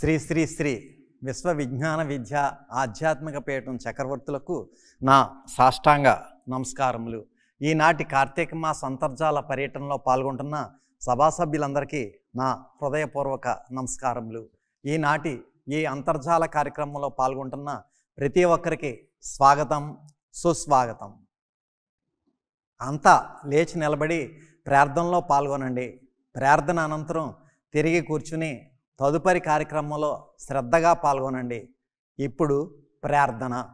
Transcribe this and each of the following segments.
శ్రీ శ్రీ శ్రీ విశ్వ విజ్ఞాన విద్య ఆధ్యాత్మిక పీఠం చక్రవర్తులకు నా సాష్టాంగ నమస్కారములు. ఈనాటి కార్తీక మాస అంతర్జాల పర్యటనలో పాల్గొంటున్న సభాసభ్యులందరికీ నా హృదయపూర్వక నమస్కారములు. ఈనాటి ఈ అంతర్జాల కార్యక్రమంలో పాల్గొంటున్న ప్రతి ఒక్కరికి స్వాగతం, సుస్వాగతం. అంతా లేచి నిలబడి ప్రార్థనలో పాల్గొనండి. ప్రార్థన అనంతరం తిరిగి కూర్చుని తదుపరి కార్యక్రమంలో శ్రద్ధగా పాల్గొనండి. ఇప్పుడు ప్రార్థన.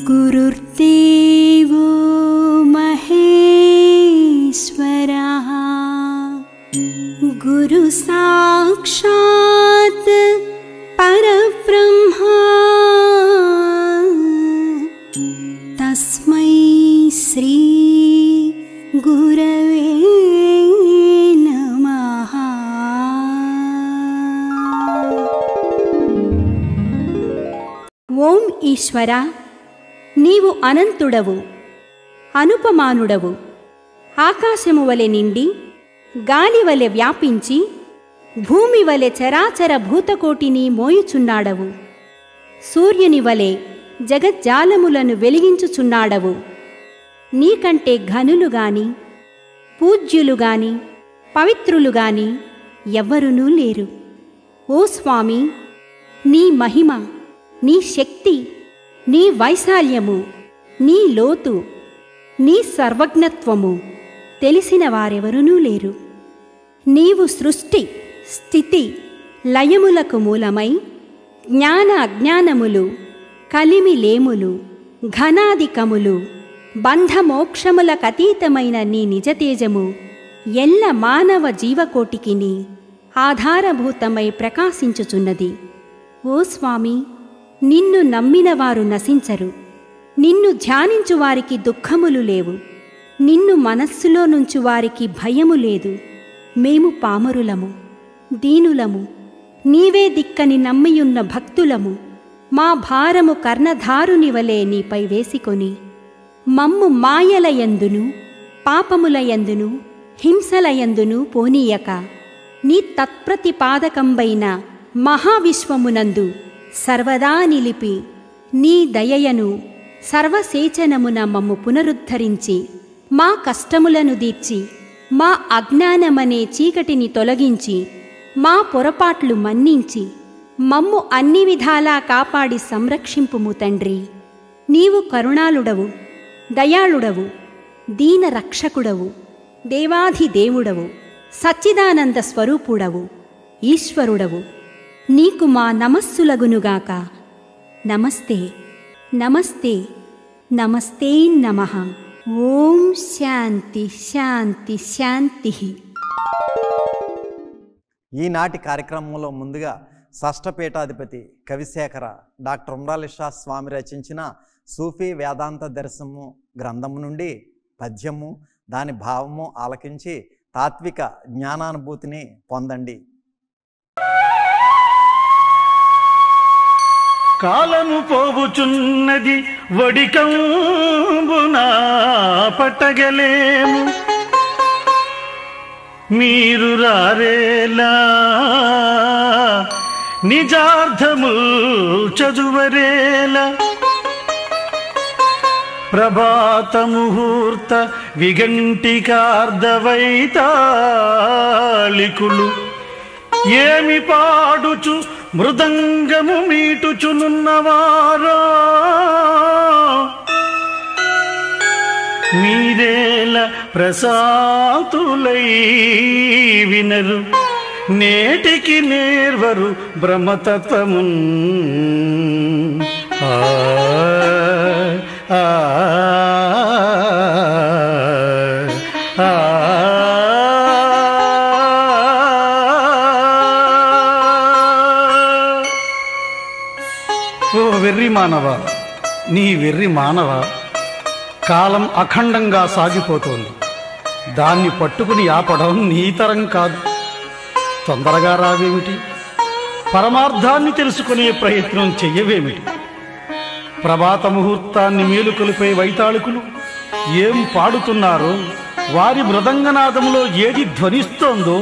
गुरुर्देवो महेश्वरः गुरु साक्षात् परब्रह्मा तस्मै श्री गुरवे नमः। ఓం ఈశ్వర, నీవు అనంతుడవు, అనుపమానుడవు. ఆకాశము వలె నిండి, గాలి వలె వ్యాపించి, భూమి వలె చరాచర భూతకోటిని మోయుచున్నాడవు. సూర్యుని వలె జగజ్జాలములను వెలిగించుచున్నాడవు. నీకంటే ఘనులు గాని, పూజ్యులు గాని, పవిత్రులు గాని ఎవ్వరునూ లేరు. ఓ స్వామి, నీ మహిమ, నీ శక్తి, నీ వైశాల్యము, నీ లోతు, నీ సర్వజ్ఞత్వము తెలిసిన వారెవరునూ లేరు. నీవు సృష్టి, స్థితి, లయములకు మూలమై జ్ఞాన అజ్ఞానములు, కలిమిలేములు, ఘనాధికములు, బంధమోక్షములకతీతమైన నీ నిజతేజము ఎల్ల మానవ జీవకోటికిని ఆధారభూతమై ప్రకాశించుచున్నది. ఓ స్వామి, నిన్ను నమ్మినవారు నశించరు. నిన్ను ధ్యానించువారికి దుఃఖములు లేవు. నిన్ను మనస్సులో నుంచి వారికి భయము లేదు. మేము పామరులము, దీనులము, నీవే దిక్కని నమ్మియున్న భక్తులము. మా భారము కర్ణధారుని వలె నీపై వేసికొని మమ్ము మాయలయందును, పాపములయందును, హింసలయందును పోనీయక నీ తత్ప్రతిపాదకంబైన మహావిశ్వమునందు సర్వదా నిలిపి నీ దయయను సర్వసేచనమున మమ్ము పునరుద్ధరించి మా కష్టములను దీర్చి మా అజ్ఞానమనే చీకటిని తొలగించి మా పొరపాట్లు మన్నించి మమ్ము అన్ని విధాలా కాపాడి సంరక్షింపుము తండ్రి. నీవు కరుణాళుడవు, దయాళుడవు, దీన రక్షకుడవు, దేవాధిదేవుడవు, సచ్చిదానంద స్వరూపుడవు, ఈశ్వరుడవు. నీకు మా నమస్సులగునుగాక. నమస్తే నమస్తే నమస్తే నమః. ఓం శాంతి శాంతి శాంతి. ఈనాటి కార్యక్రమంలో ముందుగా షష్ఠపీఠాధిపతి కవిశేఖర డాక్టర్ ఉమ్రాలి షా స్వామి రచించిన సూఫీ వేదాంత దర్శనము గ్రంథము నుండి పద్యము దాని భావము ఆలకించి తాత్విక జ్ఞానానుభూతిని పొందండి. కాలము పోవుచున్నది వడికంబున పట్టగలేము, మీరు రారేలా నిజార్థము చదువరేలా. ప్రభాత ముహూర్త విగంటికార్ధవైతాళికులు ఏమి పాడుచు మృదంగము మీటుచునున్నవారో, మీరేల ప్రసాతులై వినరు, నేటికి నేర్వరు బ్రహ్మతత్వమున్. ఓ వెర్రి మానవ, నీ వెర్రి మానవ, కాలం అఖండంగా సాగిపోతోంది. దాన్ని పట్టుకుని ఆపడం నీ తరం కాదు. తొందరగా రావేమిటి? పరమార్థాన్ని తెలుసుకునే ప్రయత్నం చెయ్యవేమిటి? ప్రభాత ముహూర్తాన్ని మేలుకొలిపే వైతాళికులు ఏం పాడుతున్నారో, వారి మృదంగనాదములో ఏది ధ్వనిస్తోందో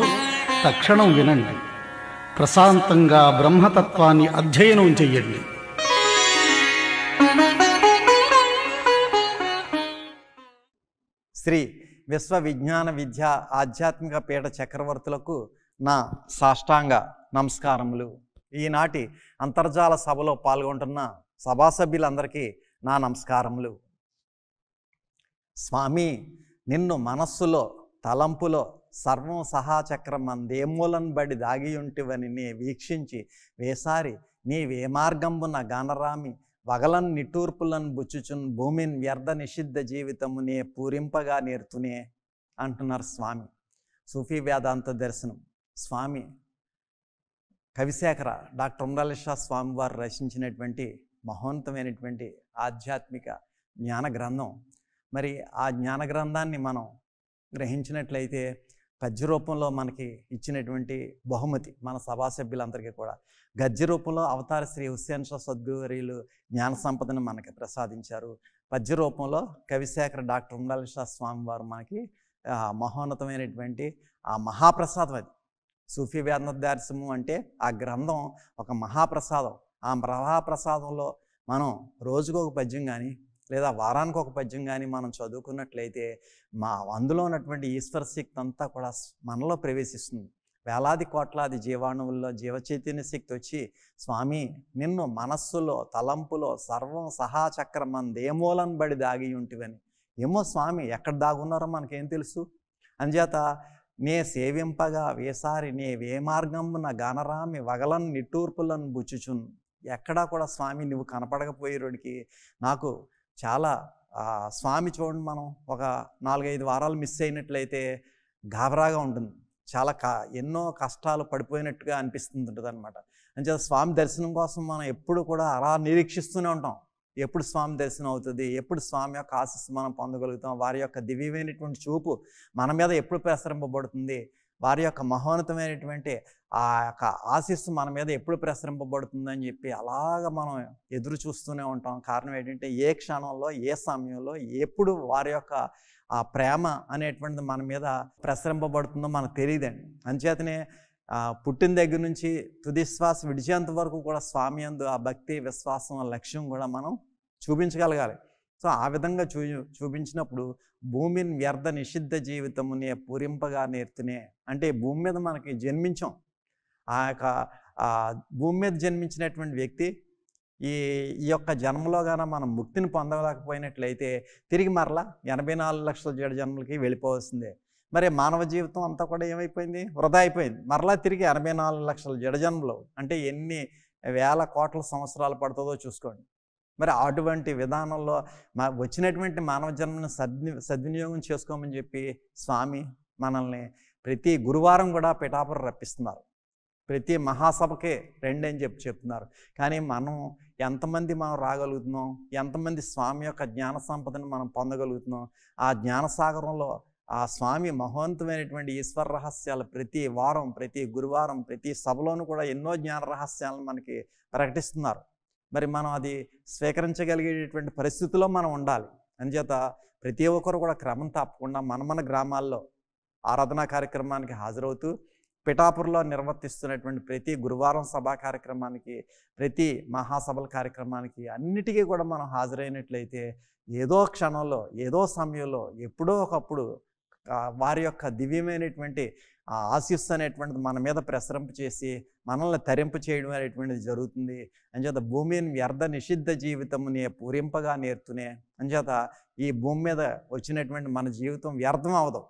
తక్షణం వినండి. ప్రశాంతంగా బ్రహ్మతత్వాన్ని అధ్యయనం చెయ్యండి. శ్రీ విశ్వ విజ్ఞాన విద్య ఆధ్యాత్మిక పీఠ చక్రవర్తులకు నా సాష్టాంగ నమస్కారములు. ఈనాటి అంతర్జాల సభలో పాల్గొంటున్న సభా సభ్యులందరికీ నా నమస్కారములు. స్వామి, నిన్ను మనస్సులో తలంపులో సర్వం సహాచక్రమందేమూలన్ బడి దాగియుంటివని నే వీక్షించి వేసారి నీవే మార్గంబున గానరామి వగలన్ నిట్టూర్పులను బుచ్చుచున్ భూమిన్ వ్యర్థ నిషిద్ధ జీవితము నే పూరింపగా నేర్తునే అంటున్నారు స్వామి. సూఫీ వేదాంత దర్శనం స్వామి కవిశేఖర డాక్టర్ ఉమ్రాలి షా స్వామి వారు రచించినటువంటి మహోన్నతమైనటువంటి ఆధ్యాత్మిక జ్ఞాన గ్రంథం. మరి ఆ జ్ఞాన గ్రంథాన్ని మనం గ్రహించినట్లయితే పద్య రూపంలో మనకి ఇచ్చినటువంటి బహుమతి మన సభా సభ్యులందరికీ కూడా గద్య రూపంలో అవతార శ్రీ హుస్సేన్ షా సద్గురువర్యులు జ్ఞాన సంపదను మనకి ప్రసాదించారు. పద్య రూపంలో కవిశేఖర డాక్టర్ ఉమ్రాలి షా స్వామి వారు మనకి మహోన్నతమైనటువంటి ఆ మహాప్రసాదం. అది సూఫీ వేదాంత దర్శనము అంటే ఆ గ్రంథం ఒక మహాప్రసాదం. ఆ మహాప్రసాదంలో మనం రోజుకు ఒక పద్యం కానీ లేదా వారానికి ఒక పద్యం కానీ మనం చదువుకున్నట్లయితే అందులో ఉన్నటువంటి ఈశ్వర శక్తి అంతా కూడా మనలో ప్రవేశిస్తుంది. వేలాది కోట్లాది జీవాణువుల్లో జీవచైతన్య శక్తి వచ్చి స్వామి నిన్ను మనస్సులో తలంపులో సర్వం సహాచక్రమందేమూలన్ బడి దాగి ఉంటివని. ఏమో స్వామి ఎక్కడ దాగున్నారో మనకేం తెలుసు. అంచేత నే సేవింపగా వేసారి నే వే మార్గంబున గానరామి వగలన్ నిట్టూర్పులను బుచ్చుచున్. ఎక్కడా కూడా స్వామి నువ్వు కనపడకపోయేరోడికి నాకు చాలా స్వామి చూడండి, మనం ఒక 4-5 వారాలు మిస్ అయినట్లయితే గాబరాగా ఉంటుంది. చాలా ఎన్నో కష్టాలు పడిపోయినట్టుగా అనిపిస్తుంటుంది అనమాట. అంచేత స్వామి దర్శనం కోసం మనం ఎప్పుడు కూడా అలా నిరీక్షిస్తూనే ఉంటాం. ఎప్పుడు స్వామి దర్శనం అవుతుంది, ఎప్పుడు స్వామి యొక్క ఆశీస్సు మనం పొందగలుగుతాం, వారి యొక్క దివ్యమైనటువంటి చూపు మన మీద ఎప్పుడు ప్రసరింపబడుతుంది, వారి యొక్క మహోన్నతమైనటువంటి ఆ యొక్క ఆశీస్సు మన మీద ఎప్పుడు ప్రసరింపబడుతుందని చెప్పి అలాగ మనం ఎదురు చూస్తూనే ఉంటాం. కారణం ఏంటంటే ఏ క్షణంలో ఏ సమయంలో ఎప్పుడు వారి యొక్క ఆ ప్రేమ అనేటువంటిది మన మీద ప్రసరింపబడుతుందో మనకు తెలియదండి. అంచేతనే పుట్టిన దగ్గర నుంచి తుది శ్వాస విడిచేంత వరకు కూడా స్వామి యందు ఆ భక్తి విశ్వాసం లక్ష్యం కూడా మనం చూపించగలగాలి. సో ఆ విధంగా చూపించినప్పుడు భూమిని వ్యర్థ నిషిద్ధ జీవితమునే పూరింపగా నేర్తునే, అంటే భూమి మీద మనకి జన్మించాం. ఆ యొక్క భూమి మీద జన్మించినటువంటి వ్యక్తి ఈ యొక్క జన్మలో గాన మనం ముక్తిని పొందలేకపోయినట్లయితే తిరిగి మరలా 84 లక్షల జడ జన్మలకి వెళ్ళిపోవాల్సిందే. మరి మానవ జీవితం అంతా కూడా ఏమైపోయింది? వృధా అయిపోయింది. మరలా తిరిగి 84 లక్షల జడ జన్మలు అంటే ఎన్ని వేల కోట్ల సంవత్సరాలు పడుతుందో చూసుకోండి. మరి అటువంటి విధానంలో వచ్చినటువంటి మానవ జన్మను సద్వినియోగం చేసుకోమని చెప్పి స్వామి మనల్ని ప్రతి గురువారం కూడా పిఠాపురం రప్పిస్తున్నారు. ప్రతి మహాసభకే రండి అని చెప్తున్నారు. కానీ మనం ఎంతమంది మనం రాగలుగుతున్నాం? ఎంతమంది స్వామి యొక్క జ్ఞాన సంపదను మనం పొందగలుగుతున్నాం? ఆ జ్ఞానసాగరంలో ఆ స్వామి మహోన్నతమైనటువంటి ఈశ్వర రహస్యాలు ప్రతి వారం, ప్రతి గురువారం, ప్రతి సభలోనూ కూడా ఎన్నో జ్ఞాన రహస్యాలను మనకి ప్రకటిస్తున్నారు. మరి మనం అది స్వీకరించగలిగేటటువంటి పరిస్థితిలో మనం ఉండాలి. అందుచేత ప్రతి ఒక్కరు కూడా క్రమం తప్పకుండా మన గ్రామాల్లో ఆరాధనా కార్యక్రమానికి హాజరవుతూ పిఠాపురంలో నిర్వర్తిస్తున్నటువంటి ప్రతి గురువారం సభా కార్యక్రమానికి, ప్రతి మహాసభల కార్యక్రమానికి అన్నిటికీ కూడా మనం హాజరైనట్లయితే ఏదో క్షణంలో, ఏదో సమయంలో, ఎప్పుడో ఒకప్పుడు వారి యొక్క దివ్యమైనటువంటి ఆశీస్సు అనేటువంటిది మన మీద ప్రసరింపు చేసి మనల్ని తరింపు చేయడం అనేటువంటిది జరుగుతుంది. అంచేత భూమిని వ్యర్థ నిషిద్ధ జీవితమునే పూరింపగా నేర్తునే. అంచేత ఈ భూమి మీద వచ్చినటువంటి మన జీవితం వ్యర్థం అవదు.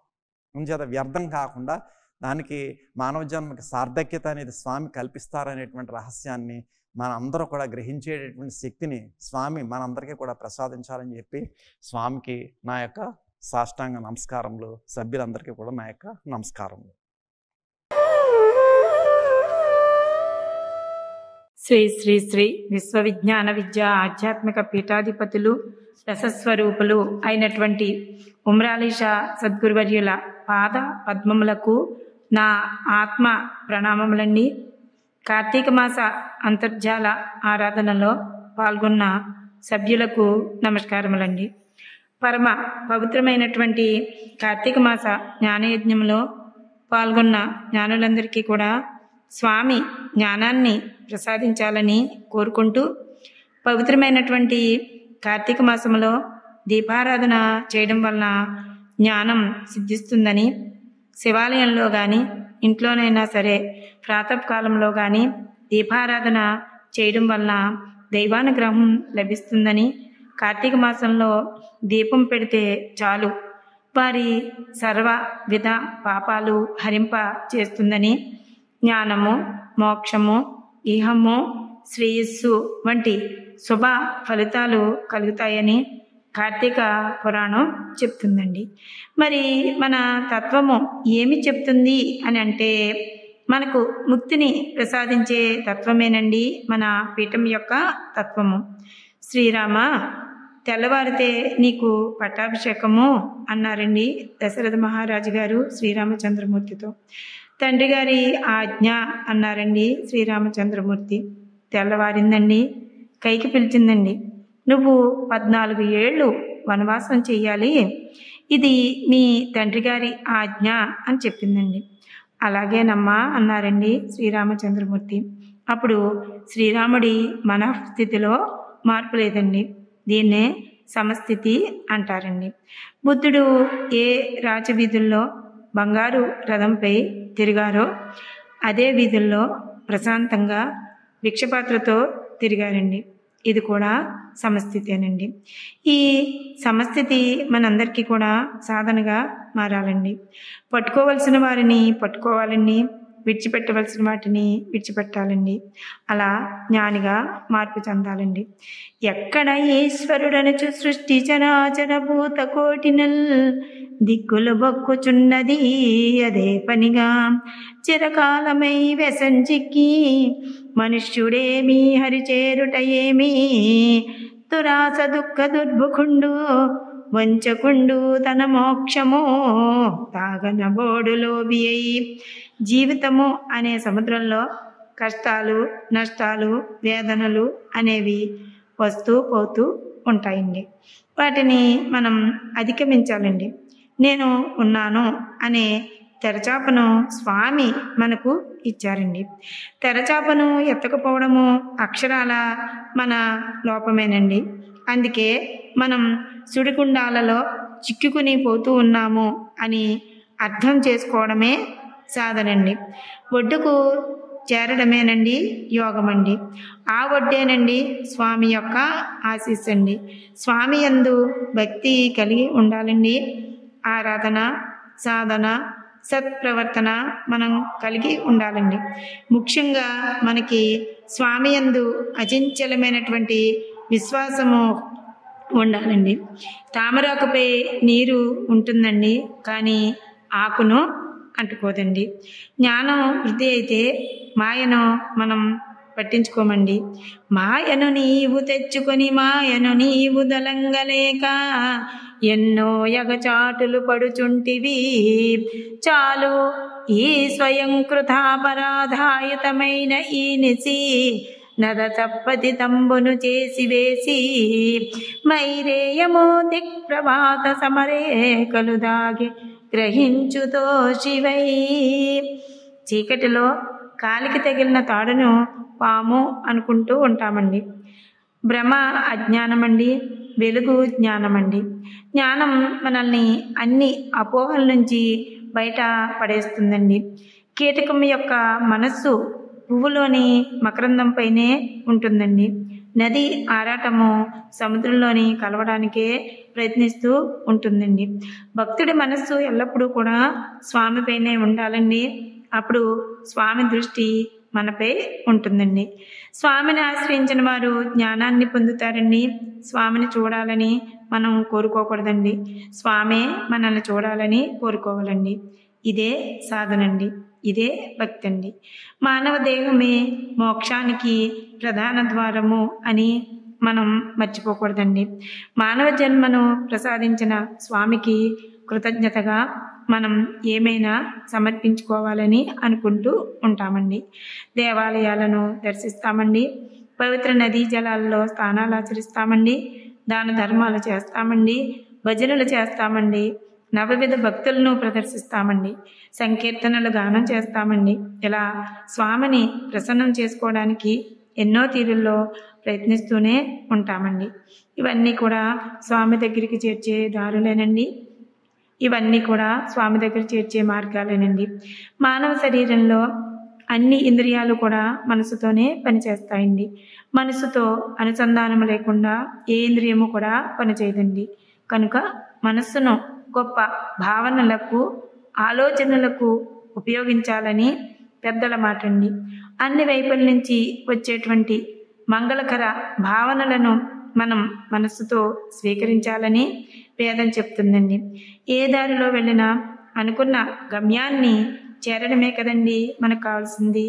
అంచేత వ్యర్థం కాకుండా దానికి మానవ జన్మకి సార్థక్యత అనేది స్వామి కల్పిస్తారనేటువంటి రహస్యాన్ని మనందరూ కూడా గ్రహించేటటువంటి శక్తిని స్వామి మనందరికీ కూడా ప్రసాదించాలని చెప్పి స్వామికి నా యొక్క సాష్టాంగ నమస్కారములు, సభ్యులందరికీ కూడా నా యొక్క నమస్కారములు. శ్రీ శ్రీ శ్రీ విశ్వవిజ్ఞాన విద్యా ఆధ్యాత్మిక పీఠాధిపతులు రసస్వరూపులు అయినటువంటి ఉమ్రాలీషా సద్గురువర్యుల పాద పద్మములకు నా ఆత్మ ప్రణామములండి. కార్తీక మాస అంతర్జాల ఆరాధనలో పాల్గొన్న సభ్యులకు నమస్కారములండి. పరమ పవిత్రమైనటువంటి కార్తీక మాస జ్ఞానయజ్ఞంలో పాల్గొన్న జ్ఞానులందరికీ కూడా స్వామి జ్ఞానాన్ని ప్రసాదించాలని కోరుకుంటూ, పవిత్రమైనటువంటి కార్తీక మాసంలో దీపారాధన చేయడం వలన జ్ఞానం సిద్ధిస్తుందని, శివాలయంలో కానీ ఇంట్లోనైనా సరే ప్రాతకాలంలో కానీ దీపారాధన చేయడం వలన దైవానుగ్రహం లభిస్తుందని, కార్తీక మాసంలో దీపం పెడితే చాలు వారి సర్వ విధ పాపాలు హరింప చేస్తుందని, జ్ఞానము, మోక్షము, ఇహము, శ్రేయస్సు వంటి శుభ ఫలితాలు కలుగుతాయని కార్తీక పురాణం చెప్తుందండి. మరి మన తత్వము ఏమి చెప్తుంది అని అంటే, మనకు ముక్తిని ప్రసాదించే తత్వమేనండి మన పీఠం యొక్క తత్వము. శ్రీరామ, తెల్లవారితే నీకు పట్టాభిషేకము అన్నారండి దశరథ మహారాజు గారు శ్రీరామచంద్రమూర్తితో. తండ్రి గారి ఆజ్ఞ అన్నారండి శ్రీరామచంద్రమూర్తి. తెల్లవారిందండి, కైకి పిలిచిందండి, నువ్వు 14 ఏళ్ళు వనవాసం చెయ్యాలి, ఇది మీ తండ్రి గారి ఆజ్ఞ అని చెప్పిందండి. అలాగేనమ్మా అన్నారండి శ్రీరామచంద్రమూర్తి. అప్పుడు శ్రీరాముడి మనఃస్థితిలో మార్పు లేదండి. దీన్నే సమస్థితి అంటారండి. బుద్ధుడు ఏ రాజవీధుల్లో బంగారు రథంపై తిరిగారో అదే వీధుల్లో ప్రశాంతంగా భిక్షపాత్రతో తిరిగారండి. ఇది కూడా సమస్థితేనండి. ఈ సమస్థితి మనందరికీ కూడా సాధనగా మారాలండి. పట్టుకోవలసిన వారిని పట్టుకోవాలండి, విడిచిపెట్టవలసిన వాటిని విడిచిపెట్టాలండి. అలా జ్ఞానిగా మార్పు చెందాలండి. ఎక్కడ ఈశ్వరుడనుచు సృష్టి చరాచర భూత కోటినల్ దిక్కులు బొక్కుచున్నది అదే పనిగా చిరకాలమై వెసంచిక్కి మనుష్యుడేమి హరిచేరుట ఏమి దురాస దుఃఖ దుర్భుకుండు వంచకుండు తన మోక్షము తాగనబోడులోబి అయి. జీవితము అనే సముద్రంలో కష్టాలు, నష్టాలు, వేదనలు అనేవి వస్తూ పోతూ ఉంటాయండి. వాటిని మనం అధిగమించాలండి. నేను ఉన్నాను అనే తెరచాపను స్వామి మనకు ఇచ్చారండి. తెరచాపను ఎత్తకపోవడము అక్షరాల మన లోపమేనండి. అందుకే మనం సుడిగుండాలలో చిక్కుకుని పోతూ ఉన్నాము అని అర్థం చేసుకోవడమే సాధనండి. ఒడ్డుకు చేరడమేనండి యోగమండి. ఆ ఒడ్డేనండి స్వామి యొక్క ఆశీస్సు అండి. స్వామి యందు భక్తి కలిగి ఉండాలండి. ఆరాధన, సాధన, సత్ప్రవర్తన మనం కలిగి ఉండాలండి. ముఖ్యంగా మనకి స్వామి యందు అచంచలమైనటువంటి విశ్వాసము ఉండాలండి. తామరాకుపై నీరు ఉంటుందండి, కానీ ఆకును అంటుకోదండి. జ్ఞానం వృద్ధి అయితే మాయను మనం పట్టించుకోమండి. మాయను నీవు తెచ్చుకొని మాయను నీవు దలంగలేక ఎన్నో ఎగచాటులు పడుచుంటివి. చాలు ఈ స్వయం కృతాపరాధాయుతమైన ఈ నిసి నద తప్పతి తంబును చేసి వేసి మైరేయమో దిక్ప్రభాత సమరేకలు దాగి గ్రహించుతో శివై. చీకటిలో కాలికి తగిలిన తాడును పాము అనుకుంటూ ఉంటామండి. భ్రమ అజ్ఞానమండి, వెలుగు జ్ఞానమండి. జ్ఞానం మనల్ని అన్ని అపోహల నుంచి బయట పడేస్తుందండి. కీటకం యొక్క మనస్సు పువ్వులోని మకరందంపైనే ఉంటుందండి. నది ఆరాటము సముద్రంలోని కలవడానికే ప్రయత్నిస్తూ ఉంటుందండి. భక్తుడి మనస్సు ఎల్లప్పుడూ కూడా స్వామిపైనే ఉండాలండి. అప్పుడు స్వామి దృష్టి మనపై ఉంటుందండి. స్వామిని ఆశ్రయించిన వారు జ్ఞానాన్ని పొందుతారండి. స్వామిని చూడాలని మనం కోరుకోకూడదండి. స్వామే మనల్ని చూడాలని కోరుకోవాలండి. ఇదే సాధనండి, ఇదే భక్తి అండి. మానవ దేహమే మోక్షానికి ప్రధాన ద్వారము అని మనం మర్చిపోకూడదండి. మానవ జన్మను ప్రసాదించిన స్వామికి కృతజ్ఞతగా మనం ఏమైనా సమర్పించుకోవాలని అనుకుంటూ ఉంటామండి. దేవాలయాలను దర్శిస్తామండి. పవిత్ర నదీ జలాల్లో స్నానాలు ఆచరిస్తామండి. దాన ధర్మాలు చేస్తామండి. భజనలు చేస్తామండి. నవవిధ భక్తులను ప్రదర్శిస్తామండి. సంకీర్తనలు గానం చేస్తామండి. ఇలా స్వామిని ప్రసన్నం చేసుకోవడానికి ఎన్నో తీరుల్లో ప్రయత్నిస్తూనే ఉంటామండి. ఇవన్నీ కూడా స్వామి దగ్గరికి చేర్చే దారులేనండి. ఇవన్నీ కూడా స్వామి దగ్గర చేర్చే మార్గాలేనండి. మానవ శరీరంలో అన్ని ఇంద్రియాలు కూడా మనసుతోనే పనిచేస్తాయండి. మనసుతో అనుసంధానం లేకుండా ఏ ఇంద్రియము కూడా పనిచేయదండి. కనుక మనస్సును గొప్ప భావనలకు, ఆలోచనలకు ఉపయోగించాలని పెద్దల మాట అండి. అన్ని వైపుల నుంచి వచ్చేటువంటి మంగళకర భావనలను మనం మనస్సుతో స్వీకరించాలని వేదం చెప్తుందండి. ఏ దారిలో వెళ్ళినా అనుకున్న గమ్యాన్ని చేరడమే కదండి మనకు కావాల్సింది.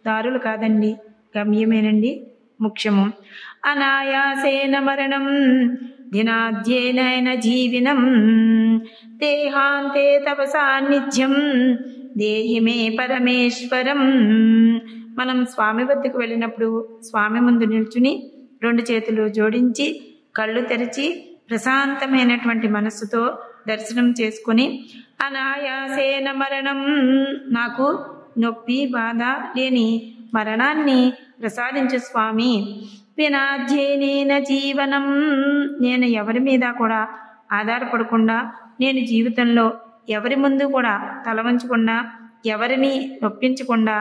దారులు కాదండి, గమ్యమేనండి ముఖ్యము. అనాయాసేన మరణం దినాధ్యేన జీవినం దేహాంతే తవ సాన్నిధ్యం దేహి మే పరమేశ్వరం. మనం స్వామి వద్దకు వెళ్ళినప్పుడు స్వామి ముందు నిల్చుని 2 చేతులు జోడించి కళ్ళు తెరిచి ప్రశాంతమైనటువంటి మనస్సుతో దర్శనం చేసుకుని అనాయాసేన మరణం, నాకు నొప్పి బాధ లేని మరణాన్ని ప్రసాదించు స్వామి. వినాధ్యేన జీవనం, నేను ఎవరి మీద కూడా ఆధారపడకుండా, నేను జీవితంలో ఎవరి ముందు కూడా తల వంచకుండా, ఎవరిని నొప్పించకుండా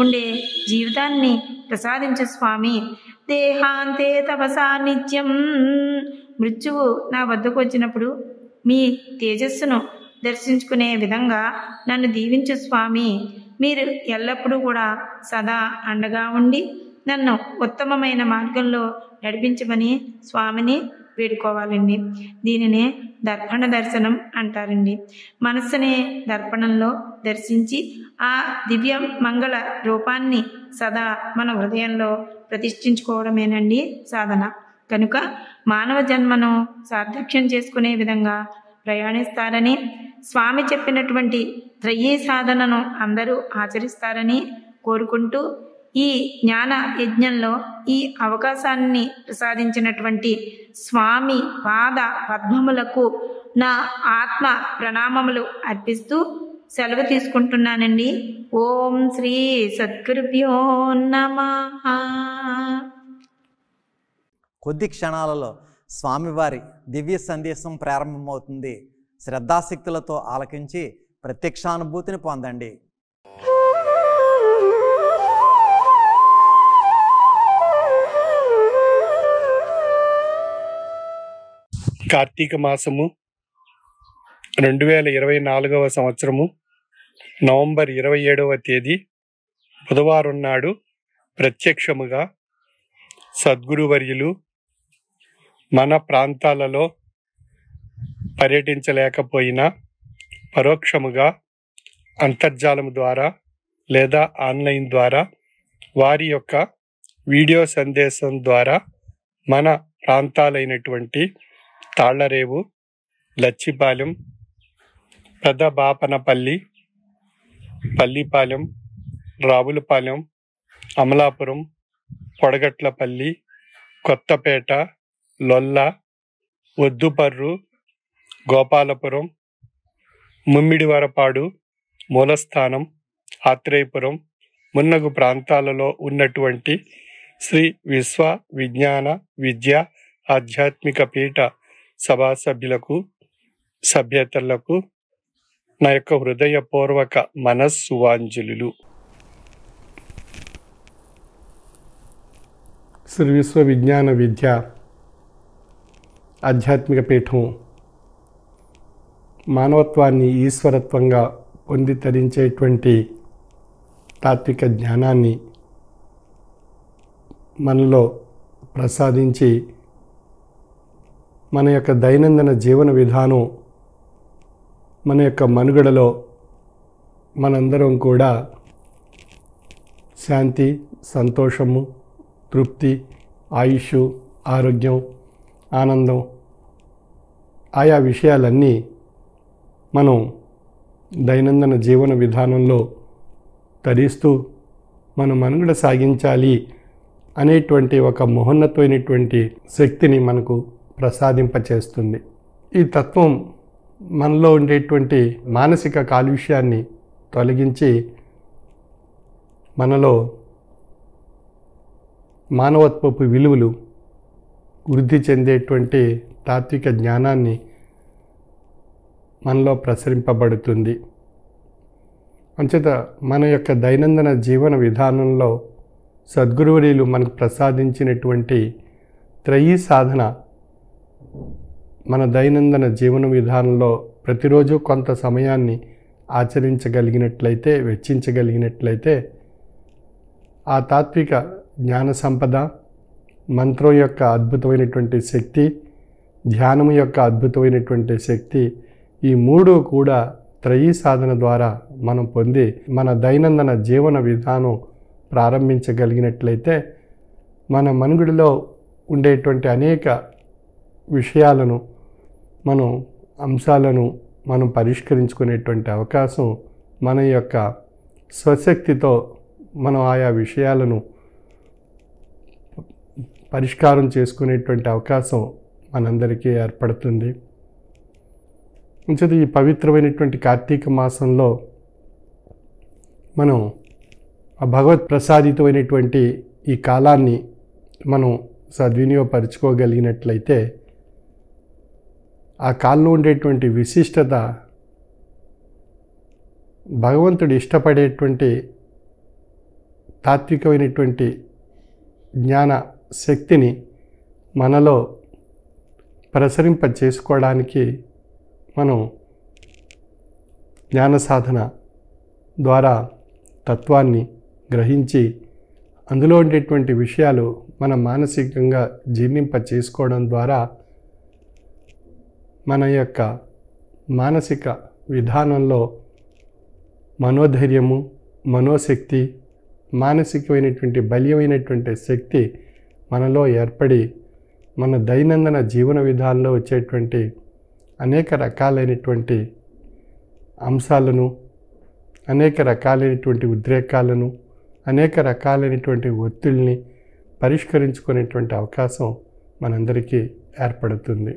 ఉండే జీవితాన్ని ప్రసాదించు స్వామి. దేహాంతే తవ సాన్నిధ్యం, మృత్యువు నా వద్దకు వచ్చినప్పుడు మీ తేజస్సును దర్శించుకునే విధంగా నన్ను దీవించు స్వామి. మీరు ఎల్లప్పుడూ కూడా సదా అండగా ఉండి నన్ను ఉత్తమమైన మార్గంలో నడిపించమని స్వామిని వేడుకోవాలండి. దీనినే దర్పణ దర్శనం అంటారండి. మనస్సునే దర్పణంలో దర్శించి ఆ దివ్య మంగళ రూపాన్ని సదా మన హృదయంలో ప్రతిష్ఠించుకోవడమేనండి సాధన. కనుక మానవ జన్మను సార్థక్యం చేసుకునే విధంగా ప్రయాణిస్తారని, స్వామి చెప్పినటువంటి త్రయీ సాధనను అందరూ ఆచరిస్తారని కోరుకుంటూ, ఈ జ్ఞాన యజ్ఞంలో ఈ అవకాశాన్ని ప్రసాదించినటువంటి స్వామి పాద పద్మములకు నా ఆత్మ ప్రణామములు అర్పిస్తూ సెలవు తీసుకుంటున్నానండి. ఓం శ్రీ సద్గురుభ్యో నమః. కొద్ది క్షణాలలో స్వామివారి దివ్య సందేశం ప్రారంభమవుతుంది. శ్రద్ధాశక్తులతో ఆలకించి ప్రత్యక్షానుభూతిని పొందండి. కార్తీక మాసము 2024 సంవత్సరము నవంబర్ 27వ తేదీ బుధవారం నాడు ప్రత్యక్షముగా సద్గురువర్యులు మన ప్రాంతాలలో పర్యటించలేకపోయినా పరోక్షముగా అంతర్జాలం ద్వారా లేదా ఆన్లైన్ ద్వారా వారి యొక్క వీడియో సందేశం ద్వారా మన ప్రాంతాలైనటువంటి తాళ్లరేవు, లచ్చిపాలెం, పెదబాపనపల్లి, పల్లిపాలెం, రావులపాలెం, అమలాపురం, పొడగట్లపల్లి, కొత్తపేట, లొల్ల, ఒద్దుపర్రు, గోపాలపురం, ముమ్మిడివరపాడు, మూలస్థానం, ఆత్రేయపురం మున్నగు ప్రాంతాలలో ఉన్నటువంటి శ్రీ విశ్వ విజ్ఞాన విద్య ఆధ్యాత్మిక పీఠ సభా సభ్యులకు, సభ్యేతరులకు నా యొక్క హృదయపూర్వక మనస్సువాంజలులు. శ్రీ విశ్వ విజ్ఞాన విద్య ఆధ్యాత్మిక పీఠం మానవత్వాన్ని ఈశ్వరత్వంగా పొంది తరించేటువంటి తాత్విక జ్ఞానాన్ని మనలో ప్రసాదించి మన యొక్క దైనందిన జీవన విధానం, మన యొక్క మనుగడలో మనందరం కూడా శాంతి, సంతోషము, తృప్తి, ఆయుష్, ఆరోగ్యం, ఆనందం ఆయా విషయాలన్నీ మనం దైనందిన జీవన విధానంలో తరిస్తూ మన మనుగడ సాగించాలి అనేటువంటి ఒక మహోన్నతమైనటువంటి శక్తిని మనకు ప్రసాదింపచేస్తుంది. ఈ తత్వం మనలో ఉండేటువంటి మానసిక కాలుష్యాన్ని తొలగించి మనలో మానవత్వపు విలువలు వృద్ధి చెందేటువంటి తాత్విక జ్ఞానాన్ని మనలో ప్రసరింపబడుతుంది. అంచేత మన యొక్క దైనందిన జీవన విధానంలో సద్గురువులు మనకు ప్రసాదించినటువంటి త్రయీ సాధన మన దైనందిన జీవన విధానంలో ప్రతిరోజు కొంత సమయాన్ని ఆచరించగలిగినట్లయితే, వెచ్చించగలిగినట్లయితే ఆ తాత్విక జ్ఞాన సంపద, మంత్రం యొక్క అద్భుతమైనటువంటి శక్తి, ధ్యానం యొక్క అద్భుతమైనటువంటి శక్తి, ఈ మూడు కూడా త్రయీ సాధన ద్వారా మనం పొంది మన దైనందిన జీవన విధానం ప్రారంభించగలిగినట్లయితే మన మనుగడలో ఉండేటువంటి అనేక విషయాలను, మనం అంశాలను మనం పరిష్కరించుకునేటువంటి అవకాశం, మన యొక్క స్వశక్తితో మనం ఆయా విషయాలను పరిష్కారం చేసుకునేటువంటి అవకాశం మనందరికీ ఏర్పడుతుంది. ఈ పవిత్రమైనటువంటి కార్తీక మాసంలో మనం ఆ భగవత్ ప్రసాదితమైనటువంటి ఈ కాలాన్ని మనం సద్వినియోగపరుచుకోగలిగినట్లయితే ఆ కాలంలో ఉండేటువంటి విశిష్టత, భగవంతుడు ఇష్టపడేటువంటి తాత్వికమైనటువంటి జ్ఞాన శక్తిని మనలో ప్రసరింప చేసుకోవడానికి మనం జ్ఞాన సాధన ద్వారా తత్వాన్ని గ్రహించి అందులో ఉండేటువంటి విషయాలు మన మానసికంగా జీర్ణింప చేసుకోవడం ద్వారా మన యొక్క మానసిక విధానంలో మనోధైర్యము, మనోశక్తి, మానసికమైనటువంటి బలీయమైనటువంటి శక్తి మనలో ఏర్పడి మన దైనందిన జీవన విధానంలో వచ్చేటువంటి అనేక రకాలైనటువంటి అంశాలను, అనేక రకాలైనటువంటి ఉద్రేకాలను, అనేక రకాలైనటువంటి ఒత్తిడిని పరిష్కరించుకునేటువంటి అవకాశం మనందరికీ ఏర్పడుతుంది.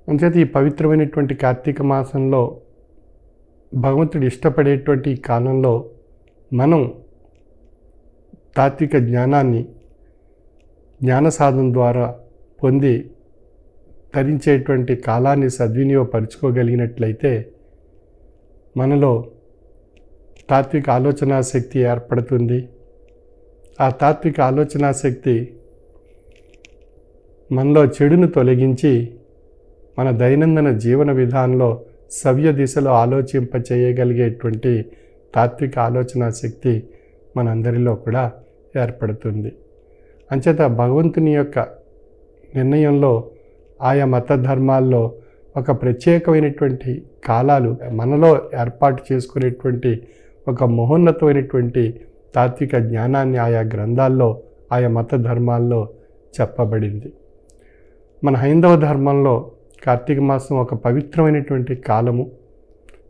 అంచేత ఈ పవిత్రమైనటువంటి కార్తీక మాసంలో భగవంతుడు ఇష్టపడేటువంటి ఈ కాలంలో మనం తాత్విక జ్ఞానాన్ని జ్ఞాన సాధన ద్వారా పొంది తరించేటువంటి కాలాన్ని సద్వినియోగపరుచుకోగలిగినట్లయితే మనలో తాత్విక ఆలోచనా శక్తి ఏర్పడుతుంది. ఆ తాత్విక ఆలోచనా శక్తి మనలో చెడును తొలగించి మన దైనందిన జీవన విధానంలో సవ్య దిశలో ఆలోచింపచేయగలిగేటువంటి తాత్విక ఆలోచనా శక్తి మనందరిలో కూడా ఏర్పడుతుంది. అంచేత భగవంతుని యొక్క నిర్ణయంలో ఆయా మత ధర్మాల్లో ఒక ప్రత్యేకమైనటువంటి కాలాలు మనలో ఏర్పాటు చేసుకునేటువంటి ఒక మహోన్నతమైనటువంటి తాత్విక జ్ఞానాన్ని ఆయా గ్రంథాల్లో ఆయా మత ధర్మాల్లో చెప్పబడింది. మన హైందవ ధర్మంలో కార్తీక మాసం ఒక పవిత్రమైనటువంటి కాలము.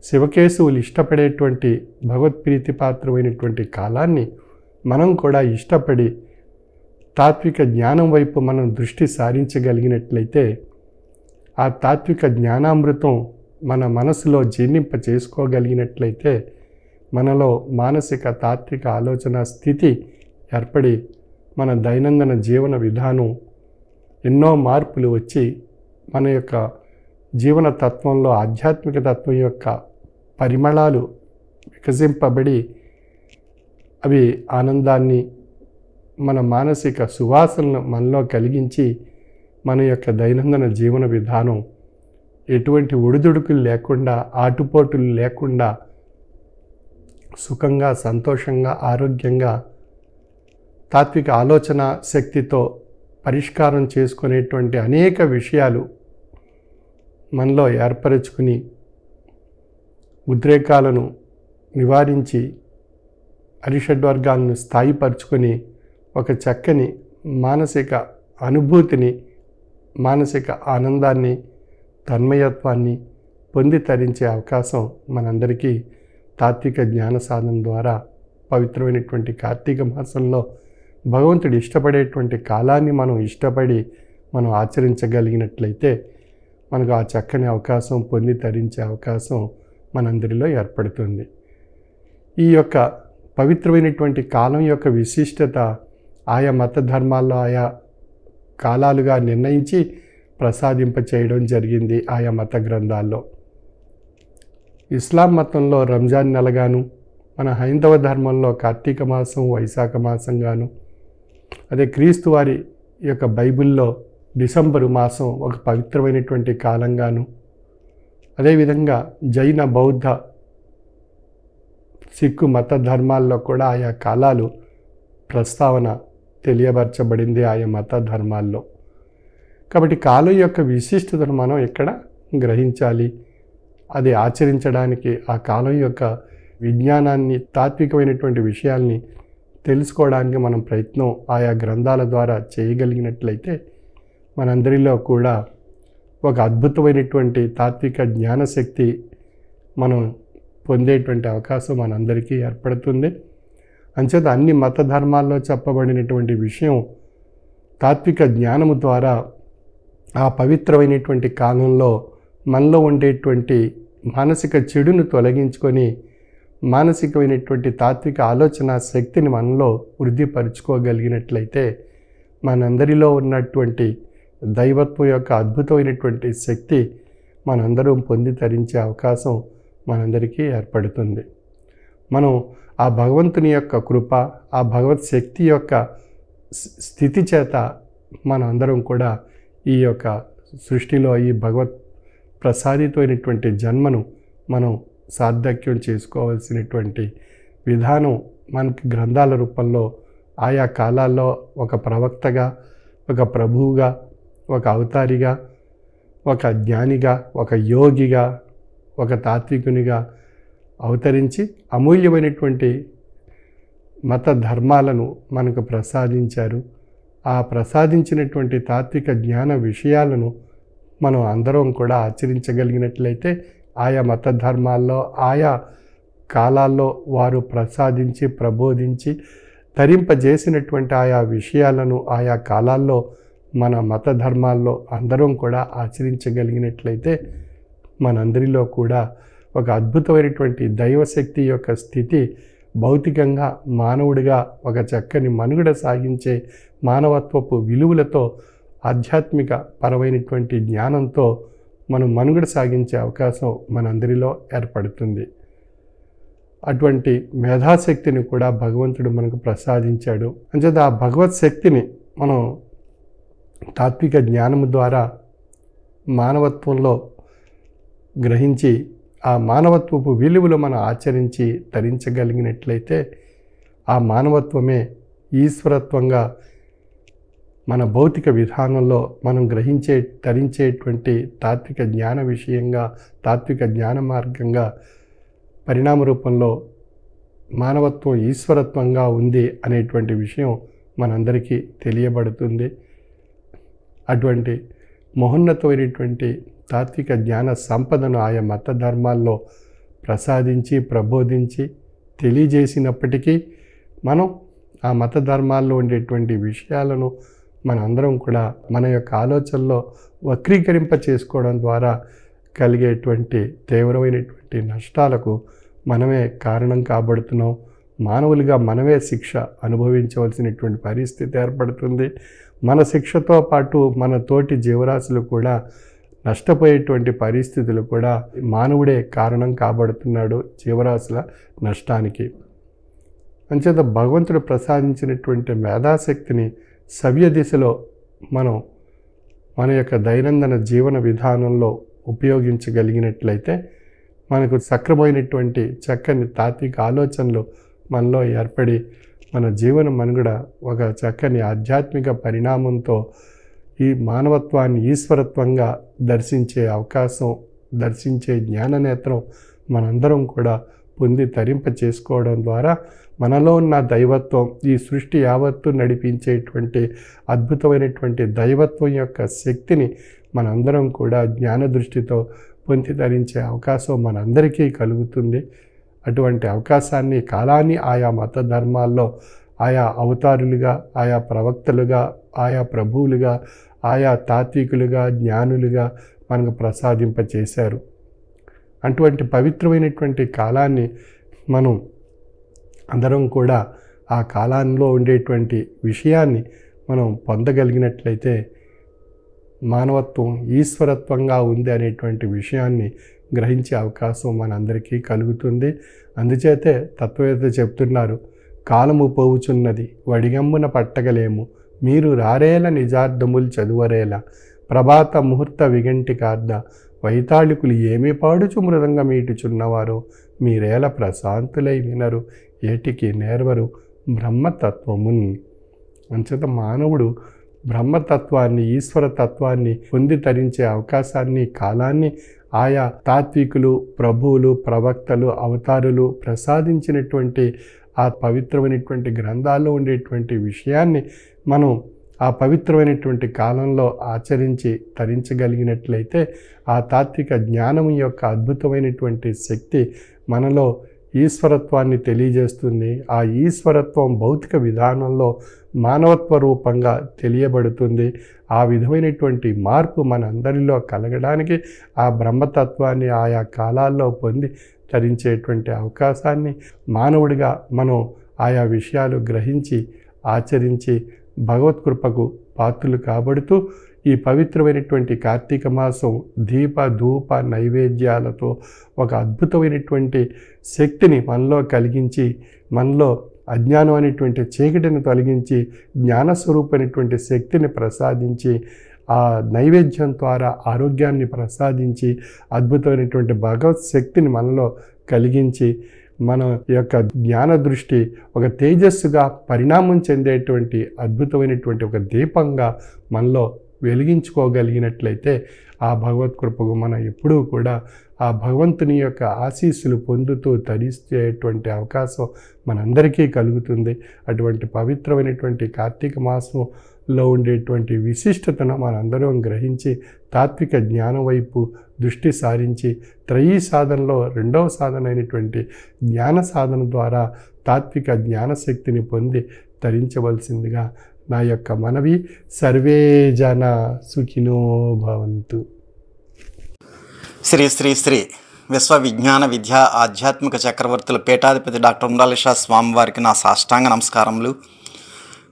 శివకేశవులు ఇష్టపడేటువంటి భగవత్ప్రీతిపాత్రమైనటువంటి కాలాన్ని మనం కూడా ఇష్టపడి తాత్విక జ్ఞానం వైపు మనం దృష్టి సారించగలిగినట్లయితే ఆ తాత్విక జ్ఞానామృతం మన మనసులో జీర్ణింప చేసుకోగలిగినట్లయితే మనలో మానసిక తాత్విక ఆలోచన స్థితి ఏర్పడి మన దైనందిన జీవన విధానం ఎన్నో మార్పులు వచ్చి మన యొక్క జీవన తత్వంలో ఆధ్యాత్మిక తత్వం యొక్క పరిమళాలు వికసింపబడి అవి ఆనందాన్ని మన మానసిక సువాసనను మనలో కలిగించి మన యొక్క దైనందిన జీవన విధానం ఎటువంటి ఒడిదుడుకులు లేకుండా ఆటుపోటులు లేకుండా సుఖంగా సంతోషంగా ఆరోగ్యంగా తాత్విక ఆలోచన శక్తితో పరిష్కారం చేసుకునేటువంటి అనేక విషయాలు మనలో ఏర్పరచుకుని ఉద్రేకాలను నివారించి అరిషడ్వర్గాలను స్థాయిపరుచుకొని ఒక చక్కని మానసిక అనుభూతిని మానసిక ఆనందాన్ని తన్మయత్వాన్ని పొంది తరించే అవకాశం మనందరికీ తాత్విక జ్ఞాన సాధన ద్వారా పవిత్రమైనటువంటి కార్తీక మాసంలో భగవంతుడు ఇష్టపడేటువంటి కాలాన్ని మనం ఇష్టపడి మనం ఆచరించగలిగినట్లయితే మనకు ఆ చక్కని అవకాశం పొంది తరించే అవకాశం మనందరిలో ఏర్పడుతుంది. ఈ యొక్క పవిత్రమైనటువంటి కాలం యొక్క విశిష్టత ఆయా మత ధర్మాల్లో ఆయా కాలాలుగా నిర్ణయించి ప్రసాదింపచేయడం జరిగింది ఆయా మత గ్రంథాల్లో. ఇస్లాం మతంలో రంజాన్ నెలగాను, మన హైందవ ధర్మంలో కార్తీక మాసం వైశాఖ మాసంగాను, అదే క్రీస్తు వారి యొక్క బైబిల్లో డిసెంబరు మాసం ఒక పవిత్రమైనటువంటి కాలంగాను, అదేవిధంగా జైన బౌద్ధ సిక్కు మత ధర్మాల్లో కూడా ఆయా కాలాలు ప్రస్తావన తెలియపరచబడింది ఆయా మత ధర్మాల్లో. కాబట్టి కాలం యొక్క విశిష్టతను మనం ఇక్కడ గ్రహించాలి. అది ఆచరించడానికి ఆ కాలం యొక్క విజ్ఞానాన్ని తాత్వికమైనటువంటి విషయాల్ని తెలుసుకోవడానికి మనం ప్రయత్నం ఆయా గ్రంథాల ద్వారా చేయగలిగినట్లయితే మనందరిలో కూడా ఒక అద్భుతమైనటువంటి తాత్విక జ్ఞానశక్తి మనం పొందేటువంటి అవకాశం మనందరికీ ఏర్పడుతుంది. అంచేత అన్ని మత ధర్మాల్లో చెప్పబడినటువంటి విషయం తాత్విక జ్ఞానము ద్వారా ఆ పవిత్రమైనటువంటి కాలంలో మనలో ఉండేటువంటి మానసిక చెడును తొలగించుకొని మానసికమైనటువంటి తాత్విక ఆలోచన శక్తిని మనలో వృద్ధిపరుచుకోగలిగినట్లయితే మనందరిలో ఉన్నటువంటి దైవత్వం యొక్క అద్భుతమైనటువంటి శక్తి మనందరం పొంది తరించే అవకాశం మనందరికీ ఏర్పడుతుంది. మనం ఆ భగవంతుని యొక్క కృప, ఆ భగవత్ శక్తి యొక్క స్థితి చేత మనందరం కూడా ఈ యొక్క సృష్టిలో ఈ భగవత్ ప్రసాదితమైనటువంటి జన్మను మనం సార్థక్యం చేసుకోవాల్సినటువంటి విధానం మనకి గ్రంథాల రూపంలో ఆయా కాలాల్లో ఒక ప్రవక్తగా, ఒక ప్రభువుగా, ఒక అవతారిగా, ఒక జ్ఞానిగా, ఒక యోగిగా, ఒక తాత్వికునిగా అవతరించి అమూల్యమైనటువంటి మత ధర్మాలను మనకు ప్రసాదించారు. ఆ ప్రసాదించినటువంటి తాత్విక జ్ఞాన విషయాలను మనం అందరం కూడా ఆచరించగలిగినట్లయితే ఆయా మత ధర్మాల్లో ఆయా కాలాల్లో వారు ప్రసాదించి ప్రబోధించి తరింపజేసినటువంటి ఆయా విషయాలను ఆయా కాలాల్లో మన మత ధర్మాల్లో అందరం కూడా ఆచరించగలిగినట్లయితే మనందరిలో కూడా ఒక అద్భుతమైనటువంటి దైవశక్తి యొక్క స్థితి భౌతికంగా మానవుడిగా ఒక చక్కని మనుగడ సాగించే మానవత్వపు విలువలతో ఆధ్యాత్మిక పరమైనటువంటి జ్ఞానంతో మనం మనుగడ సాగించే అవకాశం మనందరిలో ఏర్పడుతుంది. అటువంటి మేధాశక్తిని కూడా భగవంతుడు మనకు ప్రసాదించాడు. అంచేత ఆ భగవత్ శక్తిని మనం తాత్విక జ్ఞానము ద్వారా మానవత్వంలో గ్రహించి ఆ మానవత్వపు విలువలు మనం ఆచరించి తరించగలిగినట్లయితే ఆ మానవత్వమే ఈశ్వరత్వంగా మన భౌతిక విధానంలో మనం తరించేటువంటి తాత్విక జ్ఞాన విషయంగా, తాత్విక జ్ఞాన మార్గంగా పరిణామ రూపంలో మానవత్వం ఈశ్వరత్వంగా ఉంది అనేటువంటి విషయం మనందరికీ తెలియబడుతుంది. అటువంటి మహోన్నతమైనటువంటి తాత్విక జ్ఞాన సంపదను ఆయా మత ధర్మాల్లో ప్రసాదించి ప్రబోధించి తెలియజేసినప్పటికీ మనం ఆ మత ధర్మాల్లో ఉండేటువంటి విషయాలను మనందరం కూడా మన యొక్క ఆలోచనలో వక్రీకరింప చేసుకోవడం ద్వారా కలిగేటువంటి తీవ్రమైనటువంటి నష్టాలకు మనమే కారణం కాబడుతున్నాం. మానవులుగా మనమే శిక్ష అనుభవించవలసినటువంటి పరిస్థితి ఏర్పడుతుంది. మన శిక్షతో పాటు మన తోటి జీవరాశులు కూడా నష్టపోయేటువంటి పరిస్థితులు కూడా మానవుడే కారణం కాబడుతున్నాడు జీవరాశుల నష్టానికి. అంచేత భగవంతుడు ప్రసాదించినటువంటి మేధాశక్తిని సవ్య దిశలో మనం మన యొక్క దైనందిన జీవన విధానంలో ఉపయోగించగలిగినట్లయితే మనకు సక్రమైనటువంటి చక్కని తాత్విక ఆలోచనలు మనలో ఏర్పడి మన జీవన మనుగడ ఒక చక్కని ఆధ్యాత్మిక పరిణామంతో ఈ మానవత్వాన్ని ఈశ్వరత్వంగా దర్శించే అవకాశం, దర్శించే జ్ఞాననేత్రం మనందరం కూడా పొంది తరింప చేసుకోవడం ద్వారా మనలో ఉన్న దైవత్వం, ఈ సృష్టి యావత్తు నడిపించేటువంటి అద్భుతమైనటువంటి దైవత్వం యొక్క శక్తిని మనందరం కూడా జ్ఞాన దృష్టితో పొంది ధరించే అవకాశం మనందరికీ కలుగుతుంది. అటువంటి అవకాశాన్ని, కాలాన్ని ఆయా మత ధర్మాల్లో ఆయా అవతారులుగా, ఆయా ప్రవక్తలుగా, ఆయా ప్రభువులుగా, ఆయా తాత్వికులుగా, జ్ఞానులుగా మనకు ప్రసాదింపచేశారు. అటువంటి పవిత్రమైనటువంటి కాలాన్ని మనం అందరం కూడా ఆ కాలంలో ఉండేటువంటి విషయాన్ని మనం పొందగలిగినట్లయితే మానవత్వం ఈశ్వరత్వంగా ఉంది అనేటువంటి విషయాన్ని గ్రహించే అవకాశం మనందరికీ కలుగుతుంది. అందుచేతే తత్వవేత్త చెప్తున్నారు, కాలము పోవుచున్నది వడిగమ్మున పట్టగలేము, మీరు రారేల నిజార్థములు చదువరేలా, ప్రభాత ముహూర్త విగంటికార్ద వైతాళికులు ఏమి పాడుచు మృదంగా మీటుచున్నవారో, మీరేల ప్రశాంతులై వినరు ఏటికి నేర్వరు బ్రహ్మతత్వమున్. అంచేత మానవుడు బ్రహ్మతత్వాన్ని, ఈశ్వరతత్వాన్ని పొంది తరించే అవకాశాన్ని, కాలాన్ని ఆయా తాత్వికులు, ప్రభువులు, ప్రవక్తలు, అవతారులు ప్రసాదించినటువంటి ఆ పవిత్రమైనటువంటి గ్రంథాల్లో ఉండేటువంటి విషయాన్ని మనం ఆ పవిత్రమైనటువంటి కాలంలో ఆచరించి తరించగలిగినట్లయితే ఆ తాత్విక జ్ఞానం యొక్క అద్భుతమైనటువంటి శక్తి మనలో ఈశ్వరత్వాన్ని తెలియజేస్తుంది. ఆ ఈశ్వరత్వం భౌతిక విధానంలో మానవత్వ రూపంగా తెలియబడుతుంది. ఆ విధమైనటువంటి మార్పు మనందరిలో కలగడానికి ఆ బ్రహ్మతత్వాన్ని ఆయా కాలాల్లో పొంది తరించేటువంటి అవకాశాన్ని మానవుడిగా మనం ఆయా విషయాలు గ్రహించి ఆచరించి భగవత్కృపకు పాత్రులు కాబడుతూ ఈ పవిత్రమైనటువంటి కార్తీక మాసం దీప ధూప నైవేద్యాలతో ఒక అద్భుతమైనటువంటి శక్తిని మనలో కలిగించి, మనలో అజ్ఞానం అనేటువంటి చీకటిని తొలగించి జ్ఞానస్వరూపమైనటువంటి శక్తిని ప్రసాదించి ఆ నైవేద్యం ద్వారా ఆరోగ్యాన్ని ప్రసాదించి అద్భుతమైనటువంటి భగవత్ శక్తిని మనలో కలిగించి మన యొక్క జ్ఞాన దృష్టి ఒక తేజస్సుగా పరిణామం చెందేటువంటి అద్భుతమైనటువంటి ఒక దీపంగా మనలో వెలిగించుకోగలిగినట్లయితే ఆ భగవత్కృపకు మనం ఎప్పుడూ కూడా ఆ భగవంతుని యొక్క ఆశీస్సులు పొందుతూ తరించేటువంటి అవకాశం మనందరికీ కలుగుతుంది. అటువంటి పవిత్రమైనటువంటి కార్తీక మాసంలో ఉండేటువంటి విశిష్టతను మనందరం గ్రహించి తాత్విక జ్ఞానం వైపు దృష్టి సారించి త్రయీ సాధనలో రెండవ సాధన అయినటువంటి జ్ఞాన సాధన ద్వారా తాత్విక జ్ఞానశక్తిని పొంది తరించవలసిందిగా నా యొక్క మనవి. సర్వే జన సుఖినో భవంతు. శ్రీ శ్రీ శ్రీ విశ్వ విజ్ఞాన విద్యా ఆధ్యాత్మిక చక్రవర్తుల పీఠాధిపతి డాక్టర్ ఉండాలిషా స్వామివారికి నా సాష్టాంగ నమస్కారములు.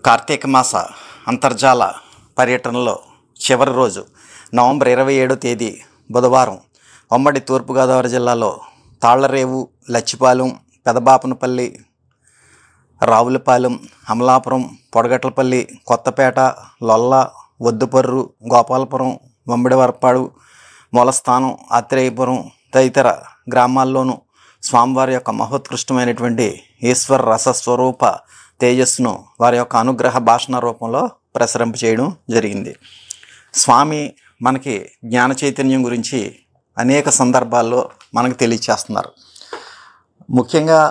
కార్తీక మాస అంతర్జాల పర్యటనలో చివరి రోజు నవంబర్ 27వ తేదీ బుధవారం ఉమ్మడి తూర్పుగోదావరి జిల్లాలో తాళ్లరేవు, లచ్చిపాలెం, పెదబాపనపల్లి, రావులపాలెం, అమలాపురం, పొడగట్లపల్లి, కొత్తపేట, లొల్ల, వద్దుపర్రు, గోపాలపురం, వమ్మిడివరపాడు, మూలస్థానం, ఆత్రేయపురం తదితర గ్రామాల్లోనూ స్వామివారి యొక్క మహోత్కృష్టమైనటువంటి ఈశ్వర రసస్వరూప తేజస్సును వారి యొక్క అనుగ్రహ భాషణ రూపంలో ప్రసరింపచేయడం జరిగింది. స్వామి మనకి జ్ఞాన చైతన్యం గురించి అనేక సందర్భాల్లో మనకు తెలియచేస్తున్నారు. ముఖ్యంగా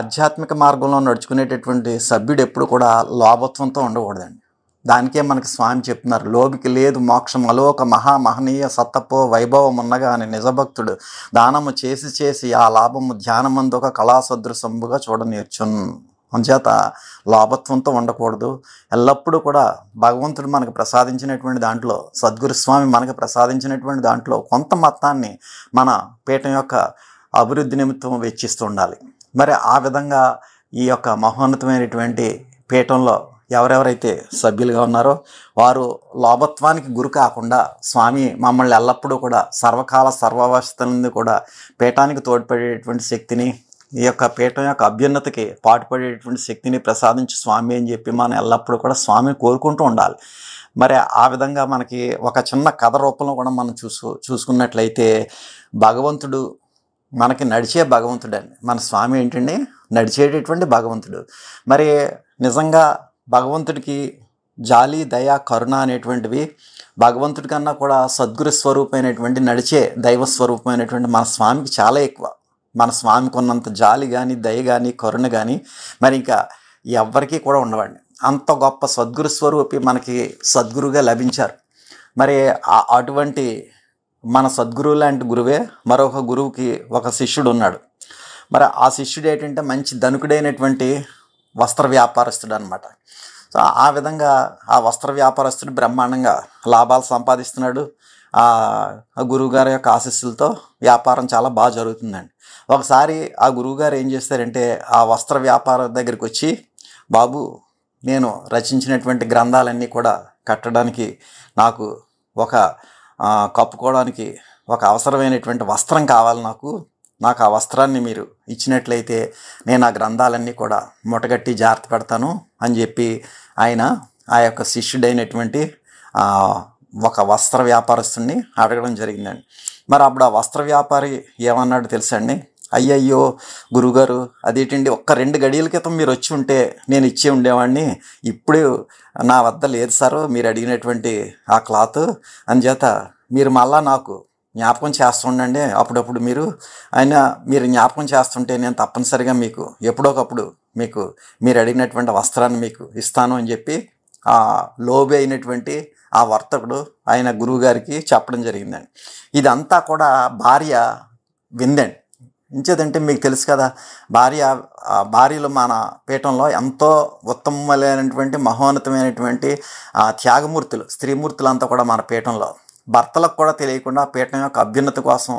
ఆధ్యాత్మిక మార్గంలో నడుచుకునేటటువంటి సభ్యుడు ఎప్పుడు కూడా లోభత్వంతో ఉండకూడదండి. దానికే మనకి స్వామి చెప్తున్నారు, లోబికి లేదు మోక్షం అలోక మహామహనీయ సత్తపో వైభవం ఉన్నగా అని నిజభక్తుడు దానము చేసి చేసి ఆ లాభము ధ్యానమందొక కళాసదృశంబుగా చూడనేర్చును. అంచేత లోభత్వంతో ఉండకూడదు. ఎల్లప్పుడూ కూడా భగవంతుడు మనకు ప్రసాదించినటువంటి దాంట్లో, సద్గురు స్వామి మనకు ప్రసాదించినటువంటి దాంట్లో కొంత మొత్తాన్ని మన పీఠం యొక్క అభివృద్ధి నిమిత్తం వెచ్చిస్తూ ఉండాలి. మరి ఆ విధంగా ఈ యొక్క మహోన్నతమైనటువంటి పీఠంలో ఎవరెవరైతే సభ్యులుగా ఉన్నారో వారు లోభత్వానికి గురి కాకుండా స్వామి మమ్మల్ని ఎల్లప్పుడూ కూడా సర్వకాల సర్వావస్థల నుండి కూడా పీఠానికి తోడ్పడేటువంటి శక్తిని, ఈ యొక్క పీఠం యొక్క అభ్యున్నతికి పాటుపడేటువంటి శక్తిని ప్రసాదించి స్వామి అని చెప్పి మనం ఎల్లప్పుడూ కూడా స్వామిని కోరుకుంటూ ఉండాలి. మరి ఆ విధంగా మనకి ఒక చిన్న కథ రూపంలో కూడా మనం చూసుకున్నట్లయితే భగవంతుడు మనకి నడిచే భగవంతుడు అండి. మన స్వామి ఏంటండి, నడిచేటటువంటి భగవంతుడు. మరి నిజంగా భగవంతుడికి జాలి, దయ, కరుణ అనేటువంటివి భగవంతుడి కన్నా కూడా సద్గురు స్వరూపమైనటువంటి నడిచే దైవ స్వరూపమైనటువంటి మన స్వామికి చాలా ఎక్కువ. మన స్వామికి ఉన్నంత జాలి కానీ, దయ కానీ, కరుణ కానీ మరి ఇంకా ఎవరికీ కూడా ఉండవండి. అంత గొప్ప సద్గురు స్వరూపి మనకి సద్గురుగా లభించారు. మరి అటువంటి మన సద్గురువు లాంటి గురువే మరొక గురువుకి ఒక శిష్యుడు ఉన్నాడు. మరి ఆ శిష్యుడు ఏంటంటే మంచి ధనికుడైనటువంటి వస్త్ర వ్యాపారస్తుడు అనమాట. సో ఆ విధంగా ఆ వస్త్ర వ్యాపారస్తుడు బ్రహ్మాండంగా లాభాలు సంపాదిస్తున్నాడు. ఆ గురువుగారి యొక్క ఆశీస్సులతో వ్యాపారం చాలా బాగా జరుగుతుందండి. ఒకసారి ఆ గురువుగారు ఏం చేస్తారంటే ఆ వస్త్ర వ్యాపారం దగ్గరికి వచ్చి, బాబు నేను రచించినటువంటి గ్రంథాలన్నీ కూడా కట్టడానికి నాకు ఒక కప్పుకోవడానికి ఒక అవసరమైనటువంటి వస్త్రం కావాలి, నాకు ఆ వస్త్రాన్ని మీరు ఇచ్చినట్లయితే నేను ఆ గ్రంథాలన్నీ కూడా మూటగట్టి జాగ్రత్త పెడతాను అని చెప్పి ఆయన ఆ యొక్క శిష్యుడైనటువంటి ఒక వస్త్ర వ్యాపారస్తుడిని అడగడం జరిగిందండి. మరి అప్పుడు ఆ వస్త్ర వ్యాపారి ఏమన్నాడు తెలుసండి, అయ్యయ్యో గురుగారు అదేంటండి, ఒక్క 2 గడియల క్రితం మీరు వచ్చి ఉంటే నేను ఇచ్చే ఉండేవాడిని, ఇప్పుడు నా వద్ద లేదు సార్ మీరు అడిగినటువంటి ఆ క్లాత్, అంచేత మీరు మళ్ళా నాకు జ్ఞాపకం చేస్తుండండి అప్పుడప్పుడు మీరు జ్ఞాపకం చేస్తుంటే నేను తప్పనిసరిగా మీకు ఎప్పుడోకప్పుడు మీరు అడిగినటువంటి వస్త్రాన్ని మీకు ఇస్తాను అని చెప్పి ఆ లోబి అయినటువంటి ఆ వర్తకుడు ఆయన గురువుగారికి చెప్పడం జరిగిందండి. ఇదంతా కూడా భార్య విందండి. ఇంచేదంటే మీకు తెలుసు కదా, భార్యలు మన పీఠంలో ఎంతో ఉత్తమమైనటువంటి మహోన్నతమైనటువంటి త్యాగమూర్తులు, స్త్రీమూర్తులు అంతా కూడా మన పీఠంలో భర్తలకు కూడా తెలియకుండా పీఠం యొక్క అభ్యున్నతి కోసం,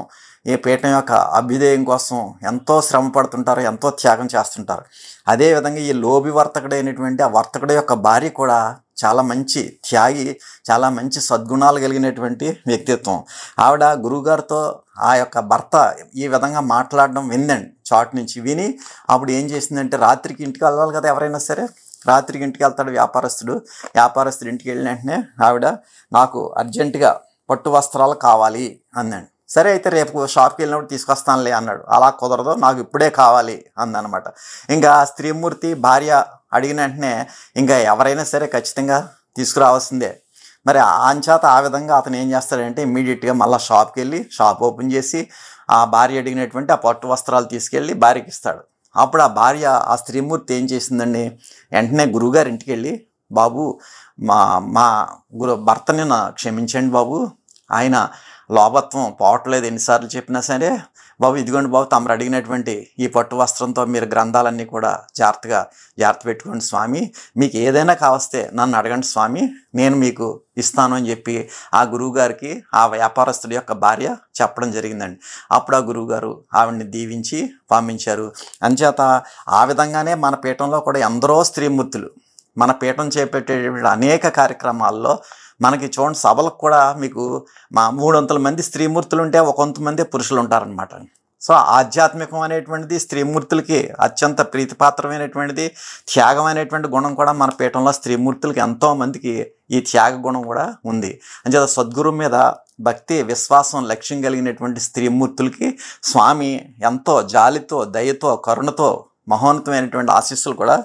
ఈ పీఠం యొక్క అభ్యుదయం కోసం ఎంతో శ్రమ పడుతుంటారు, ఎంతో త్యాగం చేస్తుంటారు. అదేవిధంగా ఈ లోబి వర్తకుడైనటువంటి ఆ వర్తకుడి యొక్క భార్య కూడా చాలా మంచి త్యాగి, చాలా మంచి సద్గుణాలు కలిగినటువంటి వ్యక్తిత్వం. ఆవిడ గురువుగారితో ఆ యొక్క భర్త ఈ విధంగా మాట్లాడడం విందండి. చాటు నుంచి విని అప్పుడు ఏం చేసిందంటే, రాత్రికి ఇంటికి వెళ్ళాలి కదా ఎవరైనా సరే, రాత్రికి ఇంటికి వెళ్తాడు వ్యాపారస్తుడు ఇంటికి వెళ్ళిన వెంటనే ఆవిడ నాకు అర్జెంటుగా పట్టు వస్త్రాలు కావాలి అందండి. సరే అయితే రేపు షాప్కి వెళ్ళినప్పుడు తీసుకొస్తానులే అన్నాడు. అలా కుదరదు, నాకు ఇప్పుడే కావాలి అందనమాట. ఇంకా స్త్రీమూర్తి భార్య అడిగిన వెంటనే ఇంకా ఎవరైనా సరే ఖచ్చితంగా తీసుకురావాల్సిందే. మరి అంచేత ఆ విధంగా అతను ఏం చేస్తాడంటే ఇమ్మీడియట్గా మళ్ళీ షాప్కి వెళ్ళి షాప్ ఓపెన్ చేసి ఆ భార్య అడిగినటువంటి ఆ పట్టు వస్త్రాలు తీసుకెళ్ళి భార్యకి ఇస్తాడు. అప్పుడు ఆ భార్య ఆ స్త్రీమూర్తి ఏం చేసిందండి, వెంటనే గురువుగారి ఇంటికి వెళ్ళి, బాబు మా భర్తని క్షమించండి బాబు, ఆయన లోభత్వం పోవట్లేదు. ఎన్నిసార్లు చెప్పినా సరే, బాబు ఇదిగోండి బాబు తమరు అడిగినటువంటి ఈ పట్టు వస్త్రంతో మీరు గ్రంథాలన్నీ కూడా జాగ్రత్త పెట్టుకోండి స్వామి, మీకు ఏదైనా కావస్తే నన్ను అడగండి స్వామి, నేను మీకు ఇస్తాను అని చెప్పి ఆ గురువుగారికి ఆ వ్యాపారస్తుడి యొక్క భార్య చెప్పడం జరిగిందండి. అప్పుడు ఆ గురువుగారు ఆవిడ్ని దీవించి పంపించారు. అంచేత ఆ విధంగానే మన పీఠంలో కూడా ఎందరో స్త్రీమూర్తులు మన పీఠం చేపట్టే అనేక కార్యక్రమాల్లో మనకి చూడండి, సభలకు కూడా మీకు 300 మంది స్త్రీమూర్తులు ఉంటే 100 మంది పురుషులు ఉంటారనమాట. సో ఆధ్యాత్మికం అనేటువంటిది స్త్రీమూర్తులకి అత్యంత ప్రీతిపాత్రమైనటువంటిది. త్యాగం అనేటువంటి గుణం కూడా మన పీఠంలో స్త్రీమూర్తులకి ఎంతోమందికి ఈ త్యాగ గుణం కూడా ఉంది. అంచేత సద్గురు మీద భక్తి, విశ్వాసం, లక్ష్యం కలిగినటువంటి స్త్రీమూర్తులకి స్వామి ఎంతో జాలితో, దయతో, కరుణతో మహోన్నతమైనటువంటి ఆశీస్సులు కూడా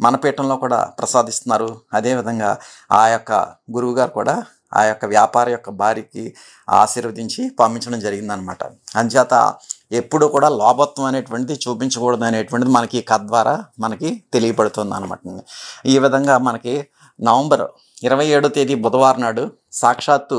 మన పీఠంలో కూడా ప్రసాదిస్తున్నారు. అదేవిధంగా ఆ యొక్క గురువుగారు కూడా ఆ యొక్క వ్యాపారి యొక్క భార్యకి ఆశీర్వదించి పంపించడం జరిగిందనమాట. అంచేత ఎప్పుడు కూడా లోభత్వం అనేటువంటిది చూపించకూడదు అనేటువంటిది మనకి కథ ద్వారా మనకి తెలియపడుతుంది అనమాట. ఈ విధంగా మనకి నవంబర్ 27వ తేదీ బుధవారం నాడు సాక్షాత్తు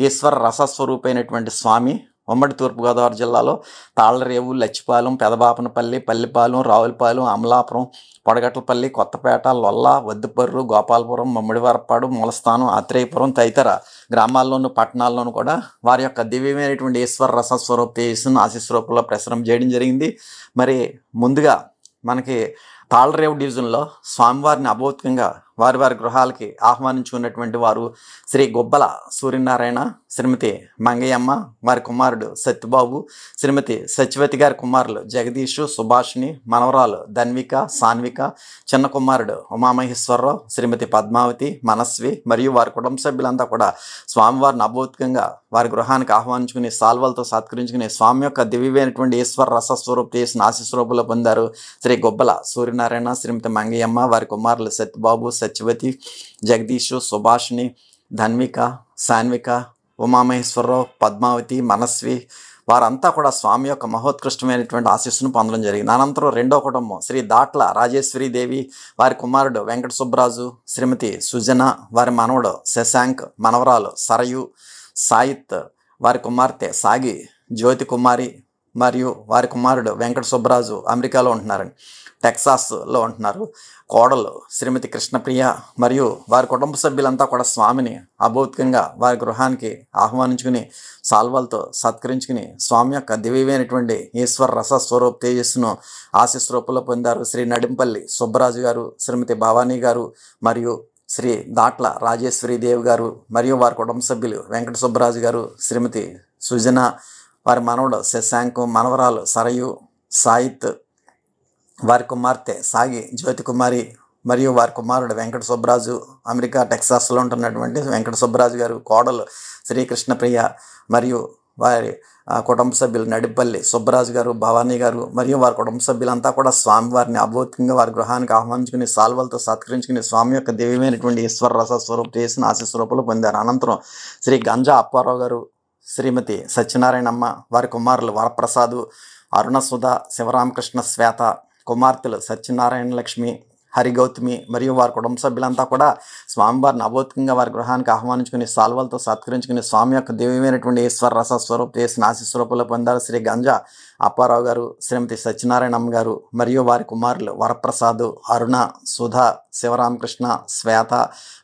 ఈశ్వర రసస్వరూపైనటువంటి స్వామి ఉమ్మడి తూర్పుగోదావరి జిల్లాలో తాళ్లరేవు, లచ్చిపాలెం, పెదబాపనపల్లి, పల్లిపాలెం, రావులపాలెం, అమలాపురం, పొడగట్లపల్లి, కొత్తపేట, లొల్ల, వద్దుపర్రు, గోపాలపురం, మమ్మిడివరపాడు, మూలస్థానం, ఆత్రేయపురం తదితర గ్రామాల్లోనూ పట్టణాల్లోనూ కూడా వారి యొక్క దివ్యమైనటువంటి ఈశ్వర రసస్వరూప తేజస్సును ఆశీస్వరూపంలో ప్రసరం చేయడం జరిగింది. మరి ముందుగా మనకి తాళ్లరేవు డివిజన్లో స్వామివారిని అభౌతికంగా వారి గృహాలకి ఆహ్వానించుకున్నటువంటి వారు శ్రీ గుబ్బల సూర్యనారాయణ, శ్రీమతి మంగయ్యమ్మ, వారి కుమారుడు సత్యబాబు, శ్రీమతి సత్యవతి గారి కుమారులు జగదీషు, సుభాషిణి, మనవరాలు ధన్విక, సాన్విక, చిన్న కుమారుడు ఉమామహేశ్వరరావు, శ్రీమతి పద్మావతి, మనస్వి మరియు వారి కుటుంబ సభ్యులంతా కూడా స్వామివారిని అభౌతికంగా వారి గృహానికి ఆహ్వానించుకుని సాల్వలతో సత్కరించుకుని స్వామి యొక్క దివ్యమైనటువంటి ఈశ్వర రసస్వరూప చేసిన ఆశీస్వరూపంలో పొందారు. శ్రీ గుబ్బల సూర్యనారాయణ, శ్రీమతి మంగయ్యమ్మ, వారి కుమారులు సత్యబాబు, సత్యవతి, జగదీషు, సుభాషిని, ధన్విక, సాన్విక, ఉమామహేశ్వరరావు, పద్మావతి, మనస్వి వారంతా కూడా స్వామి యొక్క మహోత్కృష్టమైనటువంటి ఆశీస్సును పొందడం జరిగింది. అనంతరం రెండో కుటుంబం శ్రీ దాట్ల రాజేశ్వరీదేవి, వారి కుమారుడు వెంకట సుబ్బరాజు, శ్రీమతి సుజన, వారి మనవడు శశాంక్, మనవరాలు సరయు, సాయిత్, వారి కుమార్తె సాగి జ్యోతి కుమారి మరియు వారి కుమారుడు వెంకట సుబ్బరాజు అమెరికాలో ఉంటున్నారండి, టెక్సాస్లో ఉంటున్నారు. కోడలు శ్రీమతి కృష్ణప్రియ మరియు వారి కుటుంబ సభ్యులంతా కూడా స్వామిని అభౌతికంగా వారి గృహానికి ఆహ్వానించుకుని సాల్వాలతో సత్కరించుకుని స్వామి యొక్క దివ్యమైనటువంటి ఈశ్వర రసస్వరూప తేజస్సును ఆశీస్వరూపంలో పొందారు. శ్రీ నడింపల్లి సుబ్బరాజు గారు, శ్రీమతి భవానీ గారు మరియు శ్రీ దాట్ల రాజేశ్వరీదేవి గారు మరియు వారి కుటుంబ సభ్యులు వెంకట సుబ్బరాజు గారు, శ్రీమతి సుజన, వారి మనవడు శశాంకు, మనవరాలు సరయు, సాయిత్, వారి కుమార్తె సాగి జ్యోతి కుమారి మరియు వారి కుమారుడు వెంకట సుబ్బరాజు, అమెరికా టెక్సాస్లో ఉంటున్నటువంటి వెంకట సుబ్బరాజు గారు, కోడలు శ్రీకృష్ణప్రియ మరియు వారి కుటుంబ సభ్యులు నడిపల్లి సుబ్బరాజు గారు, భవానీ గారు మరియు వారి కుటుంబ సభ్యులంతా కూడా స్వామివారిని అభౌతికంగా వారి గృహానికి ఆహ్వానించుకుని సాల్వలతో సత్కరించుకుని స్వామి యొక్క దివ్యమైనటువంటి ఈశ్వర రసస్వరూప చేసిన ఆశీస్వరూపాలు పొందారు. అనంతరం శ్రీ గంజా అప్పారావు గారు, శ్రీమతి సత్యనారాయణమ్మ, వారి కుమారులు వరప్రసాదు, అరుణసుధ, శివరామకృష్ణ శ్వేత, కుమార్తెలు సత్యనారాయణ లక్ష్మి, హరిగౌతమి మరియు వారి కుటుంబ సభ్యులంతా కూడా స్వామివారిని అభౌతికంగా వారి గృహానికి ఆహ్వానించుకుని సాల్వలతో సత్కరించుకుని స్వామి యొక్క దివ్యమైనటువంటి ఈశ్వర రసస్వరూప చేసిన ఆశీస్వరూపంలో పొందారు. శ్రీ గంజా అప్పారావు గారు, శ్రీమతి సత్యనారాయణమ్మ గారు మరియు వారి కుమారులు వరప్రసాదు, అరుణ, సుధ, శివరామకృష్ణ శ్వేత,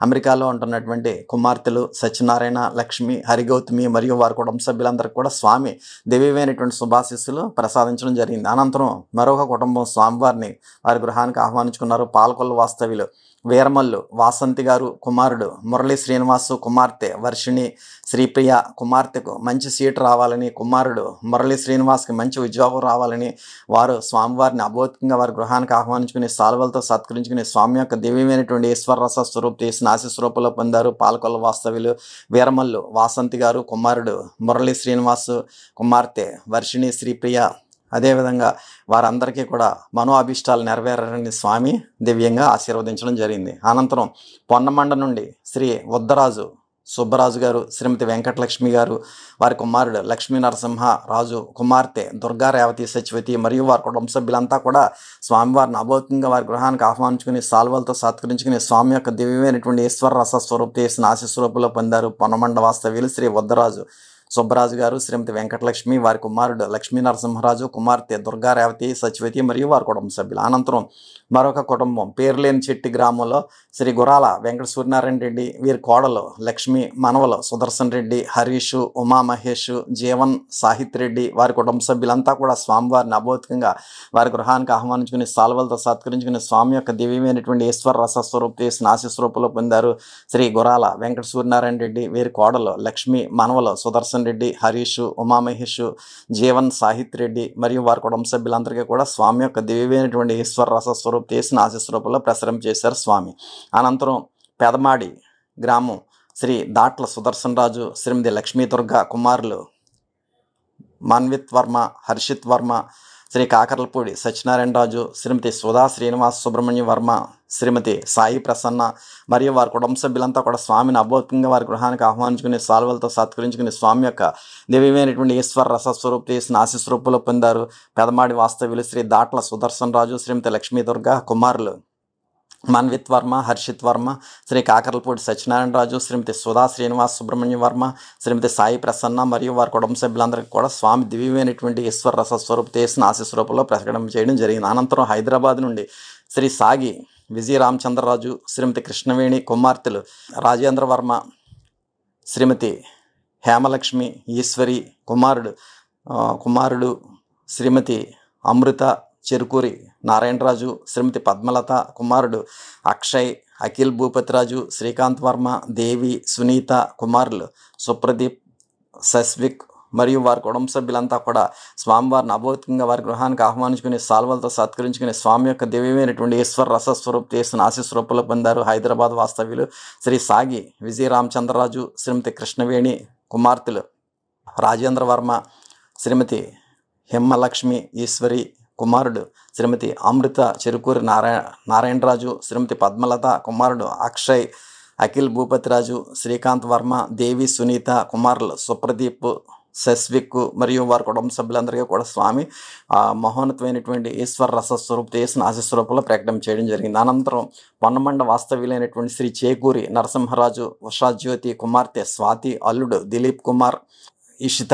అమెరికాలో ఉంటున్నటువంటి కుమార్తెలు సత్యనారాయణ లక్ష్మి, హరిగౌతమి మరియు వారి కుటుంబ సభ్యులందరికీ కూడా స్వామి దివ్యమైనటువంటి శుభాశీస్సులు ప్రసాదించడం జరిగింది. అనంతరం మరొక కుటుంబం స్వామివారిని వారి గృహానికి ఆహ్వానించుకున్నారు. పాలకొల్లు వాస్తవ్యులు వీరమల్లు వాసంతి గారు, కుమారుడు మురళీ శ్రీనివాసు, కుమార్తె వర్షిణి, శ్రీప్రియ, కుమార్తెకు మంచి సీటు రావాలని, కుమారుడు మురళీ శ్రీనివాస్కి మంచి ఉద్యోగం రావాలని వారు స్వామివారిని అభౌతికంగా వారి గృహానికి ఆహ్వానించుకుని సాల్వలతో సత్కరించుకుని స్వామి యొక్క దివ్యమైనటువంటి ఈశ్వర రస స్వరూప చేసిన ఆశీస్వరూపంలో పొందారు. పాలకొల్ల వాస్తవ్యులు వీరమల్లు వాసంతి గారు, కుమారుడు మురళీ శ్రీనివాసు, కుమార్తె వర్షిణి, శ్రీప్రియ అదేవిధంగా వారందరికీ కూడా మనో అభిష్టాలు నెరవేరని స్వామి దివ్యంగా ఆశీర్వదించడం జరిగింది. అనంతరం పొన్నమండ నుండి శ్రీ ఉద్దరాజు సుబ్బరాజు గారు, శ్రీమతి వెంకటలక్ష్మి గారు, వారి కుమారుడు లక్ష్మీ నరసింహ రాజు, కుమార్తె దుర్గా రేవతి సచివతి మరియు వారి కుటుంబ సభ్యులంతా కూడా స్వామివారిని అభౌతికంగా వారి గృహానికి ఆహ్వానించుకుని సాల్వలతో సత్కరించుకుని స్వామి యొక్క దివ్యమైనటువంటి ఈశ్వర రసస్వరూప చేసిన ఆశీస్వరూపంలో పొందారు. పొన్నమండ వాస్తవ్యులు శ్రీ ఉద్దరాజు సుబ్బరాజు గారు, శ్రీమతి వెంకటలక్ష్మి, వారి కుమారుడు లక్ష్మీ నరసింహరాజు, కుమార్తె దుర్గా రేవతి, సచివతి మరియు వారి కుటుంబ సభ్యులు. అనంతరం మరొక కుటుంబం పేర్లేని చెట్టి గ్రామంలో శ్రీ గురాల వెంకట సూర్యనారాయణ రెడ్డి, వీరి కోడలు లక్ష్మి, మనవలు సుదర్శన్ రెడ్డి, హరీష్, ఉమామహేష్, జీవన్, సాహిత్ రెడ్డి, వారి కుటుంబ సభ్యులంతా కూడా స్వామివారిని అభౌతికంగా వారి గృహానికి ఆహ్వానించుకుని సాల్వలతో సత్కరించుకుని స్వామి యొక్క దివ్యమైనటువంటి ఈశ్వర రసస్వరూప చేసిన ఆశీస్వరూపంలో పొందారు. శ్రీ గురాల వెంకట సూర్యనారాయణ రెడ్డి, వీరి కోడలు లక్ష్మి, మనవలు సుదర్శన్ రెడ్డి, హరీష్, ఉమామహేష్, జీవన్, సాహిత్ రెడ్డి మరియు వారి కుటుంబ సభ్యులందరికీ కూడా స్వామి యొక్క దివ్యమైనటువంటి ఈశ్వర రసస్వరూప చేసిన ఆశీస్వరూపంలో ప్రసరింపజేశారు స్వామి. అనంతరం పెదమాడి గ్రామం శ్రీ దాట్ల సుదర్శన్ రాజు, శ్రీమతి లక్ష్మీ దుర్గ, కుమారులు మన్విత్ వర్మ, హర్షిత్ వర్మ, శ్రీ కాకర్లపూడి సత్యనారాయణ రాజు, శ్రీమతి సుధా శ్రీనివాస్ సుబ్రహ్మణ్య వర్మ, శ్రీమతి సాయి ప్రసన్న మరియు వారి కుటుంబ సభ్యులంతా కూడా స్వామిని అభౌతికంగా వారి గృహానికి ఆహ్వానించుకుని సాల్వలతో సత్కరించుకుని స్వామి యొక్క దివ్యమైనటువంటి ఈశ్వర రసస్వరూప చేసిన ఆశీస్వరూపంలో పొందారు. పెదమాడి వాస్తవ్యులు శ్రీ దాట్ల సుదర్శన్ రాజు, శ్రీమతి లక్ష్మీ దుర్గ, కుమారులు మన్విత్ వర్మ, హర్షిత్ వర్మ, శ్రీ కాకర్లపూడి సత్యనారాయణ రాజు, శ్రీమతి సుధా శ్రీనివాస్ సుబ్రహ్మణ్య వర్మ, శ్రీమతి సాయి ప్రసన్న మరియు వారి కుటుంబ సభ్యులందరికీ కూడా స్వామి దివ్యమైనటువంటి ఈశ్వర రసస్వరూప చేసిన ఆశీస్వరూపంలో ప్రకటన చేయడం జరిగింది. అనంతరం హైదరాబాద్ నుండి శ్రీ సాగి విజయ రామచంద్రరాజు, శ్రీమతి కృష్ణవేణి, కుమార్తెలు రాజేంద్ర వర్మ, శ్రీమతి హేమలక్ష్మి, ఈశ్వరి, కుమారుడు శ్రీమతి అమృత చెరుకూరి నారాయణరాజు, శ్రీమతి పద్మలత, కుమారుడు అక్షయ్, అఖిల్ భూపతిరాజు, శ్రీకాంత్ వర్మ, దేవి, సునీత, కుమారులు సుప్రదీప్, సస్విక్ మరియు వారి కుటుంబ సభ్యులంతా కూడా స్వామివారిని అభౌతికంగా వారి గృహానికి ఆహ్వానించుకుని సాల్వలతో సత్కరించుకుని స్వామి యొక్క దివ్యమైనటువంటి ఈశ్వర రసస్వరూప చేసిన ఆశీస్వరూపంలో పొందారు. హైదరాబాద్ వాస్తవ్యులు శ్రీ సాగి విజయ రామచంద్రరాజు, శ్రీమతి కృష్ణవేణి, కుమార్తెలు రాజేంద్ర వర్మ, శ్రీమతి హేమలక్ష్మి, ఈశ్వరి, కుమారుడు శ్రీమతి అమృత చెరుకూరి నారాయణరాజు, శ్రీమతి పద్మలత, కుమారుడు అక్షయ్, అఖిల్ భూపతిరాజు, శ్రీకాంత్ వర్మ, దేవి, సునీత, కుమారులు సుప్రదీప్, సస్విక్ మరియు వారి కుటుంబ సభ్యులందరికీ కూడా స్వామి మహోన్నతమైనటువంటి ఈశ్వర రసస్వరూప చేసిన ఆశీస్వరూపంలో ప్రకటన చేయడం జరిగింది. అనంతరం పొన్నమండ వాస్తవ్యులైనటువంటి శ్రీ చేకూరి నరసింహరాజు, ఉషాజ్యోతి, కుమార్తె స్వాతి, అల్లుడు దిలీప్ కుమార్, ఈషిత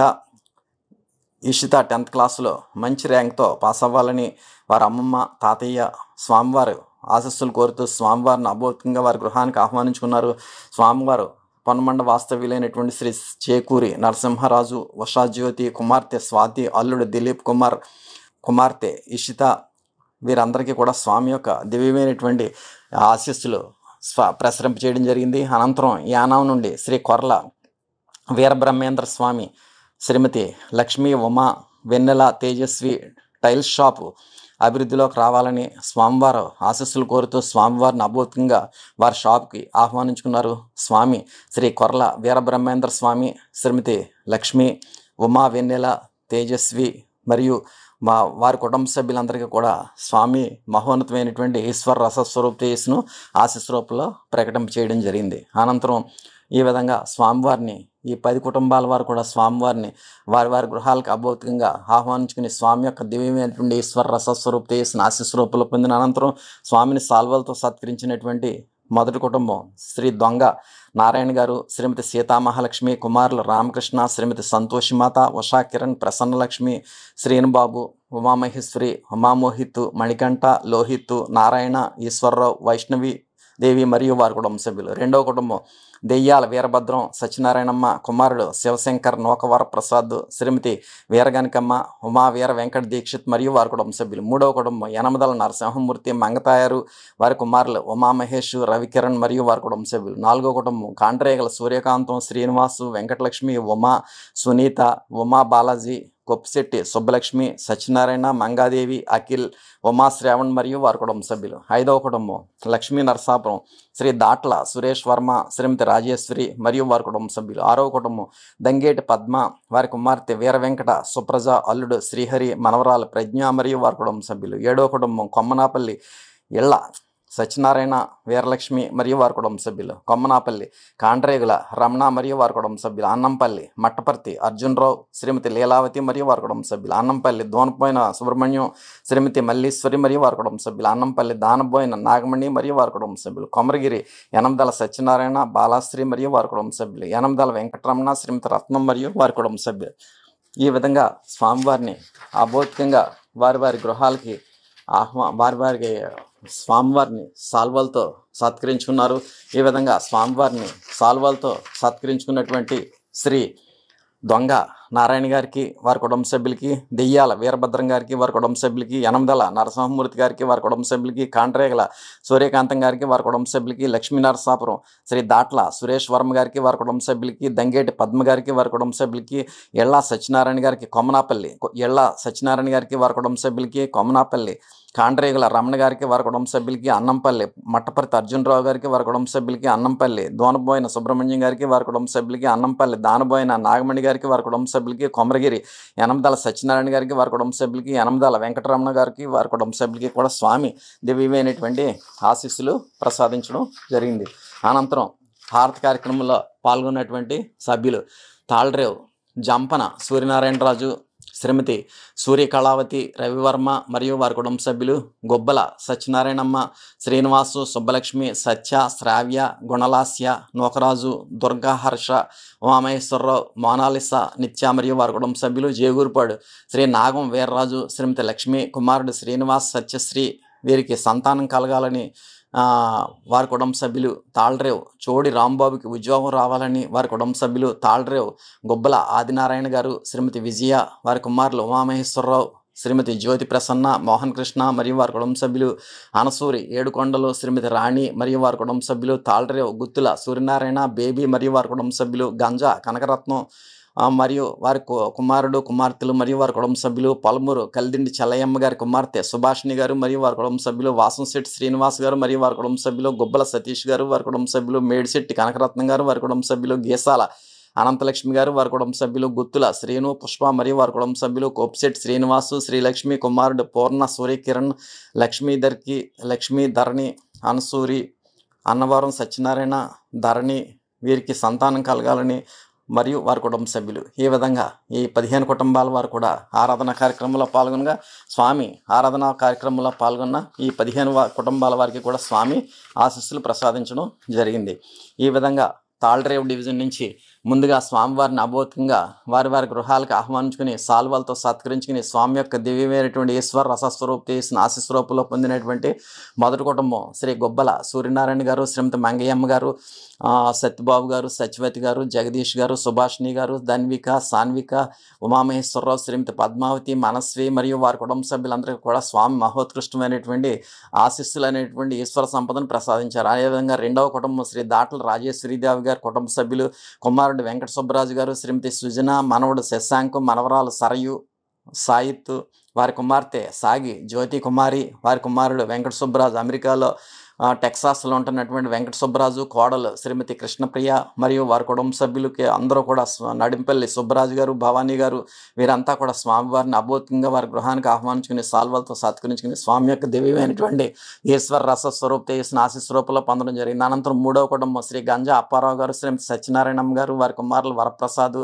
10th క్లాసులో మంచి ర్యాంక్తో పాస్ అవ్వాలని వారి అమ్మమ్మ, తాతయ్య స్వామివారు ఆశస్సులు కోరుతూ స్వామివారిని అభౌతికంగా వారి గృహానికి ఆహ్వానించుకున్నారు. స్వామివారు పొన్నమండ వాస్తవ్యులైనటువంటి శ్రీ చేకూరి నరసింహరాజు, ఉషాజ్యోతి, కుమార్తె స్వాతి, అల్లుడు దిలీప్ కుమార్, కుమార్తె ఈషిత వీరందరికీ కూడా స్వామి యొక్క దివ్యమైనటువంటి ఆశీస్సులు ప్రసరింప చేయడం జరిగింది. అనంతరం యానాం నుండి శ్రీ కొర్ల వీరబ్రహ్మేంద్ర స్వామి, శ్రీమతి లక్ష్మీ ఉమా, వెన్నెల తేజస్వి టైల్స్ షాపు అభివృద్ధిలోకి రావాలని స్వామివారు ఆశీస్సులు కోరుతూ స్వామివారిని అభౌతికంగా వారి షాప్కి ఆహ్వానించుకున్నారు. స్వామి శ్రీ కొర్ల వీరబ్రహ్మేంద్ర స్వామి, శ్రీమతి లక్ష్మీ ఉమా, వెన్నెల తేజస్వి మరియు వారి కుటుంబ సభ్యులందరికీ కూడా స్వామి మహోన్నతమైనటువంటి ఈశ్వర రసస్వరూప చేసిన ఆశీస్వరూపంలో ప్రకటన చేయడం జరిగింది. అనంతరం ఈ విధంగా స్వామివారిని ఈ 10 కుటుంబాల వారు కూడా స్వామివారిని వారి వారి గృహాలకు అభౌతికంగా ఆహ్వానించుకుని స్వామి యొక్క దివ్యమైనటువంటి ఈశ్వర రసస్వరూప చేసిన ఆశీస్వరూపంలో పొందిన అనంతరం స్వామిని సాల్వలతో సత్కరించినటువంటి మొదటి కుటుంబం శ్రీ దొంగ నారాయణ గారు, శ్రీమతి సీతామహాలక్ష్మి, కుమారులు రామకృష్ణ, శ్రీమతి సంతోషిమాత, ఉషా కిరణ్, ప్రసన్నలక్ష్మి, శ్రీనుబాబు, ఉమామహేశ్వరి, ఉమామోహిత్, మణికంఠ, లోహిత్, నారాయణ, ఈశ్వరరావు, వైష్ణవి దేవి మరియు వారి కుటుంబ సభ్యులు. రెండవ కుటుంబం దెయ్యాల వీరభద్రం సత్యనారాయణమ్మ, కుమారుడు శివశంకర్, నోకవర ప్రసాద్, శ్రీమతి వీరగనికమ్మ, ఉమా వీర వెంకట దీక్షిత్ మరియు వారి కుటుంబ సభ్యులు. మూడవ కుటుంబం యనమదల నరసింహమూర్తి, మంగతాయారు, వారి కుమారులు ఉమామహేష్, రవికిరణ్ మరియు వారి కుటుంబ సభ్యులు. నాలుగో కుటుంబం కాండ్రేగల సూర్యకాంతం, శ్రీనివాసు, వెంకటలక్ష్మి, ఉమా, సునీత, ఉమా బాలాజీ, కొప్పిశెట్టి సుబ్బలక్ష్మి, సత్యనారాయణ, మంగాదేవి, అఖిల్, ఉమా శ్రావణ్ మరియు వారి కుటుంబ సభ్యులు. ఐదవ కుటుంబం లక్ష్మీ నరసాపురం, శ్రీ దాట్ల సురేష్ వర్మ, శ్రీమతి రాజేశ్వరి మరియు వారి కుటుంబ సభ్యులు. ఆరవ కుటుంబం దంగేటి పద్మ, వారి కుమార్తె వీర వెంకట, సుప్రజ, అల్లుడు శ్రీహరి, మనవరాలు ప్రజ్ఞ మరియు వారి కుటుంబ సభ్యులు. ఏడవ కుటుంబం కొమ్మనాపల్లి ఇళ్ళ సత్యనారాయణ, వీరలక్ష్మి మరియు వారి కుటుంబ సభ్యులు, కొమ్మనాపల్లి కాండ్రేగుల రమణ మరియు వారి కుటుంబ సభ్యులు, అన్నంపల్లి మట్టపర్తి అర్జునరావు, శ్రీమతి లీలావతి మరియు వారి కుటుంబ సభ్యులు, అన్నంపల్లి దోనపోయిన సుబ్రహ్మణ్యం, శ్రీమతి మల్లీశ్వరి మరియు వారి కుటుంబ సభ్యులు, అన్నంపల్లి దానబోయిన నాగమణి మరియు వారి కుటుంబ సభ్యులు, కొమరగిరి యనమదల సత్యనారాయణ, బాలాశ్రీ మరియు వారి కుటుంబ సభ్యులు, యనమదల వెంకటరమణ, శ్రీమతి రత్నం మరియు వారి కుటుంబ సభ్యులు. ఈ విధంగా స్వామివారిని అభౌతికంగా వారి వారి గృహాలకి వారి స్వామివారిని సాల్వాలతో సత్కరించుకున్నారు. ఈ విధంగా స్వామివారిని సాల్వాలతో సత్కరించుకున్నటువంటి శ్రీ దొంగ నారాయణ గారికి, వారి కుటుంబ సభ్యులకి, దెయ్యాల వీరభద్రం గారికి, వారి కుటుంబ సభ్యులకి, యనమదల నరసింహమూర్తి గారికి, వారి కుటుంబ సభ్యులకి, కాండ్రేగల సూర్యకాంతం గారికి, వారి కుటుంబ సభ్యులకి, లక్ష్మీనరసాపురం శ్రీ దాట్ల సురేష్ వర్మ గారికి, వారి కుటుంబ సభ్యులకి, దంగేటి పద్మ గారికి, వారి కుటుంబ సభ్యులకి, ఎళ్ళా సత్యనారాయణ గారికి, కొమ్మనాపల్లి ఎళ్ళా సత్యనారాయణ గారికి, వారి కుటుంబ సభ్యులకి, కొమ్మనాపల్లి కాండ్రేగుల రమణ గారికి, వారి కుటుంబ సభ్యులకి, అన్నంపల్లి మట్టపర్తి అర్జునరావు గారికి, వారి కుటుంబ సభ్యులకి, అన్నంపల్లి దోనబోయిన సుబ్రహ్మణ్యం గారికి, వారి కుటుంబ సభ్యులకి, అన్నంపల్లి దానబోయిన నాగమణి గారికి, వారి కుటుంబ సభ్యులకి, కొమరగిరి యనమదల సత్యనారాయణ గారికి, వారి కుటుంబ సభ్యులకి, యనమదల వెంకటరమణ గారికి, వారి కుటుంబ సభ్యులకి కూడా స్వామి దివ్యమైనటువంటి ఆశీస్సులు ప్రసాదించడం జరిగింది. అనంతరం హారతి కార్యక్రమంలో పాల్గొన్నటువంటి సభ్యులు తాళ్రేవు జంపన సూర్యనారాయణరాజు, శ్రీమతి సూర్యకళావతి రవివర్మ మరియు వారి కుటుంబ సభ్యులు, గొబ్బల సత్యనారాయణమ్మ, శ్రీనివాసు, సుబ్బలక్ష్మి, సత్య, శ్రావ్య, గుణలాస్య, నూకరాజు, దుర్గా, హర్ష, ఉమామహేశ్వరరావు, మోనాలిసా, నిత్య మరియు వారి కుటుంబ సభ్యులు, జేగూరుపాడు శ్రీ నాగం వీర్రాజు, శ్రీమతి లక్ష్మి, కుమారుడు శ్రీనివాస్, సత్యశ్రీ వీరికి సంతానం కలగాలని వారి కుటుంబ సభ్యులు, తాళ్రేవు చోడి రాంబాబుకి ఉద్యోగం రావాలని వారి కుటుంబ సభ్యులు, తాళ్రేవు గొబ్బల ఆదినారాయణ గారు, శ్రీమతి విజయ, వారి కుమారులు ఉమామహేశ్వరరావు, శ్రీమతి జ్యోతి ప్రసన్న, మోహన్ కృష్ణ మరియు వారి కుటుంబ సభ్యులు, అనసూరి ఏడుకొండలు శ్రీమతి రాణి మరియు వారి కుటుంబ సభ్యులు, తాళ్రేవు గుత్తుల సూర్యనారాయణ, బేబీ మరియు వారి కుటుంబ సభ్యులు, గంజా కనకరత్నం మరియు వారి కుమారుడు కుమార్తెలు మరియు వారి కుటుంబ సభ్యులు, పలుమూరు కలిదిండి చెల్లయ్యమ్మ గారి కుమార్తె సుభాషిణి గారు మరియు వారి కుటుంబ సభ్యులు, వాసంశెట్టి శ్రీనివాస్ గారు మరియు వారి కుటుంబ సభ్యులు, గుబ్బల సతీష్ గారు వారి కుటుంబ సభ్యులు, మేడిశెట్టి కనకరత్నం గారు వారి కుటుంబ సభ్యులు, గీసాల అనంతలక్ష్మి గారు వారి కుటుంబ సభ్యులు, గుత్తుల శ్రీను పుష్ప మరియు వారి కుటుంబ సభ్యులు, కోపిశెట్టి శ్రీనివాసు, శ్రీలక్ష్మి, కుమారుడు పూర్ణ, సూర్యకిరణ్, లక్ష్మీ ధరణి, అనసూరి, అన్నవరం సత్యనారాయణ, ధరణి వీరికి సంతానం కలగాలని మరియు వారి కుటుంబ సభ్యులు. ఈ విధంగా ఈ 15 కుటుంబాల వారు కూడా ఆరాధన కార్యక్రమంలో పాల్గొనగా స్వామి ఆరాధన కార్యక్రమంలో పాల్గొన్న ఈ 15 కుటుంబాల వారికి కూడా స్వామి ఆశీస్సులు ప్రసాదించడం జరిగింది. ఈ విధంగా తాళ్రేవు డివిజన్ నుంచి ముందుగా స్వామివారిని అభౌతికంగా వారి వారి గృహాలకు ఆహ్వానించుకుని సాల్వాలతో సత్కరించుకుని స్వామి యొక్క దివ్యమైనటువంటి ఈశ్వర రసస్వరూప చేసిన ఆశీస్వరూపంలో పొందినటువంటి మొదటి కుటుంబం శ్రీ గొబ్బల సూర్యనారాయణ గారు, శ్రీమతి మంగయ్యమ్మ గారు, సత్యబాబు గారు, సత్యవతి గారు, జగదీష్ గారు, సుభాషిణి గారు, ధన్విక, సాన్విక, ఉమామహేశ్వరరావు, శ్రీమతి పద్మావతి, మనస్వి మరియు వారి కుటుంబ సభ్యులందరికీ కూడా స్వామి మహోత్కృష్టమైనటువంటి ఆశీస్సులు అనేటువంటి ఈశ్వర సంపదను ప్రసాదించారు. అదేవిధంగా రెండవ కుటుంబం శ్రీ దాట్ల రాజేశ్వరీదేవి గారి కుటుంబ సభ్యులు, కుమారుడు వెంకట సుబ్బరాజు గారు, శ్రీమతి సుజన, మనవడు శశాంకు, మనవరాలు సరయు, సాయిత్, వారి కుమార్తె సాగి జ్యోతి కుమారి, వారి కుమారుడు వెంకట సుబ్బరాజు, అమెరికాలో టెక్సాస్లో ఉంటున్నటువంటి వెంకట సుబ్బరాజు, కోడలు శ్రీమతి కృష్ణప్రియ మరియు వారి కుటుంబ సభ్యులకి అందరూ కూడా నడింపల్లి సుబ్బరాజు గారు, భవానీ గారు వీరంతా కూడా స్వామివారిని అభౌతికంగా వారి గృహానికి ఆహ్వానించుకుని సాల్వాలతో సత్కరించుకుని స్వామి యొక్క దివ్యమైనటువంటి ఈశ్వర రసస్వరూప చేసిన ఆశీస్వరూపంలో పొందడం జరిగింది. అనంతరం మూడవ కుటుంబం శ్రీ గంజా అప్పారావు గారు, శ్రీమతి సత్యనారాయణమ్మ గారు, వారి కుమారులు వరప్రసాద్,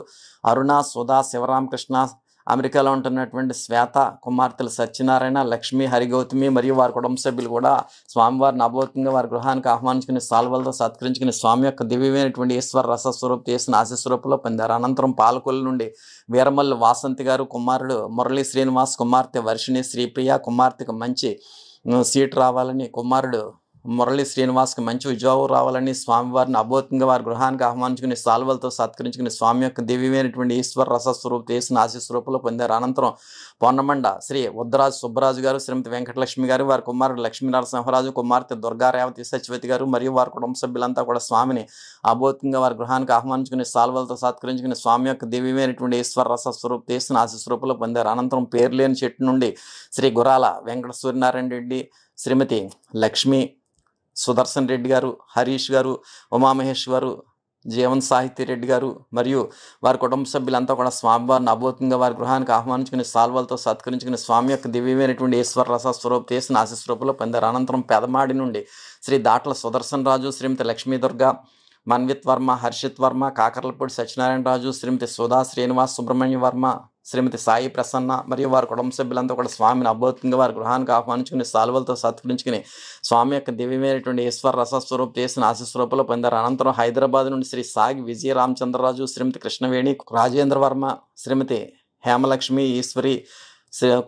అరుణ, సుధా, శివరామకృష్ణ, అమెరికాలో ఉంటున్నటువంటి శ్వేత, కుమార్తెలు సత్యనారాయణ, లక్ష్మి, హరిగౌతమి మరియు వారి కుటుంబ సభ్యులు కూడా స్వామివారిని అభౌతికంగా వారి గృహానికి ఆహ్వానించుకుని సాల్వాలతో సత్కరించుకుని స్వామి యొక్క దివ్యమైనటువంటి ఈశ్వర రసస్వరూప చేసిన ఆశీస్వరూపంలో పొందారు. అనంతరం పాలకొల్లు నుండి వీరమల్లి వాసంతి గారు, కుమారుడు మురళీ శ్రీనివాస్, కుమార్తె వర్షిణి శ్రీప్రియ, కుమార్తెకు మంచి సీట్ రావాలని, కుమారుడు మురళీ శ్రీనివాస్కి మంచి ఉద్యోగం రావాలని స్వామివారిని అభౌతికంగా వారి గృహానికి ఆహ్వానించుకుని సాల్వాలతో సత్కరించుకుని స్వామి యొక్క దివ్యమైనటువంటి ఈశ్వర రసస్వరూప చేసిన ఆశీస్వరూపంలో పొందారు. అనంతరం పొన్నమండ శ్రీ ఉద్దరాజు సుబ్బరాజు గారు, శ్రీమతి వెంకటలక్ష్మి గారు, వారి కుమారుడు లక్ష్మీ నరసింహరాజు, కుమార్తె దుర్గా రేవతి, సత్యవతి గారు మరియు వారి కుటుంబ సభ్యులంతా కూడా స్వామిని అభౌతికంగా వారి గృహానికి ఆహ్వానించుకుని సాల్వాలతో సత్కరించుకుని స్వామి యొక్క దివ్యమైనటువంటి ఈశ్వర రసస్వరూప చేసిన ఆశీస్వరూపంలో పొందారు. అనంతరం పేర్లేని చెట్టు నుండి శ్రీ గురాల వెంకట సూర్యనారాయణ రెడ్డి, శ్రీమతి లక్ష్మి, సుదర్శన్ రెడ్డి గారు, హరీష్ గారు, ఉమామహేష్ గారు, జీవన్ సాహితీ రెడ్డి గారు మరియు వారి కుటుంబ సభ్యులంతా కూడా స్వామివారిని అభూతంగా వారి గృహానికి ఆహ్వానించుకుని సాల్వలతో సత్కరించుకుని స్వామి యొక్క దివ్యమైనటువంటి ఈశ్వర రస స్వరూప చేసిన ఆశీస్వరూపంలో పొందారు. అనంతరం పెదమాడి నుండి శ్రీ దాట్ల సుదర్శన్ రాజు, శ్రీమతి లక్ష్మీదుర్గ, మన్విత్ వర్మ, హర్షిత్ వర్మ, కాకర్లపూడి సత్యనారాయణ రాజు, శ్రీమతి సుధా శ్రీనివాస్, సుబ్రహ్మణ్య వర్మ, శ్రీమతి సాయి ప్రసన్న మరియు వారి కుటుంబ సభ్యులంతా కూడా స్వామిని అభూతంగా వారి గృహానికి ఆహ్వానించుకుని సాల్వలతో సత్కరించుకుని స్వామి యొక్క దివ్యమైనటువంటి ఈశ్వర రసస్వరూప చేసిన ఆశీస్వరూపంలో పొందారు. అనంతరం హైదరాబాద్ నుండి శ్రీ సాగి విజయ రామచంద్రరాజు, శ్రీమతి కృష్ణవేణి, రాజేంద్ర వర్మ, శ్రీమతి హేమలక్ష్మి ఈశ్వరి,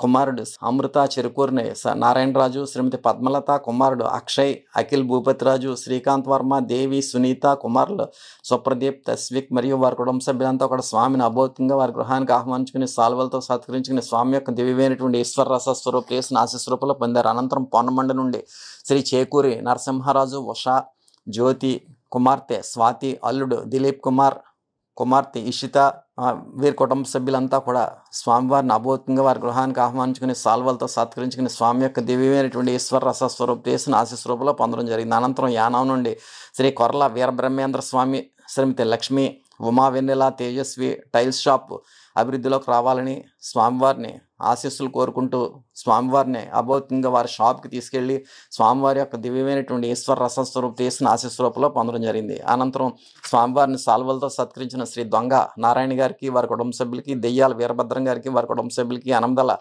కుమారుడు అమృత చెరుకూరిని నారాయణరాజు, శ్రీమతి పద్మలత, కుమారుడు అక్షయ్, అఖిల్ భూపతిరాజు, శ్రీకాంత్ వర్మ, దేవి, సునీత, కుమారులు సుప్రదీప్, తస్విక్ మరియు వారి కుటుంబ సభ్యులంతా కూడా స్వామిని అభూతంగా వారి గృహానికి ఆహ్వానించుకుని సాల్వలతో సత్కరించుకుని స్వామి యొక్క దివ్యమైనటువంటి ఈశ్వర రసస్వరూప చేసిన ఆశీస్వరూపంలో పొందారు. అనంతరం పొన్నమండ నుండి శ్రీ చేకూరి నరసింహరాజు, ఉషా, జ్యోతి, కుమార్తె స్వాతి, అల్లుడు దిలీప్ కుమార్, కుమార్తె ఇషిత, వీరి కుటుంబ సభ్యులంతా కూడా స్వామివారిని అభూతంగా వారి గృహానికి ఆహ్వానించుకుని సాల్వలతో సత్కరించుకుని స్వామి యొక్క దివ్యమైనటువంటి ఈశ్వర రసస్వరూప చేసిన ఆశీస్వరూపంలో పొందడం జరిగింది. అనంతరం యానాం నుండి శ్రీ కొర్ల వీరబ్రహ్మేంద్ర స్వామి, శ్రీమతి లక్ష్మి, ఉమా వెన్నెల, తేజస్వి టైల్స్ షాప్ అభివృద్ధిలోకి రావాలని స్వామివారిని ఆశీస్సులు కోరుకుంటూ స్వామివారిని అభౌతికంగా వారి షాప్కి తీసుకెళ్ళి స్వామివారి యొక్క దివ్యమైనటువంటి ఈశ్వర రసస్వరూప చేసిన ఆశీస్వరూపంలో పొందడం జరిగింది. అనంతరం స్వామివారిని సాల్వలతో సత్కరించిన శ్రీ దొంగ నారాయణ గారికి, వారి కుటుంబ సభ్యులకి, దెయ్యాల వీరభద్రం గారికి, వారి కుటుంబ సభ్యులకి, అనందల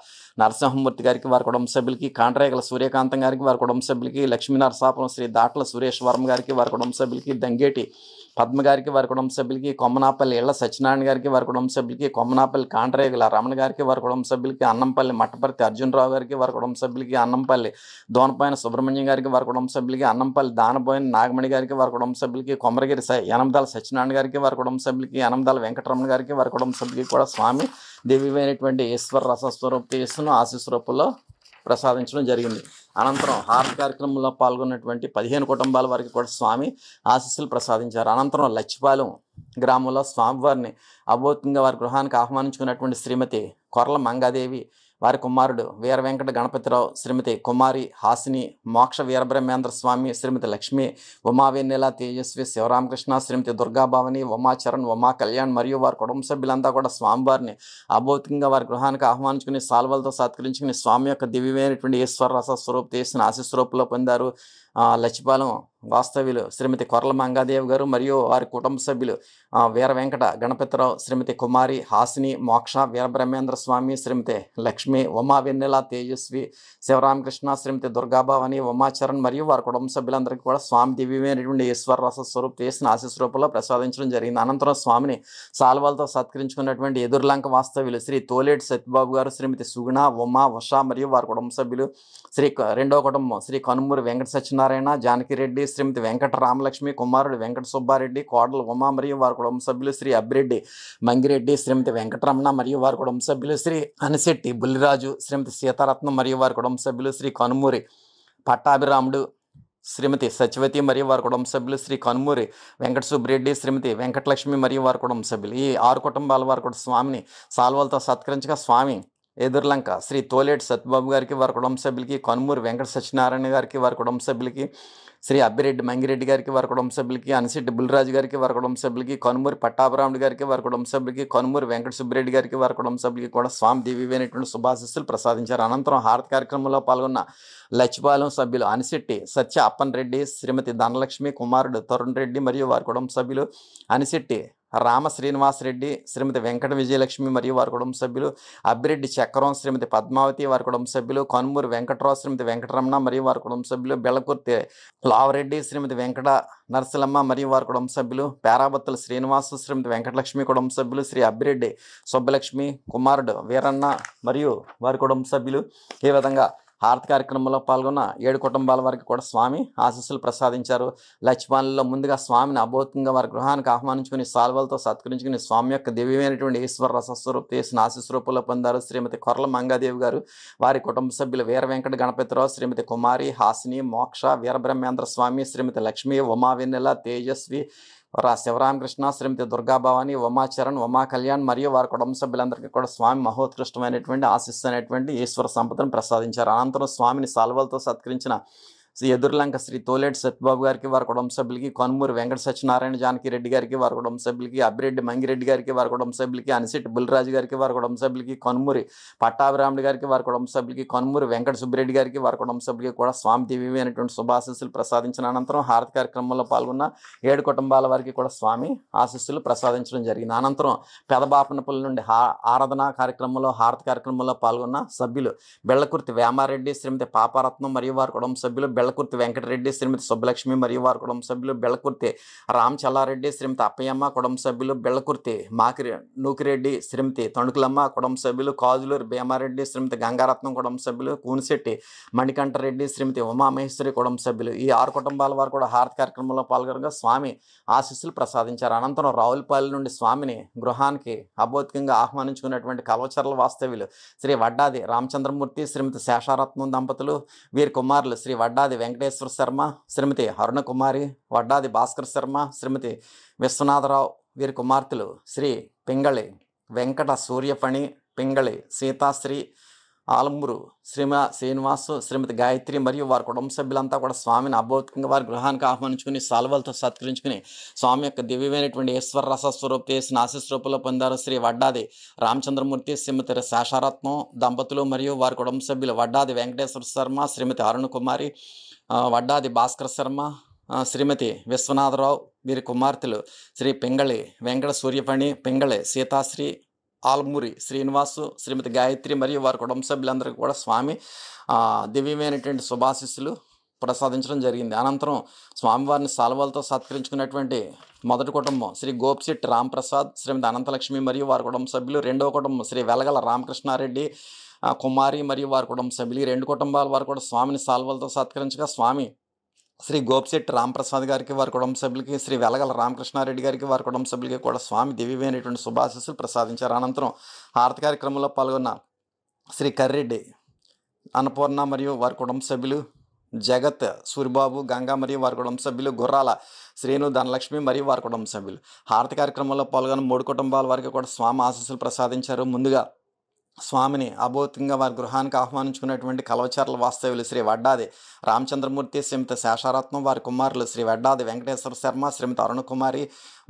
నరసింహమూర్తి గారికి, వారి కుటుంబ సభ్యులకి, కాంట్రేగల సూర్యకాంతం గారికి, వారి కుటుంబ సభ్యులకి, లక్ష్మీ నరసాపురం శ్రీ దాట్ల సురేష్ వర్మ గారికి, వారి కుటుంబ సభ్యులకి, దంగేటి పద్మ గారికి, వారి కుటుంబ సభ్యులకి, కొమ్మనాపల్లి ఇళ్ల సత్యనారాయణ గారికి, వారి కుటుంబ సభ్యులకి, కొమ్మనాపల్లి కాంట్రేగల రమణ గారికి, వారి కుటుంబ సభ్యులకి, అన్నంపల్లి మట్టపర్తి అర్జునరావు గారికి, వారి కుటుంబ సభ్యులకి, అన్నంపల్లి దోనపైన సుబ్రహ్మణ్యం గారికి, వారి కుటుంబ సభ్యులకి, అన్నంపల్లి దానబోయిన నాగమణి గారికి, వారి కుటుంబ సభ్యులకి, కొమరగిరి యనమదాల సత్యనారాయణ గారికి, వారి కుటుంబ సభ్యులకి, యనమదాల వెంకటరమణ గారికి, వారి కుటుంబ సభ్యులకి కూడా స్వామి దివ్యమైనటువంటి ఈశ్వర రసస్వరూప చేసిన ఆశీస్వరూపంలో ప్రసాదించడం జరిగింది. అనంతరం హారతి కార్యక్రమంలో పాల్గొన్నటువంటి 15 కుటుంబాల వారికి కూడా స్వామి ఆశీస్సులు ప్రసాదించారు. అనంతరం లచ్చిపాలెం గ్రామంలో స్వామివారిని అభౌతికంగా వారి గృహానికి ఆహ్వానించుకున్నటువంటి శ్రీమతి కొర్ల మంగాదేవి, వారి కుమారుడు వీర వెంకట గణపతిరావు, శ్రీమతి కుమారి హాసిని, మోక్ష వీరబ్రహ్మేంద్ర స్వామి, శ్రీమతి లక్ష్మి, ఉమా వెన్నెల, తేజస్వి, శివరామకృష్ణ, శ్రీమతి దుర్గాభావని, ఉమాచరణ్, ఉమా కళ్యాణ్ మరియు వారి కుటుంబ సభ్యులంతా కూడా స్వామివారిని అభౌతికంగా వారి గృహానికి ఆహ్వానించుకుని సాల్వలతో సత్కరించుకుని స్వామి యొక్క దివ్యమైనటువంటి ఈశ్వర రస స్వరూప చేసిన ఆశీస్వరూపంలో పొందారు. లచ్చిపాలెం వాస్తవ్యులు శ్రీమతి కొర్ల మంగాదేవి గారు మరియు వారి కుటుంబ సభ్యులు వీర వెంకట గణపతిరావు, శ్రీమతి కుమారి హాసిని, మోక్ష వీరబ్రహ్మేంద్ర స్వామి, శ్రీమతి లక్ష్మి, ఉమా వెన్నెల, తేజస్వి, శివరామకృష్ణ, శ్రీమతి దుర్గాభావని, ఉమాచరణ్ మరియు వారి కుటుంబ సభ్యులందరికీ కూడా స్వామి దివ్యమైనటువంటి ఈశ్వర రస స్వరూప చేసిన ఆశీస్వరూపంలో ప్రసాదించడం జరిగింది. అనంతరం స్వామిని సాల్వాలతో సత్కరించుకున్నటువంటి ఎదుర్లంక వాస్తవ్యులు శ్రీ తోలేటి సత్యబాబు గారు, శ్రీమతి సుగుణ, ఉమా, ఉషా మరియు వారి కుటుంబ సభ్యులు, రెండవ కుటుంబం శ్రీ కనుమూరి వెంకట సత్యనారాయణ, జానకిరెడ్డి, శ్రీమతి వెంకట రామలక్ష్మి, కుమారుడు వెంకట సుబ్బారెడ్డి, కోడలు ఉమా మరియు వారి కుటుంబ సభ్యులు శ్రీ అబ్బిరెడ్డి మంగిరెడ్డి, శ్రీమతి వెంకటరమణ మరియు వారి కుటుంబ సభ్యులు శ్రీ అనిశెట్టి బుల్లిరాజు, శ్రీమతి సీతారత్నం మరియు వారి కుటుంబ సభ్యులు శ్రీ కనుమూరి పట్టాభిరాముడు, శ్రీమతి సత్యవతి మరియు వారి కుటుంబ సభ్యులు శ్రీ కనుమూరి వెంకట సుబ్బిరెడ్డి, శ్రీమతి వెంకటలక్ష్మి మరియు వారి కుటుంబ సభ్యులు. ఈ 6 కుటుంబాల వారు కూడా స్వామిని సాల్వలతో సత్కరించగా స్వామి ఎదుర్లంక శ్రీ తోలేటి సత్యబాబు గారికి, వారి కుటుంబ సభ్యులకి, కనుమూరి వెంకట సత్యనారాయణ గారికి, వారి కుటుంబ సభ్యులకి, శ్రీ అబ్బిరెడ్డి మంగిరెడ్డి గారికి, వారి కుటుంబ సభ్యులకి, అనిశెట్టి బుల్లిరాజు గారికి, వారి కుటుంబ సభ్యులకి, కనుమూరి పట్టాభిరాముడు గారికి, వారి కుటుంబ సభ్యులకి, కనుమూరి వెంకట సుబ్బిరెడ్డి గారికి, వారి కుటుంబ సభ్యులకి కూడా స్వామి దివ్యమైనటువంటి శుభాశీస్సులు ప్రసాదించారు. అనంతరం హారతి కార్యక్రమంలో పాల్గొన్న లచ్చిపాలెం సభ్యులు అనిశెట్టి సత్య అప్పన్ రెడ్డి, శ్రీమతి ధనలక్ష్మి, కుమారుడు తరుణ్ రెడ్డి మరియు వారి కుటుంబ సభ్యులు, అనిశెట్టి రామ శ్రీనివాసరెడ్డి, శ్రీమతి వెంకట విజయలక్ష్మి మరియు వారి కుటుంబ సభ్యులు, అబ్బిరెడ్డి చక్రం, శ్రీమతి పద్మావతి, వారి కుటుంబ సభ్యులు, కనుమూరి వెంకటరావు, శ్రీమతి వెంకటరమణ మరియు వారి కుటుంబ సభ్యులు, బెల్లకుర్తి లావరెడ్డి, శ్రీమతి వెంకట నరసలమ్మ మరియు వారి కుటుంబ సభ్యులు, పేరాబత్తుల శ్రీనివాసు, శ్రీమతి వెంకటలక్ష్మి కుటుంబ సభ్యులు, శ్రీ అబ్బిరెడ్డి సుబ్బలక్ష్మి, కుమారుడు వీరన్న మరియు వారి కుటుంబ సభ్యులు. ఈ విధంగా హారతి కార్యక్రమంలో పాల్గొన్న 7 కుటుంబాల వారికి కూడా స్వామి ఆశీస్సులు ప్రసాదించారు. లచ్చిపాలెంలో ముందుగా స్వామిని అభౌతికంగా వారి గృహానికి ఆహ్వానించుకుని సాల్వలతో సత్కరించుకుని స్వామి యొక్క దివ్యమైనటువంటి ఈశ్వర రసస్వరూప చేసిన ఆశీస్వరూపంలో పొందారు శ్రీమతి కొర్ల మంగాదేవి గారు, వారి కుటుంబ సభ్యులు వీర వెంకట గణపతిరావు, శ్రీమతి కుమారి హాసిని, మోక్ష వీరబ్రహ్మేంద్ర స్వామి, శ్రీమతి లక్ష్మి, ఉమా వెన్నెల, తేజస్వి, శివరామకృష్ణ, శ్రీమతి దుర్గాభావని, ఉమాచరణ్, ఉమా కళ్యాణ్ మరియు వారి కుటుంబ సభ్యులందరికీ కూడా స్వామి మహోత్కృష్టమైనటువంటి ఆశీస్సు అనేటువంటి ఈశ్వర సంపదను ప్రసాదించారు. అనంతరం స్వామిని సాల్వలతో సత్కరించిన శ్రీ ఎదుర్లంక శ్రీ తోలేటి సత్యబాబు గారికి వారి కుటుంబ సభ్యులకి, కొనుమూరి వెంకట సత్యనారాయణ జానకి రెడ్డి గారికి వారి కుటుంబ సభ్యులకి, అబ్బిరెడ్డి మంగిరెడ్డి గారికి వారి కుటుంబ సభ్యులకి, అనిశెట్టి బుల్లిరాజు గారికి వారి కుటుంబ సభ్యులకి, కొనుమూరి పట్టాభిరాముడు గారికి వారి కుటుంబ సభ్యులకి, కొనుమూరి వెంకట సుబ్బిరెడ్డి గారికి వారి కుటుంబ సభ్యులకి కూడా స్వామి దివ్యమైనటువంటి శుభాశీస్సులు ప్రసాదించిన అనంతరం హారతి కార్యక్రమంలో పాల్గొన్న 7 కుటుంబాల వారికి కూడా స్వామి ఆశీస్సులు ప్రసాదించడం జరిగింది. అనంతరం పెదబాపనపల్లి నుండి ఆరాధన కార్యక్రమంలో హారతి కార్యక్రమంలో పాల్గొన్న సభ్యులు బెళ్లకుర్తి వేమారెడ్డి, శ్రీమతి పాపారత్నం మరియు వారి కుటుంబ సభ్యులు, బెళ్లకుర్తి వెంకటరెడ్డి, శ్రీమతి సుబ్బలక్ష్మి మరియు వారి కుటుంబ సభ్యులు, బెళ్లకుర్తి రామ్ చల్లారెడ్డి, శ్రీమతి అప్పయ్యమ్మ కుటుంబ సభ్యులు, బెళ్లకుర్తి నూకిరెడ్డి, శ్రీమతి తణుకులమ్మ కుటుంబ సభ్యులు, కాజులూరు భీమారెడ్డి, శ్రీమతి గంగారత్నం కుటుంబ సభ్యులు, కూనిశెట్టి మణికంఠరెడ్డి, శ్రీమతి ఉమామహేశ్వరి కుటుంబ సభ్యులు. ఈ 6 కుటుంబాల వారు కూడా హారతి కార్యక్రమంలో పాల్గొనగా స్వామి ఆశీస్సులు ప్రసాదించారు. అనంతరం రావులపల్లి నుండి స్వామిని గృహానికి అభౌతికంగా ఆహ్వానించుకున్నటువంటి కల్వచర్ల వాస్తవ్యులు శ్రీ వడ్డాది రామచంద్రమూర్తి, శ్రీమతి శేషారత్నం దంపతులు, వీరి కుమారులు శ్రీ వడ్డాది వెంకటేశ్వర శర్మ, శ్రీమతి అరుణకుమారి, వడ్డాది భాస్కర్ శర్మ, శ్రీమతి విశ్వనాథరావు, వీరి కుమార్తెలు శ్రీ పింగళి వెంకట సూర్యఫణి, పింగళి సీతాశ్రీ, ఆలమూరు శ్రీనివాసు, శ్రీమతి గాయత్రి మరియు వారి కుటుంబ సభ్యులంతా కూడా స్వామిని అభౌతికంగా వారి గృహానికి ఆహ్వానించుకుని సాల్వలతో సత్కరించుకుని స్వామి యొక్క దివ్యమైనటువంటి ఈశ్వర రస స్వరూప చేసిన ఆశీస్వరూపంలో పొందారు. శ్రీ వడ్డాది రామచంద్రమూర్తి, శ్రీమతి శేషారత్నం దంపతులు మరియు వారి కుటుంబ సభ్యులు, వడ్డాది వెంకటేశ్వర శర్మ, శ్రీమతి అరుణకుమారి, వడ్డాది భాస్కర్ శర్మ, శ్రీమతి విశ్వనాథరావు, వీరి కుమార్తెలు శ్రీ పింగళి వెంకట సూర్యఫణి, పింగళి సీతాశ్రీ, ఆల్మూరి శ్రీనివాసు, శ్రీమతి గాయత్రి మరియు వారి కుటుంబ సభ్యులందరికీ కూడా స్వామి దివ్యమైనటువంటి శుభాశీస్సులు ప్రసాదించడం జరిగింది. అనంతరం స్వామివారిని సాల్వాలతో సత్కరించుకున్నటువంటి మొదటి కుటుంబం శ్రీ గోపిశెట్టి రాంప్రసాద్, శ్రీమతి అనంతలక్ష్మి మరియు వారి కుటుంబ సభ్యులు, రెండవ కుటుంబం శ్రీ వెలగల రామకృష్ణారెడ్డి కుమారి మరియు వారి కుటుంబ సభ్యులు. ఈ 2 కుటుంబాల వారు కూడా స్వామిని సాల్వాలతో సత్కరించగా స్వామి శ్రీ గోపిశెట్టి రాంప్రసాద్ గారికి వారి కుటుంబ సభ్యులకి, శ్రీ వెలగల రామకృష్ణారెడ్డి గారికి వారి కుటుంబ సభ్యులకి కూడా స్వామి దివ్యమైనటువంటి శుభాశీస్సులు ప్రసాదించారు. అనంతరం హారతి కార్యక్రమంలో పాల్గొన్న శ్రీ కర్రెడ్డి అన్నపూర్ణ మరియు వారి కుటుంబ సభ్యులు, జగత్ సూరిబాబు, గంగా మరియు వారి కుటుంబ సభ్యులు, గుర్రాల శ్రీను ధనలక్ష్మి మరియు వారి కుటుంబ సభ్యులు. హారతి కార్యక్రమంలో పాల్గొన్న 3 కుటుంబాల వారికి కూడా స్వామి ఆశీస్సులు ప్రసాదించారు. ముందుగా స్వామిని అభౌతికంగా వారి గృహానికి ఆహ్వానించుకున్నటువంటి కల్వచర్ల వాస్తవ్యులు శ్రీ వడ్డాది రామచంద్రమూర్తి, శ్రీమతి శేషారత్నం, వారి కుమారులు శ్రీ వడ్డాది వెంకటేశ్వర శర్మ, శ్రీమతి అరుణకుమారి,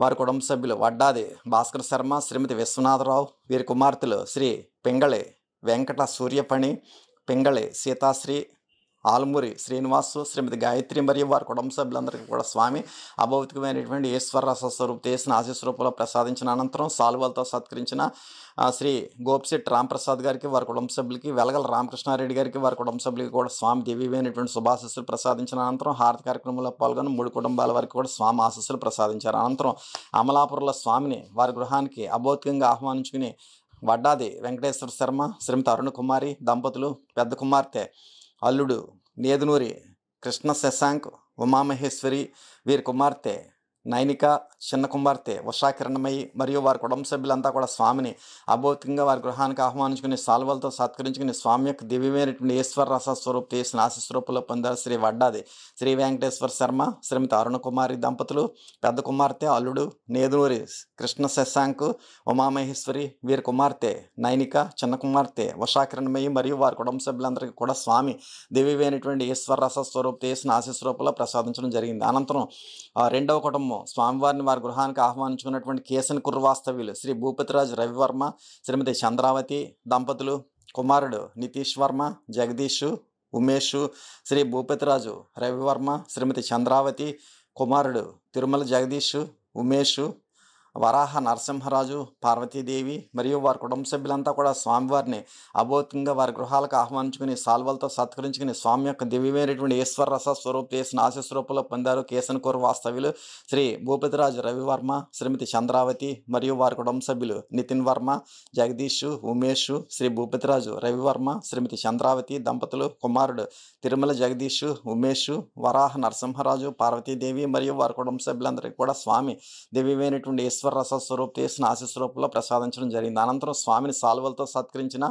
వారి కుటుంబ సభ్యులు, వడ్డాది భాస్కర్ శర్మ, శ్రీమతి విశ్వనాథరావు, వీరి కుమార్తెలు శ్రీ పింగళి వెంకట సూర్యఫణి, పింగళి సీతాశ్రీ, ఆల్మూరి శ్రీనివాసు, శ్రీమతి గాయత్రి మరియు వారి కుటుంబ సభ్యులందరికీ కూడా స్వామి అభౌతికమైనటువంటి ఈశ్వర రస స్వరూప చేసిన ఆశీస్వరూపంలో ప్రసాదించిన అనంతరం సాల్వాలతో సత్కరించిన శ్రీ గోపిశెట్టి రాంప్రసాద్ గారికి వారి కుటుంబ సభ్యులకి, వెలగల రామకృష్ణారెడ్డి గారికి వారి కుటుంబ సభ్యులకి కూడా స్వామి దివ్యమైనటువంటి శుభాశీస్సులు ప్రసాదించిన అనంతరం హారతి కార్యక్రమంలో పాల్గొన్న 3 కుటుంబాల వారికి కూడా స్వామి ఆశీస్సులు ప్రసాదించారు. అనంతరం అమలాపురంలో స్వామిని వారి గృహానికి అభౌతికంగా ఆహ్వానించుకుని వడ్డాది వెంకటేశ్వర శర్మ, శ్రీమతి అరుణకుమారి దంపతులు, పెద్ద కుమార్తె అల్లుడు నేదునూరి కృష్ణ శశాంక్, ఉమామహేశ్వరి, వీరి కుమార్తె నైనిక, చిన్న కుమార్తె ఉషాకిరణమయ్యి మరియు వారి కుటుంబ సభ్యులంతా కూడా స్వామిని అభౌతికంగా వారి గృహానికి ఆహ్వానించుకుని సాల్వాలతో సత్కరించుకుని స్వామి యొక్క దివ్యమైనటువంటి ఈశ్వర రస స్వరూప చేసిన ఆశీస్వరూపంలో పొందారు. శ్రీ వడ్డాది శ్రీ వెంకటేశ్వర శర్మ, శ్రీమతి అరుణకుమారి దంపతులు, పెద్ద కుమార్తె అల్లుడు నేదునూరి కృష్ణ శశాంక్, ఉమామహేశ్వరి, వీరి కుమార్తె నైనిక, చిన్న కుమార్తె ఉషాకిరణమయ్యి మరియు వారి కుటుంబ సభ్యులందరికీ కూడా స్వామి దివ్యమైనటువంటి ఈశ్వర రస స్వరూప చేసిన ఆశీస్వరూపంలో ప్రసాదించడం జరిగింది. అనంతరం రెండవ కుటుంబం స్వామివారిని వారి గృహానికి ఆహ్వానించుకున్నటువంటి కేసన్ కుర్రవాస్తవ్యులు శ్రీ భూపతిరాజు రవివర్మ, శ్రీమతి చంద్రావతి దంపతులు, కుమారుడు నితీష్ వర్మ, జగదీష్, ఉమేష్, శ్రీ భూపతిరాజు రవివర్మ, శ్రీమతి చంద్రావతి, కుమారుడు తిరుమల జగదీష్, ఉమేష్, వరాహ నరసింహరాజు, పార్వతీదేవి మరియు వారి కుటుంబ సభ్యులంతా కూడా స్వామివారిని అభౌతికంగా వారి గృహాలకు ఆహ్వానించుకుని సాల్వాలతో సత్కరించుకుని స్వామి యొక్క దివ్యమైనటువంటి ఈశ్వర రస స్వరూప చేసిన ఆశీస్వరూపంలో పొందారు. కేసన్కూరు వాస్తవ్యులు శ్రీ భూపతిరాజు రవివర్మ, శ్రీమతి చంద్రావతి మరియు వారి కుటుంబ సభ్యులు నితిన్ వర్మ, జగదీష్, ఉమేష్, శ్రీ భూపతిరాజు రవివర్మ, శ్రీమతి చంద్రావతి దంపతులు, కుమారుడు తిరుమల జగదీష్, ఉమేష్, వరాహ నరసింహరాజు, పార్వతీదేవి మరియు వారి కుటుంబ సభ్యులందరికీ కూడా స్వామి దివ్యమైనటువంటి రస స్వరూప చేసిన ఆశీస్వరూపంలో ప్రసాదించడం జరిగింది. అనంతరం స్వామిని సాల్వలతో సత్కరించిన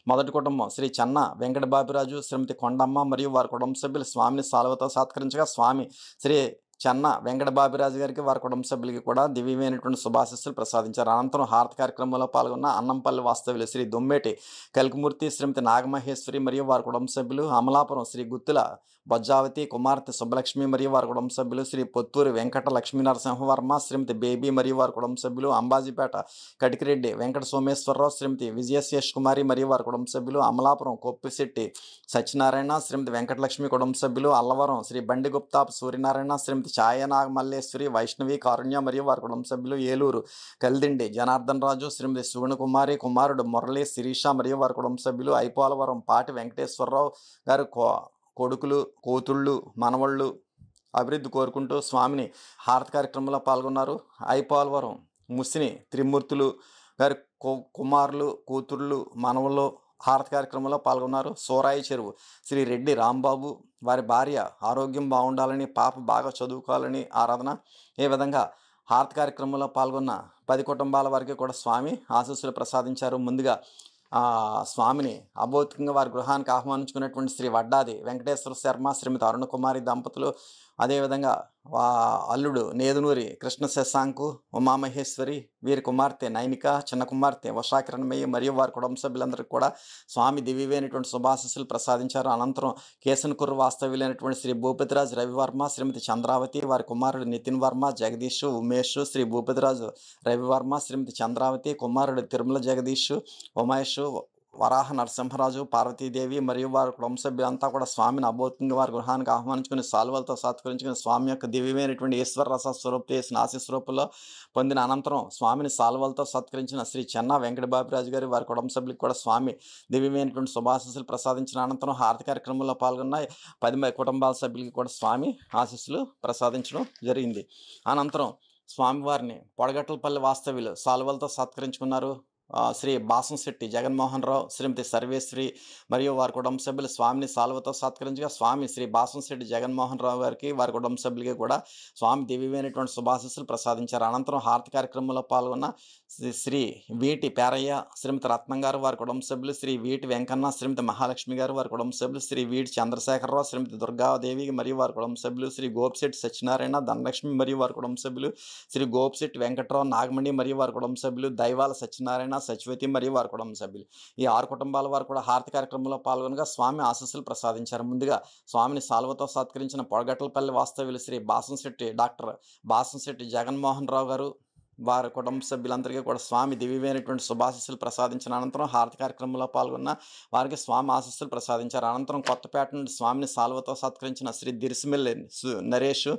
మొదటి కుటుంబం శ్రీ చెన్న వెంకట బాబిరాజు, శ్రీమతి కొండమ్మ మరియు వారి కుటుంబ సభ్యులు స్వామిని సాల్వతో సత్కరించగా స్వామి శ్రీ చెన్న వెంకట బాబిరాజు గారికి వారి కుటుంబ సభ్యులకి కూడా దివ్యమైనటువంటి శుభాశీస్సులు ప్రసాదించారు. అనంతరం హారతి కార్యక్రమంలో పాల్గొన్న అన్నంపల్లి వాస్తవ్యులు శ్రీ దొమ్మేటి కలికిమూర్తి, శ్రీమతి నాగమహేశ్వరి మరియు వారి కుటుంబ సభ్యులు, అమలాపురం శ్రీ గుత్తుల బొజ్జావతి కుమార్తె శుభలక్ష్మి మరియు వారి కుటుంబ సభ్యులు, శ్రీ పొత్తూరి వెంకట లక్ష్మీ నరసింహవర్మ, శ్రీమతి బేబీ మరియు వారి కుటుంబ సభ్యులు, అంబాజీపేట కటికిరెడ్డి వెంకట సోమేశ్వరరావు, శ్రీమతి విజయశేష్ కుమారి మరియు వారి కుటుంబ సభ్యులు, అమలాపురం కొప్పిశెట్టి సత్యనారాయణ, శ్రీమతి వెంకటలక్ష్మి కుటుంబ సభ్యులు, అల్లవరం శ్రీ బండి గుప్తాపు సూర్యనారాయణ, శ్రీమతి ఛాయనాగ మల్లేశ్వరి, వైష్ణవి కారుణ్య మరియు వారి కుటుంబ సభ్యులు, ఏలూరు కల్దిండి జనార్దన్ రాజు, శ్రీమతి సుగుణకుమారి, కుమారుడు మురళి శిరీష మరియు వారి కుటుంబ సభ్యులు, ఐపోలవరం పాటి వెంకటేశ్వరరావు గారు కొడుకులు కూతుళ్ళు మనవళ్ళు అభివృద్ధి కోరుకుంటూ స్వామిని హారతి కార్యక్రమంలో పాల్గొన్నారు. ఐపోలవరం ముసిని త్రిమూర్తులు గారి కుమారులు కూతుళ్ళు మనవళ్ళు హారతి కార్యక్రమంలో పాల్గొన్నారు. సోరాయి చెరువు శ్రీ రెడ్డి రాంబాబు వారి భార్య ఆరోగ్యం బాగుండాలని, పాప బాగా చదువుకోవాలని ఆరాధన. ఏ విధంగా హారతి కార్యక్రమంలో పాల్గొన్న 10 కుటుంబాల వరకు కూడా స్వామి ఆశీస్సులు ప్రసాదించారు. ముందుగా స్వామిని అభౌతికంగా వారి గృహానికి ఆహ్వానించుకున్నటువంటి శ్రీ వడ్డాది వెంకటేశ్వర శర్మ, శ్రీమతి అరుణకుమారి దంపతులు, అదేవిధంగా అల్లుడు నేదునూరి కృష్ణ శశాంకు, ఉమామహేశ్వరి, వీరి కుమార్తె నైనిక, చిన్న కుమార్తె వషాకిరణమయ్య మరియు వారి కుటుంబ సభ్యులందరికీ కూడా స్వామి దివ్యమైనటువంటి శుభాశీస్సులు ప్రసాదించారు. అనంతరం కేసనకూరు వాస్తవ్యులైనటువంటి శ్రీ భూపతిరాజు రవివర్మ, శ్రీమతి చంద్రావతి, వారి కుమారుడు నితిన్ వర్మ, జగదీష్, ఉమేష్, శ్రీ భూపతిరాజు రవివర్మ, శ్రీమతి చంద్రావతి, కుమారుడు తిరుమల జగదీష్, ఉమేష్, వరాహ నరసింహరాజు, పార్వతీదేవి మరియు వారి కుటుంబ సభ్యులంతా కూడా స్వామిని అభౌతికంగా వారి గృహానికి ఆహ్వానించుకుని సాల్వలతో సత్కరించుకుని స్వామి యొక్క దివ్యమైనటువంటి ఈశ్వర రస స్వరూప చేసిన ఆశీస్వరూపంలో పొందిన అనంతరం స్వామిని సాల్వలతో సత్కరించిన శ్రీ చెన్నా వెంకటబాబురాజు గారి వారి కుటుంబ సభ్యులకు కూడా స్వామి దివ్యమైనటువంటి శుభాశీస్సులు ప్రసాదించిన అనంతరం హారతి కార్యక్రమంలో పాల్గొన్న 10 కుటుంబాల సభ్యులకి కూడా స్వామి ఆశీస్సులు ప్రసాదించడం జరిగింది. అనంతరం స్వామివారిని పొడగట్లపల్లి వాస్తవ్యులు సాల్వలతో సత్కరించుకున్నారు. శ్రీ బాసంశెట్టి జగన్మోహన్ రావు, శ్రీమతి సర్వేశ్వరి మరియు వారి కుటుంబ సభ్యులు స్వామిని సాల్వతో సత్కరించగా స్వామి శ్రీ బాసంశెట్టి జగన్మోహన్ రావు గారికి వారి కుటుంబ సభ్యులకి కూడా స్వామి దివ్యమైనటువంటి శుభాశీస్సులు ప్రసాదించారు. అనంతరం హారతి కార్యక్రమంలో పాల్గొన్న శ్రీ వీటి పేరయ్య, శ్రీమతి రత్నం గారు వారి కుటుంబ సభ్యులు, శ్రీ వీటి వెంకన్న, శ్రీమతి మహాలక్ష్మి గారు వారి కుటుంబ సభ్యులు, శ్రీ వీటి చంద్రశేఖరరావు, శ్రీమతి దుర్గాదేవి మరియు వారి కుటుంబ సభ్యులు, శ్రీ గోపిశెట్టి సత్యనారాయణ, ధనలక్ష్మి మరియు వారి కుటుంబ సభ్యులు, శ్రీ గోపిశెట్టి వెంకట్రావు, నాగమణి మరియు వారి కుటుంబ సభ్యులు, దైవాల సత్యనారాయణ, సచివతి మరియు వారి కుటుంబ సభ్యులు. ఈ 6 కుటుంబాల వారు కూడా హారతి కార్యక్రమంలో పాల్గొనగా స్వామి ఆశీస్సులు ప్రసాదించారు. ముందుగా స్వామిని సాల్వతో సత్కరించిన పొడగట్లపల్లి వాస్తవ్యులు శ్రీ బాసంశెట్టి డాక్టర్ బాసంశెట్టి జగన్మోహన్ రావు గారు వారి కుటుంబ సభ్యులందరికీ కూడా స్వామి దివ్యమైనటువంటి శుభాశీస్సులు ప్రసాదించిన అనంతరం హారతి కార్యక్రమంలో పాల్గొన్న వారికి స్వామి ఆశీస్సులు ప్రసాదించారు. అనంతరం కొత్తపేట నుండి స్వామిని సాల్వతో సత్కరించిన శ్రీ దిర్సిమిల్లి నరేష్,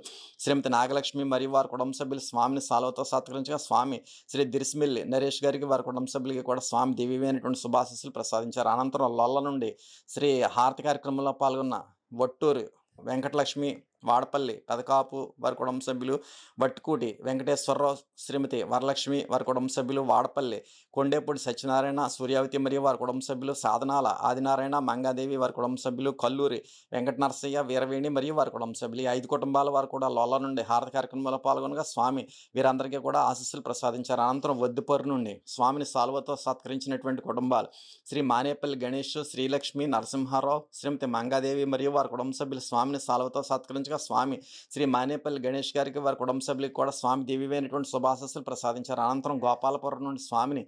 శ్రీమతి నాగలక్ష్మి మరియు వారి కుటుంబ సభ్యులు స్వామిని సాల్వతో సత్కరించగా స్వామి శ్రీ దిర్సిమిల్లి నరేష్ గారికి వారి కుటుంబ సభ్యులకి కూడా స్వామి దివ్యమైనటువంటి శుభాశీస్సులు ప్రసాదించారు. అనంతరం లొల్ల నుండి శ్రీ హారతి కార్యక్రమంలో పాల్గొన్న వట్టూరు వెంకటలక్ష్మి, వాడపల్లి పెదకాపు వారి కుటుంబ సభ్యులు, వట్టుకూటి వెంకటేశ్వరరావు, శ్రీమతి వరలక్ష్మి వారి కుటుంబ సభ్యులు, వాడపల్లి కొండేపూడి సత్యనారాయణ, సూర్యావతి మరియు వారి కుటుంబ సభ్యులు, సాధనాల ఆదినారాయణ, మంగాదేవి వారి కుటుంబ సభ్యులు, కల్లూరి వెంకట నరసయ్య, వీరవేణి మరియు వారి కుటుంబ సభ్యులు. ఈ 5 కుటుంబాల వారు కూడా లొల్ల నుండి హారతి కార్యక్రమంలో పాల్గొనగా స్వామి వీరందరికీ కూడా ఆశీస్సులు ప్రసాదించారు. అనంతరం వద్దుపూర్ నుండి స్వామిని సాల్వతో సత్కరించినటువంటి కుటుంబాలు శ్రీ మానేపల్లి గణేష్, శ్రీలక్ష్మి, నరసింహారావు, శ్రీమతి మంగాదేవి మరియు వారి కుటుంబ సభ్యులు స్వామిని సాల్వతో సత్కరించగా స్వామి శ్రీ మానేపల్లి గణేష్ గారికి వారి కుటుంబ సభ్యులకు కూడా స్వామి దివ్యమైనటువంటి శుభాశీస్సులు ప్రసాదించారు. అనంతరం గోపాలపురం నుండి స్వామిని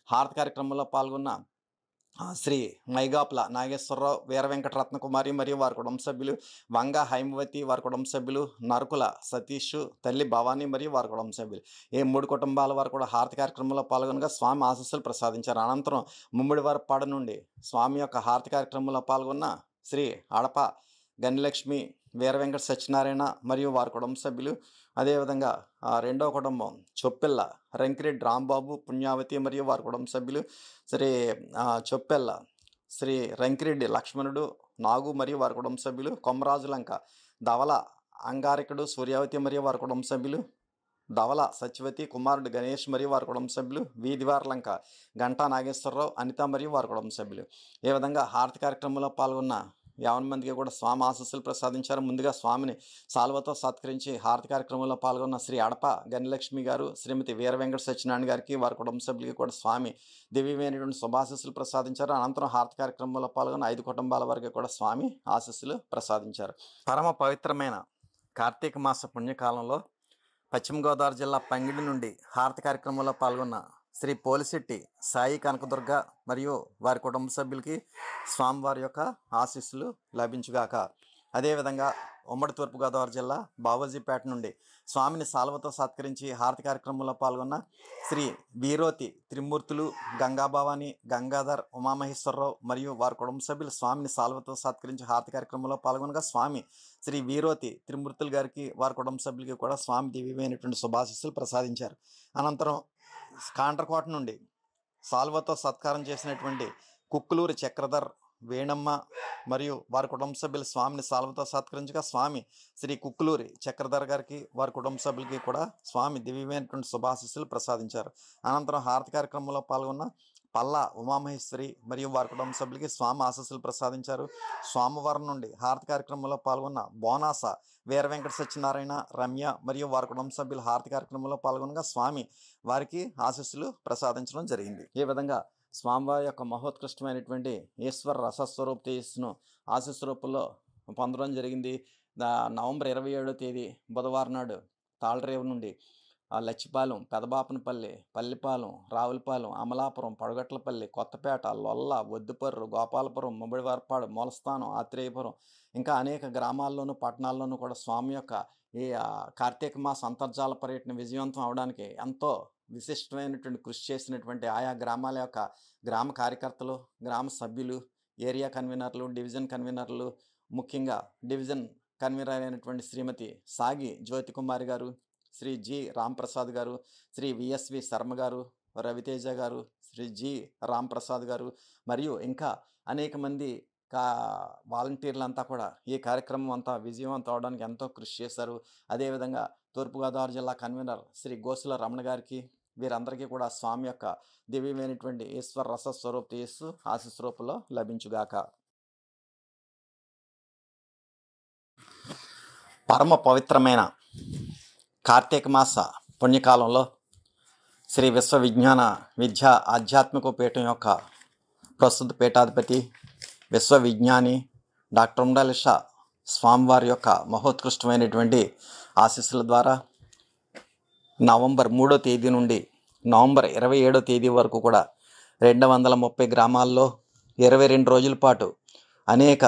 హారతి కార్యక్రమంలో పాల్గొన్న శ్రీ మైగాప్ల నాగేశ్వరరావు, వీర వెంకట రత్నకుమారి మరియు వారి కుటుంబ సభ్యులు, వంగ హైమవతి వారి కుటుంబ సభ్యులు, నరకుల సతీష్, తల్లి భవానీ మరియు వారి కుటుంబ సభ్యులు. ఈ 3 కుటుంబాల వారు కూడా హారతి కార్యక్రమంలో పాల్గొనగా స్వామి ఆశీస్సులు ప్రసాదించారు. అనంతరం ముమ్మిడివారపాడు నుండి స్వామి యొక్క హారతి కార్యక్రమంలో పాల్గొన్న శ్రీ అడప గనిలక్ష్మి, వీర వెంకట సత్యనారాయణ మరియు వారి కుటుంబ సభ్యులు, అదేవిధంగా 2వ కుటుంబం చొప్పెల్ల రంకిరెడ్డి రాంబాబు, పుణ్యావతి మరియు వారి కుటుంబ సభ్యులు, శ్రీ చొప్పెల్ల శ్రీ రంకిరెడ్డి లక్ష్మణుడు, నాగు మరియు వారి కుటుంబ సభ్యులు, కొమరాజులంక ధవల అంగారికుడు, సూర్యావతి మరియు వారి కుటుంబ సభ్యులు, ధవల సత్యవతి, కుమారుడు గణేష్ మరియు వారి కుటుంబ సభ్యులు, వీధివార్లంక గంటా నాగేశ్వరరావు, అనిత మరియు వారి కుటుంబ సభ్యులు. ఈ విధంగా హారతి కార్యక్రమంలో పాల్గొన్న 50 మందికి కూడా స్వామి ఆశీస్సులు ప్రసాదించారు. ముందుగా స్వామిని సాల్వతో సత్కరించి హారతి కార్యక్రమంలో పాల్గొన్న శ్రీ అడప గనిలక్ష్మి గారు, శ్రీమతి వీర వెంకట సత్యనారాయణ గారికి వారి కుటుంబ సభ్యులకి కూడా స్వామి దివ్యమైనటువంటి శుభాశీస్సులు ప్రసాదించారు. అనంతరం హారతి కార్యక్రమంలో పాల్గొన్న 5 కుటుంబాల వరకు కూడా స్వామి ఆశీస్సులు ప్రసాదించారు. పరమ పవిత్రమైన కార్తీక మాస పుణ్యకాలంలో పశ్చిమ గోదావరి జిల్లా పంగిడి నుండి హారతి కార్యక్రమంలో పాల్గొన్న శ్రీ పోలిశెట్టి సాయి కనకదుర్గ మరియు వారి కుటుంబ సభ్యులకి స్వామివారి యొక్క ఆశీస్సులు లభించుగాక. అదేవిధంగా ఉమ్మడి తూర్పుగోదావరి జిల్లా బావోజీపేట నుండి స్వామిని సాల్వతో సత్కరించి హారతి కార్యక్రమంలో పాల్గొన్న శ్రీ వీరోతి త్రిమూర్తులు, గంగాభవాని, గంగాధర్, ఉమామహేశ్వరరావు మరియు వారి కుటుంబ సభ్యులు స్వామిని సాల్వతో సత్కరించి హారతి కార్యక్రమంలో పాల్గొనగా స్వామి శ్రీ వీరోతి త్రిమూర్తులు గారికి వారి కుటుంబ సభ్యులకి కూడా స్వామి దివ్యమైనటువంటి శుభాశీస్సులు ప్రసాదించారు. అనంతరం కాండ్రకోట నుండి సాల్వతో సత్కారం చేసినటువంటి కుక్కులూరి చక్రధర్, వేణమ్మ మరియు వారి కుటుంబ సభ్యులు స్వామిని సాల్వతో సత్కరించగా స్వామి శ్రీ కుక్కులూరి చక్రధర్ గారికి వారి కుటుంబ సభ్యులకి కూడా స్వామి దివ్యమైనటువంటి శుభాశీస్సులు ప్రసాదించారు. అనంతరం హారతి కార్యక్రమంలో పాల్గొన్న పల్లా ఉమామహేశ్వరి మరియు వారి కుటుంబ సభ్యులకి స్వామి ఆశీస్సులు ప్రసాదించారు. సోమవారం నుండి హారతి కార్యక్రమంలో పాల్గొన్న బోనాస వీర వెంకట సత్యనారాయణ, రమ్య మరియు వారి కుటుంబ సభ్యులు హారతి కార్యక్రమంలో పాల్గొనగా స్వామి వారికి ఆశీస్సులు ప్రసాదించడం జరిగింది. ఈ విధంగా స్వామివారి యొక్క మహోత్కృష్టమైనటువంటి ఈశ్వర రసస్వరూప తేజస్సును ఆశీస్సు రూపంలో పొందడం జరిగింది. నవంబర్ 27వ తేదీ బుధవారం నాడు తాళరేవు నుండి లచ్చిపాలెం, పెదబాపనపల్లి, పల్లిపాలెం, రావులపాలెం, అమలాపురం, పడగట్లపల్లి, కొత్తపేట, లొల్ల, వద్దుపర్రు, గోపాలపురం, ముబ్బడివారపాడు, మూలస్థానం, ఆత్రేయపురం ఇంకా అనేక గ్రామాల్లోనూ పట్టణాల్లోనూ కూడా స్వామి యొక్క ఈ కార్తీక మాస అంతర్జాల పర్యటన విజయవంతం అవడానికి ఎంతో విశిష్టమైనటువంటి కృషి చేసినటువంటి ఆయా గ్రామాల యొక్క గ్రామ కార్యకర్తలు, గ్రామ సభ్యులు, ఏరియా కన్వీనర్లు, డివిజన్ కన్వీనర్లు, ముఖ్యంగా డివిజన్ కన్వీనర్ అయినటువంటి శ్రీమతి సాగి జ్యోతికుమారి గారు, శ్రీ జి రాంప్రసాద్ గారు, శ్రీ విఎస్వి శర్మ గారు, రవితేజ గారు, శ్రీ జి రాంప్రసాద్ గారు మరియు ఇంకా అనేక మంది వాలంటీర్లంతా కూడా ఈ కార్యక్రమం అంతా విజయవంతం అవడానికి ఎంతో కృషి చేశారు. అదేవిధంగా తూర్పుగోదావరి జిల్లా కన్వీనర్ శ్రీ గోసుల రమణ గారికి వీరందరికీ కూడా స్వామి యొక్క దివ్యమైనటువంటి ఈశ్వర రస స్వరూప తేజస్సు ఆశీస్సు రూపంలో లభించుగాక. పరమ పవిత్రమైన కార్తీక మాస పుణ్యకాలంలో శ్రీ విశ్వవిజ్ఞాన విద్యా ఆధ్యాత్మిక పీఠం యొక్క ప్రస్తుత పీఠాధిపతి విశ్వవిజ్ఞాని డాక్టర్ ఉండాలి షా స్వామివారి యొక్క మహోత్కృష్టమైనటువంటి ఆశీస్సుల ద్వారా నవంబర్ 3వ తేదీ నుండి నవంబర్ 27వ తేదీ వరకు కూడా 230 గ్రామాల్లో 22 రోజుల పాటు అనేక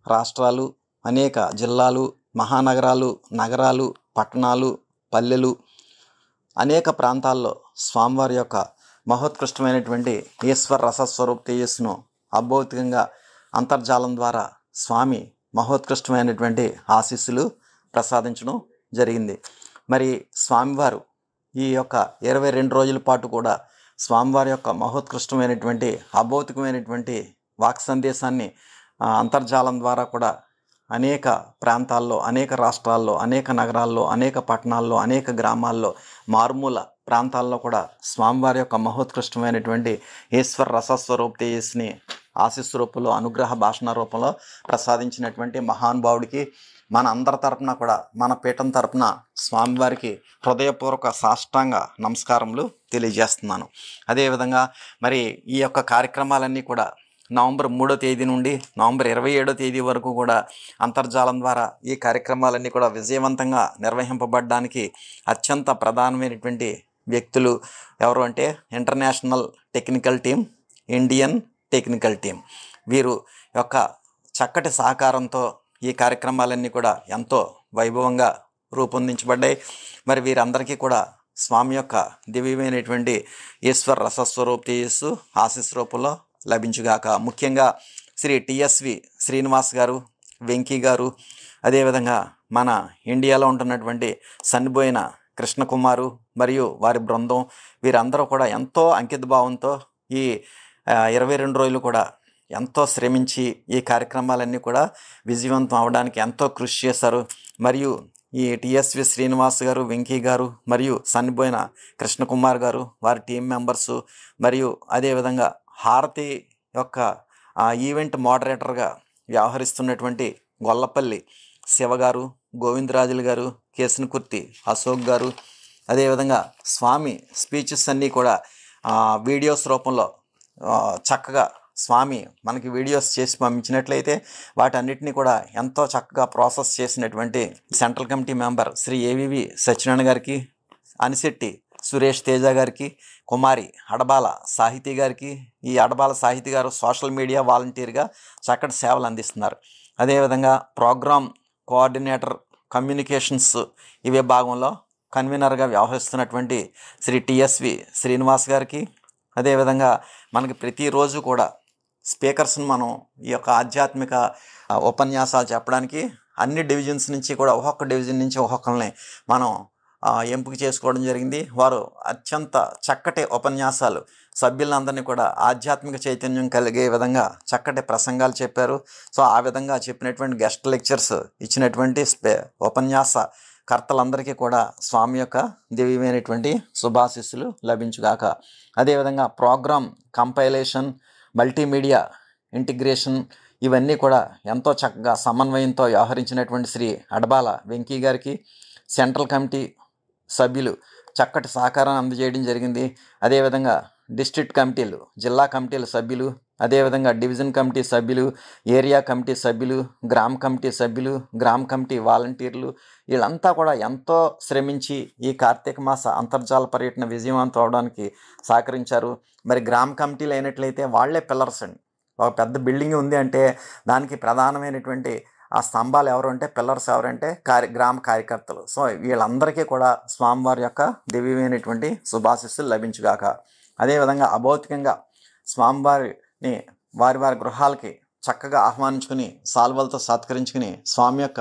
రాష్ట్రాలు, అనేక జిల్లాలు, మహానగరాలు, నగరాలు, పట్టణాలు, పల్లెలు, అనేక ప్రాంతాల్లో స్వామివారి యొక్క మహోత్కృష్టమైనటువంటి ఈశ్వర రసస్వరూప తేజస్సును అభౌతికంగా అంతర్జాలం ద్వారా స్వామి మహోత్కృష్టమైనటువంటి ఆశీస్సులు ప్రసాదించడం జరిగింది. మరి స్వామివారు ఈ యొక్క 22 రోజుల పాటు కూడా స్వామివారి యొక్క మహోత్కృష్టమైనటువంటి అభౌతికమైనటువంటి వాక్ సందేశాన్ని అంతర్జాలం ద్వారా కూడా అనేక ప్రాంతాల్లో, అనేక రాష్ట్రాల్లో, అనేక నగరాల్లో, అనేక పట్టణాల్లో, అనేక గ్రామాల్లో, మారుమూల ప్రాంతాల్లో కూడా స్వామివారి యొక్క మహోత్కృష్టమైనటువంటి ఈశ్వర రసస్వరూప తేజస్సుని ఆశీస్సు రూపంలో, అనుగ్రహ భాషణ రూపంలో ప్రసాదించినటువంటి మహానుభావుడికి మన అందరి తరపున కూడా, మన పీఠం తరపున స్వామివారికి హృదయపూర్వక సాష్టాంగ నమస్కారములు తెలియజేస్తున్నాను. అదేవిధంగా మరి ఈ యొక్క కార్యక్రమాలన్నీ కూడా నవంబర్ 3వ తేదీ నుండి నవంబర్ 27వ తేదీ వరకు కూడా అంతర్జాలం ద్వారా ఈ కార్యక్రమాలన్నీ కూడా విజయవంతంగా నిర్వహింపబడడానికి అత్యంత ప్రధానమైనటువంటి వ్యక్తులు ఎవరు అంటే international technical team, Indian technical team. వీరు యొక్క చక్కటి సహకారంతో ఈ కార్యక్రమాలన్నీ కూడా ఎంతో వైభవంగా రూపొందించబడ్డాయి. మరి వీరందరికీ కూడా స్వామి యొక్క దివ్యమైనటువంటి ఈశ్వర రసస్వరూప తేజస్సు ఆశీస్సు రూపంలో లభించుగాక. ముఖ్యంగా శ్రీ టిఎస్వి శ్రీనివాస్ గారు, వెంకీ గారు, అదేవిధంగా మన ఇండియాలో ఉంటున్నటువంటి సన్నిబోయిన కృష్ణకుమారు మరియు వారి బృందం, వీరందరూ కూడా ఎంతో అంకిత భావంతో ఈ 22 రోజులు కూడా ఎంతో శ్రమించి ఈ కార్యక్రమాలన్నీ కూడా విజయవంతం అవడానికి ఎంతో కృషి చేశారు. మరియు ఈ టిఎస్వి శ్రీనివాస్ గారు, వెంకీ గారు మరియు సన్నిబోయిన కృష్ణకుమార్ గారు, వారి టీం మెంబర్సు, మరియు అదేవిధంగా హారతి యొక్క ఈవెంట్ మోడరేటర్గా వ్యవహరిస్తున్నటువంటి గొల్లపల్లి శివ గారు, గోవిందరాజులు గారు, కేసునకుర్తి అశోక్ గారు, అదేవిధంగా స్వామి స్పీచెస్ అన్నీ కూడా వీడియోస్ రూపంలో చక్కగా స్వామి మనకి వీడియోస్ చేసి పంపించినట్లయితే వాటన్నిటిని కూడా ఎంతో చక్కగా ప్రాసెస్ చేసినటువంటి central committee member Shri AVV Satyanarayana గారికి, అనిశెట్టి సురేష్ తేజ గారికి, కుమారి అడబాల సాహితీ గారికి, ఈ అడబాల సాహితీ గారు సోషల్ మీడియా వాలంటీర్గా చక్కటి సేవలు అందిస్తున్నారు. అదేవిధంగా ప్రోగ్రామ్ కోఆర్డినేటర్ కమ్యూనికేషన్స్ ఈ విభాగంలో కన్వీనర్గా వ్యవహరిస్తున్నటువంటి శ్రీ టిఎస్వి శ్రీనివాస్ గారికి, అదేవిధంగా మనకి ప్రతిరోజు కూడా స్పీకర్స్ని మనం ఈ యొక్క ఆధ్యాత్మిక ఉపన్యాసాలు చెప్పడానికి అన్ని డివిజన్స్ నుంచి కూడా ఒక్కొక్క డివిజన్ నుంచి ఒక్కొక్కరిని మనం ఎంపిక చేసుకోవడం జరిగింది. వారు అత్యంత చక్కటి ఉపన్యాసాలు సభ్యులందరినీ కూడా ఆధ్యాత్మిక చైతన్యం కలిగే విధంగా చక్కటి ప్రసంగాలు చెప్పారు. సో ఆ విధంగా చెప్పినటువంటి గెస్ట్ లెక్చర్స్ ఇచ్చినటువంటి ఉపన్యాస కర్తలందరికీ కూడా స్వామి యొక్క దివ్యమైనటువంటి శుభాశీస్సులు లభించుగాక. అదేవిధంగా ప్రోగ్రామ్ కంపైలేషన్, మల్టీమీడియా ఇంటిగ్రేషన్ ఇవన్నీ కూడా ఎంతో చక్కగా సమన్వయంతో వ్యవహరించినటువంటి శ్రీ అడబాల వెంకీ గారికి, సెంట్రల్ కమిటీ సభ్యులు చక్కటి సహకారాన్ని అందజేయడం జరిగింది. అదేవిధంగా డిస్ట్రిక్ట్ కమిటీలు, జిల్లా కమిటీల సభ్యులు, అదేవిధంగా డివిజన్ కమిటీ సభ్యులు, ఏరియా కమిటీ సభ్యులు, గ్రామ కమిటీ సభ్యులు, గ్రామ కమిటీ వాలంటీర్లు వీళ్ళంతా కూడా ఎంతో శ్రమించి ఈ కార్తీక మాస అంతర్జాల పర్యటన విజయవంతం అవడానికి సహకరించారు. మరి గ్రామ కమిటీలు అయినట్లయితే వాళ్లే పిల్లర్స్ అండి. ఒక పెద్ద బిల్డింగ్ ఉంది అంటే దానికి ప్రధానమైనటువంటి ఆ స్తంభాలు ఎవరు అంటే, పిల్లర్స్ ఎవరంటే గ్రామ కార్యకర్తలు. సో వీళ్ళందరికీ కూడా స్వామివారి యొక్క దివ్యమైనటువంటి శుభాశీస్సులు లభించుగాక. అదేవిధంగా అభౌతికంగా స్వామివారిని వారి వారి గృహాలకి చక్కగా ఆహ్వానించుకుని సాల్వలతో సత్కరించుకుని స్వామి యొక్క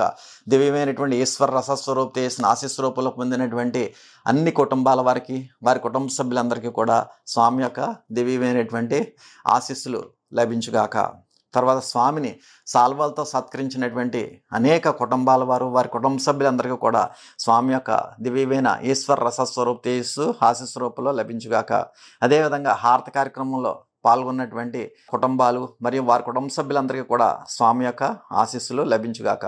దివ్యమైనటువంటి ఈశ్వర రసస్వరూప చేసిన ఆశీస్వరూపంలో పొందినటువంటి అన్ని కుటుంబాల వారికి, వారి కుటుంబ సభ్యులందరికీ కూడా స్వామి యొక్క దివ్యమైనటువంటి ఆశీస్సులు లభించుగాక. తర్వాత స్వామిని సాల్వాలతో సత్కరించినటువంటి అనేక కుటుంబాల వారు, వారి కుటుంబ సభ్యులందరికీ కూడా స్వామి యొక్క దివ్యమైన ఈశ్వర రసస్వరూప తేజస్సు ఆశీస్వరూపంలో లభించుగాక. అదేవిధంగా హారతి కార్యక్రమంలో పాల్గొన్నటువంటి కుటుంబాలు మరియు వారి కుటుంబ సభ్యులందరికీ కూడా స్వామి యొక్క ఆశీస్సులు లభించుగాక.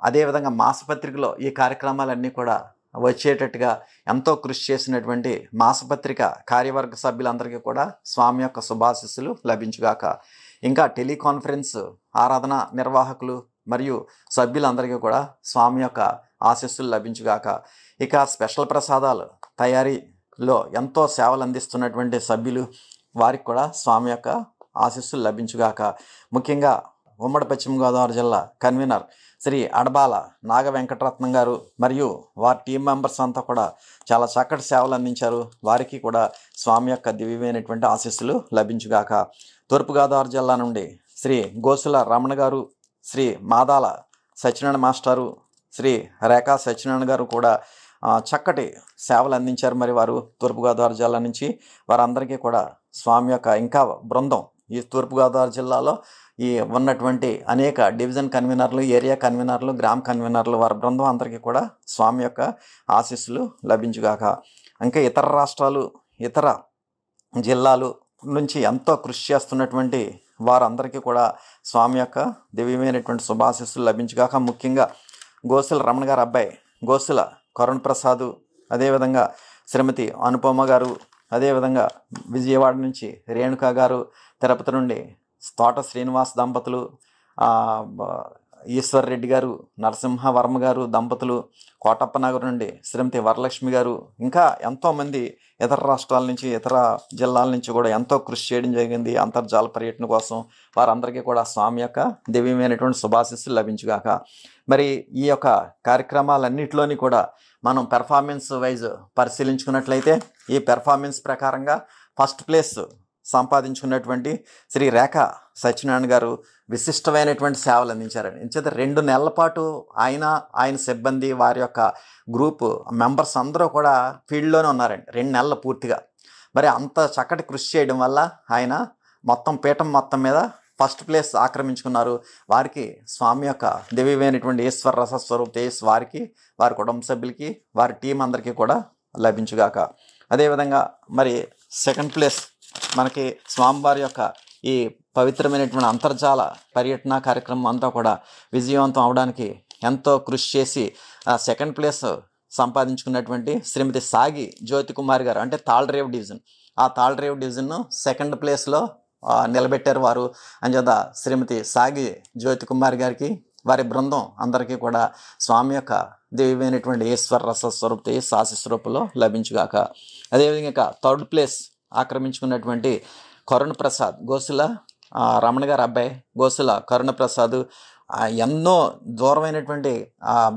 అదేవిధంగా మాసపత్రికలో ఈ కార్యక్రమాలన్నీ కూడా వచ్చేటట్టుగా ఎంతో కృషి చేసినటువంటి మాసపత్రిక కార్యవర్గ సభ్యులందరికీ కూడా స్వామి యొక్క శుభాశీస్సులు లభించుగాక. ఇంకా టెలికాన్ఫరెన్స్ ఆరాధన నిర్వాహకులు మరియు సభ్యులందరికీ కూడా స్వామి యొక్క ఆశీస్సులు లభించుగాక. ఇక స్పెషల్ ప్రసాదాలు తయారీలో ఎంతో సేవలు అందిస్తున్నటువంటి సభ్యులు, వారికి కూడా స్వామి యొక్క ఆశీస్సులు లభించుగాక. ముఖ్యంగా ఉమ్మడి పశ్చిమ గోదావరి జిల్లా కన్వీనర్ శ్రీ అడబాల నాగ వెంకటరత్నం గారు మరియు వారి టీం మెంబర్స్ అంతా కూడా చాలా చక్కటి సేవలు అందించారు. వారికి కూడా స్వామి యొక్క దివ్యమైనటువంటి ఆశీస్సులు లభించుగాక. తూర్పుగోదావరి జిల్లా నుండి శ్రీ గోసుల రమణ గారు, శ్రీ మాదాల సత్యనారాయణ మాస్టారు, శ్రీ రేఖా సత్యనారాయణ గారు కూడా చక్కటి సేవలు అందించారు. మరి వారు తూర్పుగోదావరి జిల్లా నుంచి వారందరికీ కూడా స్వామి యొక్క ఇంకా బృందం ఈ తూర్పుగోదావరి జిల్లాలో ఈ ఉన్నటువంటి అనేక డివిజన్ కన్వీనర్లు, ఏరియా కన్వీనర్లు, గ్రామ కన్వీనర్లు వారి బృందం అందరికీ కూడా స్వామి యొక్క ఆశీస్సులు లభించుగాక. ఇంకా ఇతర రాష్ట్రాలు, ఇతర జిల్లాలు నుంచి ఎంతో కృషి చేస్తున్నటువంటి వారందరికీ కూడా స్వామి యొక్క దివ్యమైనటువంటి శుభాశీస్సులు లభించుగాక. ముఖ్యంగా గోసుల రమణ గారు అబ్బాయి గోసుల కరుణ్ ప్రసాద్, అదేవిధంగా శ్రీమతి అనుపమ గారు, అదేవిధంగా విజయవాడ నుంచి రేణుకా గారు, తిరుపతి నుండి తోట శ్రీనివాస్ దంపతులు, ఈశ్వర్ రెడ్డి గారు, నరసింహవర్మ గారు దంపతులు, కోటప్ప నగర్ నుండి శ్రీమతి వరలక్ష్మి గారు, ఇంకా ఎంతోమంది ఇతర రాష్ట్రాల నుంచి, ఇతర జిల్లాల నుంచి కూడా ఎంతో కృషి చేయడం జరిగింది అంతర్జాల పర్యటన కోసం. వారందరికీ కూడా స్వామి యొక్క దివ్యమైనటువంటి శుభాశీస్సులు లభించుగాక. మరి ఈ యొక్క కార్యక్రమాలన్నింటిలోని కూడా మనం పెర్ఫార్మెన్స్ వైజ్ పరిశీలించుకున్నట్లయితే ఈ పెర్ఫార్మెన్స్ ప్రకారంగా ఫస్ట్ ప్లేస్ సంపాదించుకున్నటువంటి శ్రీ రేఖా సత్యనారాయణ గారు విశిష్టమైనటువంటి సేవలు అందించారండి. ఇంచేత 2 నెలల పాటు ఆయన సిబ్బంది, వారి యొక్క గ్రూప్ మెంబర్స్ అందరూ కూడా ఫీల్డ్లోనే ఉన్నారండి 2 నెలలు పూర్తిగా. మరి అంత చక్కటి కృషి చేయడం వల్ల ఆయన మొత్తం పీఠం మొత్తం మీద ఫస్ట్ ప్లేస్ ఆక్రమించుకున్నారు. వారికి స్వామి యొక్క దివ్యమైనటువంటి ఈశ్వర రసస్వరూప తేజస్సు వారికి, వారి కుటుంబ సభ్యులకి, వారి టీం అందరికీ కూడా లభించుగాక. అదేవిధంగా మరి సెకండ్ ప్లేస్ మనకి స్వామివారి యొక్క ఈ పవిత్రమైనటువంటి అంతర్జాల పర్యటన కార్యక్రమం అంతా కూడా విజయవంతం అవడానికి ఎంతో కృషి చేసి సెకండ్ ప్లేస్ సంపాదించుకున్నటువంటి శ్రీమతి సాగి జ్యోతి కుమార్ గారు, అంటే తాళ్రేవు డివిజన్, ఆ తాళ్రేవు డివిజన్ను సెకండ్ ప్లేస్లో నిలబెట్టారు వారు. అంచేత శ్రీమతి సాగి జ్యోతి కుమార్ గారికి, వారి బృందం అందరికీ కూడా స్వామి యొక్క దివ్యమైనటువంటి ఈశ్వర రసస్వరూప ఆశీస్వరూపంలో లభించుగాక. అదేవిధంగా థర్డ్ ప్లేస్ ఆక్రమించుకున్నటువంటి కరుణ ప్రసాద్, గోసుల రమణ గారు అబ్బాయి గోసుల కరుణ ప్రసాద్, ఎన్నో దూరమైనటువంటి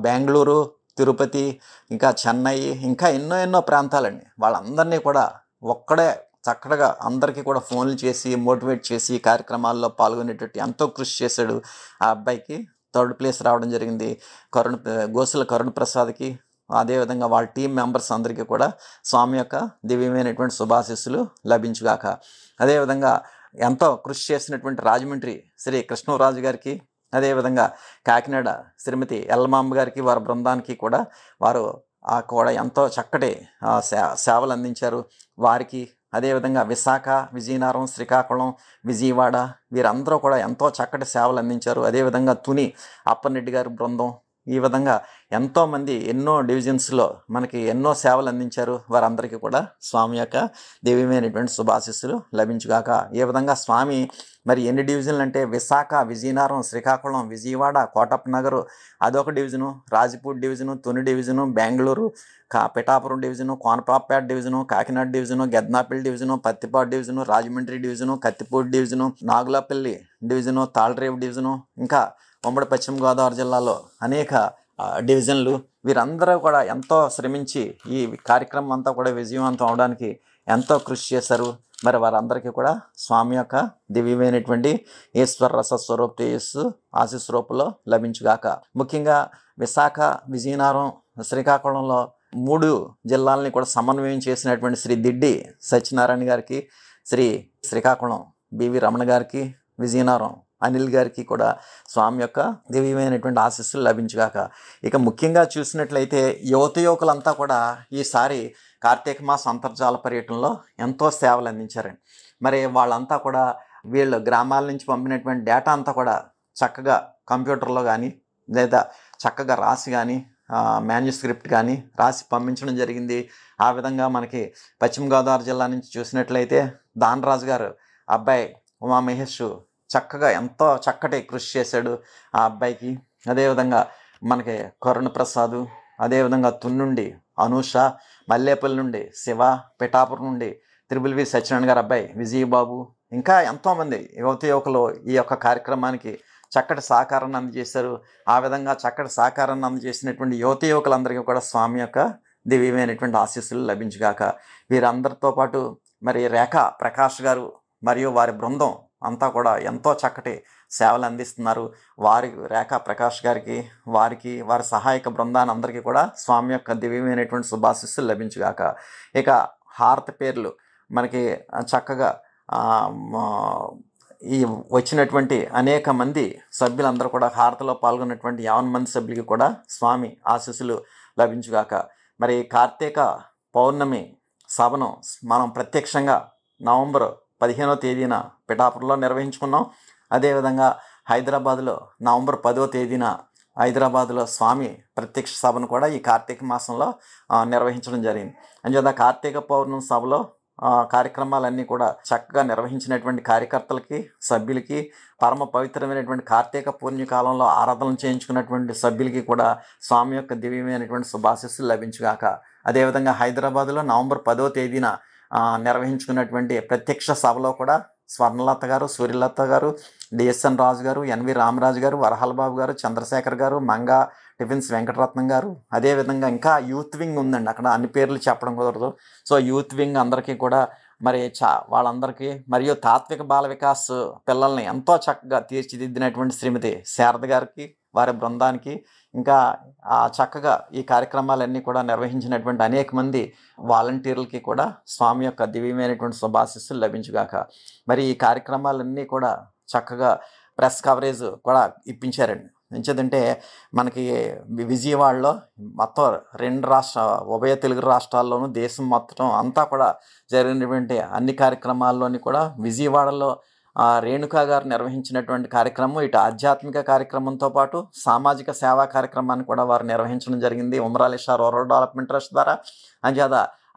బెంగళూరు, తిరుపతి, ఇంకా చెన్నై, ఇంకా ఎన్నో ప్రాంతాలండి. వాళ్ళందరినీ కూడా ఒక్కడే చక్కగా అందరికీ కూడా ఫోన్లు చేసి మోటివేట్ చేసి కార్యక్రమాల్లో పాల్గొనేటట్టు ఎంతో కృషి చేశాడు. ఆ అబ్బాయికి 3rd ప్లేస్ రావడం జరిగింది. గోసుల కరుణ ప్రసాద్కి, అదేవిధంగా వాళ్ళ టీం మెంబర్స్ అందరికీ కూడా స్వామి యొక్క దివ్యమైనటువంటి శుభాశీస్సులు లభించుగాక. అదేవిధంగా ఎంతో కృషి చేసినటువంటి రాజమండ్రి శ్రీ కృష్ణరాజు గారికి, అదేవిధంగా కాకినాడ శ్రీమతి ఎల్లమాంబ గారికి, వారి బృందానికి కూడా వారు కూడా ఎంతో చక్కటి సేవలు అందించారు. వారికి అదేవిధంగా విశాఖ, విజయనగరం, శ్రీకాకుళం, విజయవాడ వీరందరూ కూడా ఎంతో చక్కటి సేవలు అందించారు. అదేవిధంగా తుని అప్పన్నరెడ్డి గారి బృందం, ఈ విధంగా ఎంతోమంది ఎన్నో డివిజన్స్లో మనకి ఎన్నో సేవలు అందించారు. వారందరికీ కూడా స్వామి యొక్క దివ్యమైనటువంటి శుభాశీస్సులు లభించుగాక. ఈ విధంగా స్వామి మరి ఎన్ని డివిజన్లు అంటే విశాఖ, విజయనగరం, శ్రీకాకుళం, విజయవాడ, కోటప్ప నగరు అదొక division, Rajput division, Tuni division, Bengaluru, Pithapuram division, Konapapeta division, Kakinada division, Gednapalli division, Pattipadu division, Rajahmundry division, Kathipudi division, Nagulapalli division, Thallarevu division, ఇంకా ఉమ్మడి పశ్చిమ గోదావరి జిల్లాలో అనేక డివిజన్లు. వీరందరూ కూడా ఎంతో శ్రమించి ఈ కార్యక్రమం అంతా కూడా విజయవంతం అవడానికి ఎంతో కృషి చేశారు. మరి వారందరికీ కూడా స్వామి యొక్క దివ్యమైనటువంటి ఈశ్వర రస స్వరూపేయస్సు ఆశీస్ రూపంలో లభించుగాక. ముఖ్యంగా విశాఖ, విజయనగరం, శ్రీకాకుళంలో 3 జిల్లాలని కూడా సమన్వయం చేసినటువంటి శ్రీ దిడ్డి సత్యనారాయణ గారికి, శ్రీకాకుళం బివి రమణ గారికి, విజయనగరం అనిల్ గారికి కూడా స్వామి యొక్క దివ్యమైనటువంటి ఆశీస్సులు లభించుగాక. ఇక ముఖ్యంగా చూసినట్లయితే యువకులంతా కూడా ఈసారి కార్తీక మాస అంతర్జాల పర్యటనలో ఎంతో సేవలు అందించారండి. మరి వాళ్ళంతా కూడా వీళ్ళు గ్రామాల నుంచి పంపినటువంటి డేటా అంతా కూడా చక్కగా కంప్యూటర్లో కానీ లేదా చక్కగా రాసి కానీ మాన్యుస్క్రిప్ట్ కానీ రాసి పంపించడం జరిగింది. ఆ విధంగా మనకి పశ్చిమ గోదావరి జిల్లా నుంచి చూసినట్లయితే దానరాజు గారు అబ్బాయి ఉమామహేష్ చక్కగా ఎంతో చక్కటి కృషి చేశాడు ఆ అబ్బాయికి. అదేవిధంగా మనకి కరుణ ప్రసాద్, అదేవిధంగా తున్నుండి అనూష, మల్లేపల్లి నుండి శివ, పిఠాపురం నుండి త్రిబుల్ వి సత్యనారాయణ గారు అబ్బాయి విజయబాబు, ఇంకా ఎంతోమంది యువకులు ఈ యొక్క కార్యక్రమానికి చక్కటి సహకారాన్ని అందజేశారు. ఆ విధంగా చక్కటి సహకారాన్ని అందజేసినటువంటి యువకులందరికీ కూడా స్వామి యొక్క దివ్యమైనటువంటి ఆశీస్సులు లభించుగాక. వీరందరితో పాటు మరి రేఖా ప్రకాష్ గారు మరియు వారి బృందం అంతా కూడా ఎంతో చక్కటి సేవలు అందిస్తున్నారు. రేఖా ప్రకాష్ గారికి, వారి సహాయక బృందాన్ని అందరికీ కూడా స్వామి యొక్క దివ్యమైనటువంటి శుభాశీస్సులు లభించుగాక. ఇక హారతి పేర్లు మనకి చక్కగా ఈ వచ్చినటువంటి అనేక మంది సభ్యులందరూ కూడా హారతిలో పాల్గొన్నటువంటి 50 మంది సభ్యులకి కూడా స్వామి ఆశీస్సులు లభించుగాక. మరి కార్తీక పౌర్ణమి సభను మనం ప్రత్యక్షంగా నవంబర్ 15వ తేదీన పిఠాపురంలో నిర్వహించుకున్నాం. అదేవిధంగా హైదరాబాద్లో నవంబర్ 10వ తేదీన హైదరాబాద్లో స్వామి ప్రత్యక్ష సభను కూడా ఈ కార్తీక మాసంలో నిర్వహించడం జరిగింది. అంచేత కార్తీక పౌర్ణమి సభలో కార్యక్రమాలన్నీ కూడా చక్కగా నిర్వహించినటువంటి కార్యకర్తలకి, సభ్యులకి, పరమ పవిత్రమైనటువంటి కార్తీక పుణ్యకాలంలో ఆరాధనలు చేయించుకున్నటువంటి సభ్యులకి కూడా స్వామి యొక్క దివ్యమైనటువంటి శుభాశీస్సులు లభించుగాక. అదేవిధంగా హైదరాబాద్లో నవంబర్ 10వ తేదీన నిర్వహించుకున్నటువంటి ప్రత్యక్ష సభలో కూడా స్వర్ణలత గారు, సూర్యలత గారు, డిఎస్ఎన్ రాజు గారు, ఎన్వి రామరాజు గారు, వరహల్బాబు గారు, చంద్రశేఖర్ గారు, మంగా టిఫిన్స్ వెంకటరత్నం గారు, అదేవిధంగా ఇంకా యూత్ వింగ్ ఉందండి, అక్కడ అన్ని పేర్లు చెప్పడం కుదరదు. సో యూత్ వింగ్ అందరికీ కూడా మరి వాళ్ళందరికీ, మరియు తాత్విక బాల వికాస్ పిల్లల్ని ఎంతో చక్కగా తీర్చిదిద్దినటువంటి శ్రీమతి శారద గారికి, వారి బృందానికి, ఇంకా చక్కగా ఈ కార్యక్రమాలన్నీ కూడా నిర్వహించినటువంటి అనేక మంది వాలంటీర్లకి కూడా స్వామి యొక్క దివ్యమైనటువంటి శుభాశీస్సులు లభించుగాక. మరి ఈ కార్యక్రమాలన్నీ కూడా చక్కగా ప్రెస్ కవరేజ్ కూడా ఇప్పించారండి. ఎంచేదంటే మనకి విజయవాడలో మొత్తం 2 ఉభయ తెలుగు రాష్ట్రాల్లోనూ దేశం మొత్తం అంతా కూడా జరిగినటువంటి అన్ని కార్యక్రమాల్లోని కూడా విజయవాడలో రేణుకా గారు నిర్వహించినటువంటి కార్యక్రమం, ఇటు ఆధ్యాత్మిక కార్యక్రమంతో పాటు సామాజిక సేవా కార్యక్రమాన్ని కూడా వారు నిర్వహించడం జరిగింది ఉమ్రాలిషా రూరల్ డెవలప్మెంట్ ట్రస్ట్ ద్వారా. అంచేత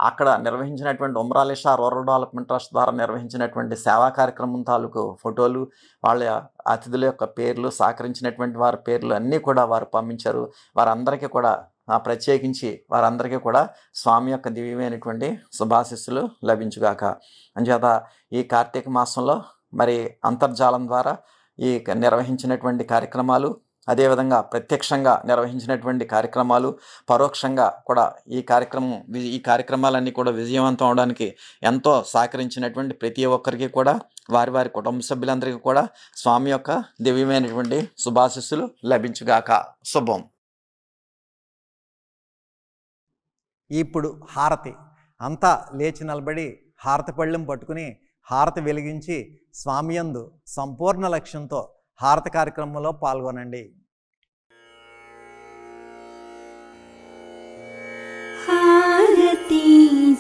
అక్కడ నిర్వహించినటువంటి ఉమ్రాలిషా రూరల్ డెవలప్మెంట్ ట్రస్ట్ ద్వారా నిర్వహించినటువంటి సేవా కార్యక్రమం తాలూకు ఫోటోలు, వాళ్ళ అతిథుల యొక్క పేర్లు, సహకరించినటువంటి వారి పేర్లు అన్నీ కూడా వారు పంపించారు. వారందరికీ కూడా ప్రత్యేకించి వారందరికీ కూడా స్వామి యొక్క దివ్యమైనటువంటి శుభాశీస్సులు లభించుగాక. అంచేత ఈ కార్తీక మాసంలో మరి అంతర్జాలం ద్వారా ఈ నిర్వహించినటువంటి కార్యక్రమాలు, అదేవిధంగా ప్రత్యక్షంగా నిర్వహించినటువంటి కార్యక్రమాలు, పరోక్షంగా కూడా ఈ కార్యక్రమాలన్నీ కూడా విజయవంతం అవడానికి ఎంతో సహకరించినటువంటి ప్రతి ఒక్కరికి కూడా, వారి వారి కుటుంబ సభ్యులందరికీ కూడా స్వామి యొక్క దివ్యమైనటువంటి శుభాశీస్సులు లభించుగాక. శుభం. ఇప్పుడు హారతి. అంతా లేచి నిలబడి హారతి పళ్ళెం పట్టుకుని హారతి వెలిగించి స్వామియందు సంపూర్ణ లక్ష్యంతో హారతి కార్యక్రమంలో పాల్గొనండి. హారతి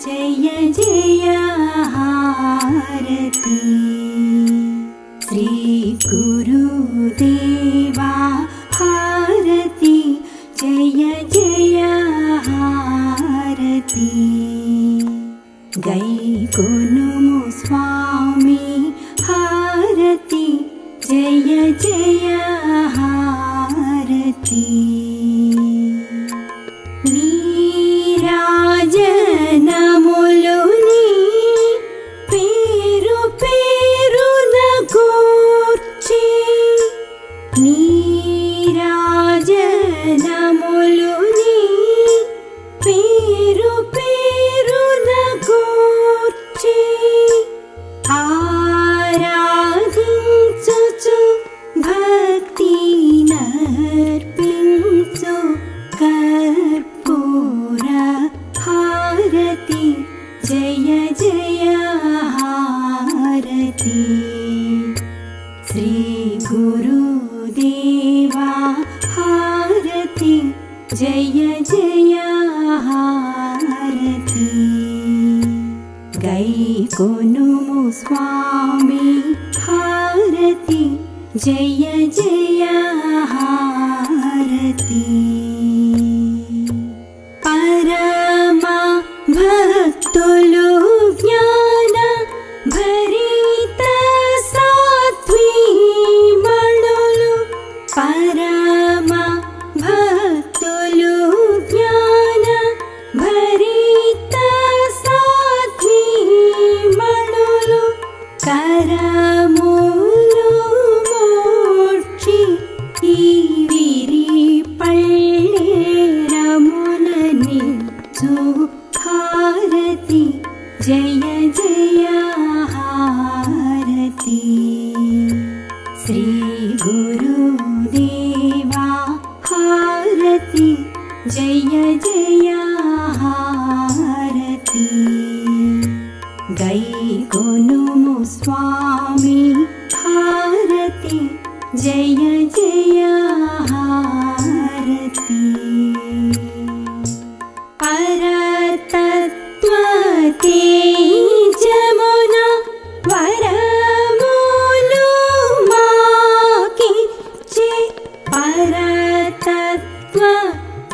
జయ జయ హారతి శ్రీ గురుదేవా హారతి జయ జయ హారతి గైకొనుము స్వామి హారతి జయ జయ హారతి నీరాజనములుని పేరు పేరున కూర్చి నీరాజనములుని పేరు పేరున కూర్చి ఆరాధించుచు భక్తి నర్పించు కర్పూర హారతి జయ జయ హారతి శ్రీ గురుదేవా హారతి జయ జయ హారతి గైకొనుము స్వామి హారతి జయ జయ హారతి పరమ భక్తులు జ్ఞాన భరిత సాత్వీమణులు పరమ భక్తులు జ్ఞాన భరిత సాత్వీమణులు కరములు మోక్షి ఈ విరి పళ్ళేరములని హారతి జయ జయ హారతి శ్రీ గురుదేవా హారతి జయ జయ హారతి గైకొనుము స్వామి హారతి జయ జయ హారతి పరతత్వ తేజమున వరములు మాకిచ్చే పరతత్వ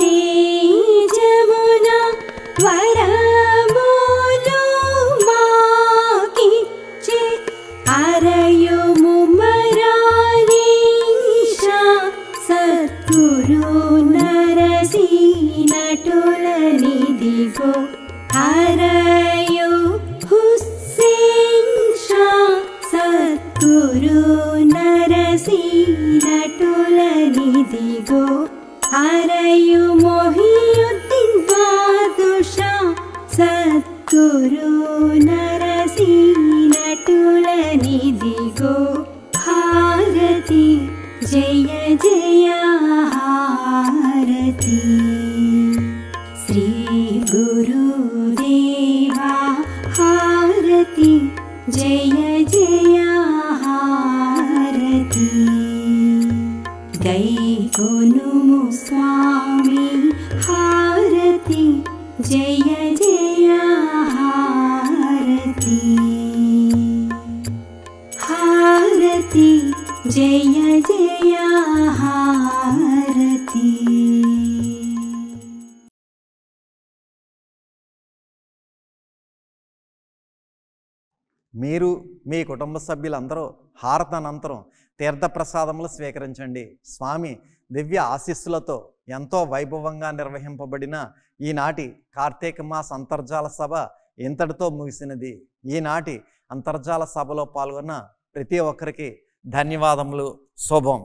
తేజమున వరములు మాకిచ్చే అరయుము మరాలీషా సద్గురు నరసీనటులనిదిగో అరయు హుస్సేన్ షా సద్గురు నరసీనటులనిదిగో అరయు మొహియుద్దీన్ బాదుషా సద్గురు నరసీనటులనిదిగో హారతి జయ జయ హారతి శ్రీ గురుదేవా హారతి జయ జయ హారతి గైకొనుము స్వామి హారతి జయ జయ హారతి హారతి జయ జయ హారతి. మీరు మీ కుటుంబ సభ్యులందరూ హారతి అనంతరం తీర్థప్రసాదములు స్వీకరించండి. స్వామి దివ్య ఆశీస్సులతో ఎంతో వైభవంగా నిర్వహింపబడిన ఈనాటి కార్తీక మాస అంతర్జాల సభ ఇంతటితో ముగిసినది. ఈనాటి అంతర్జాల సభలో పాల్గొన్న ప్రతి ఒక్కరికి ధన్యవాదములు. శుభం.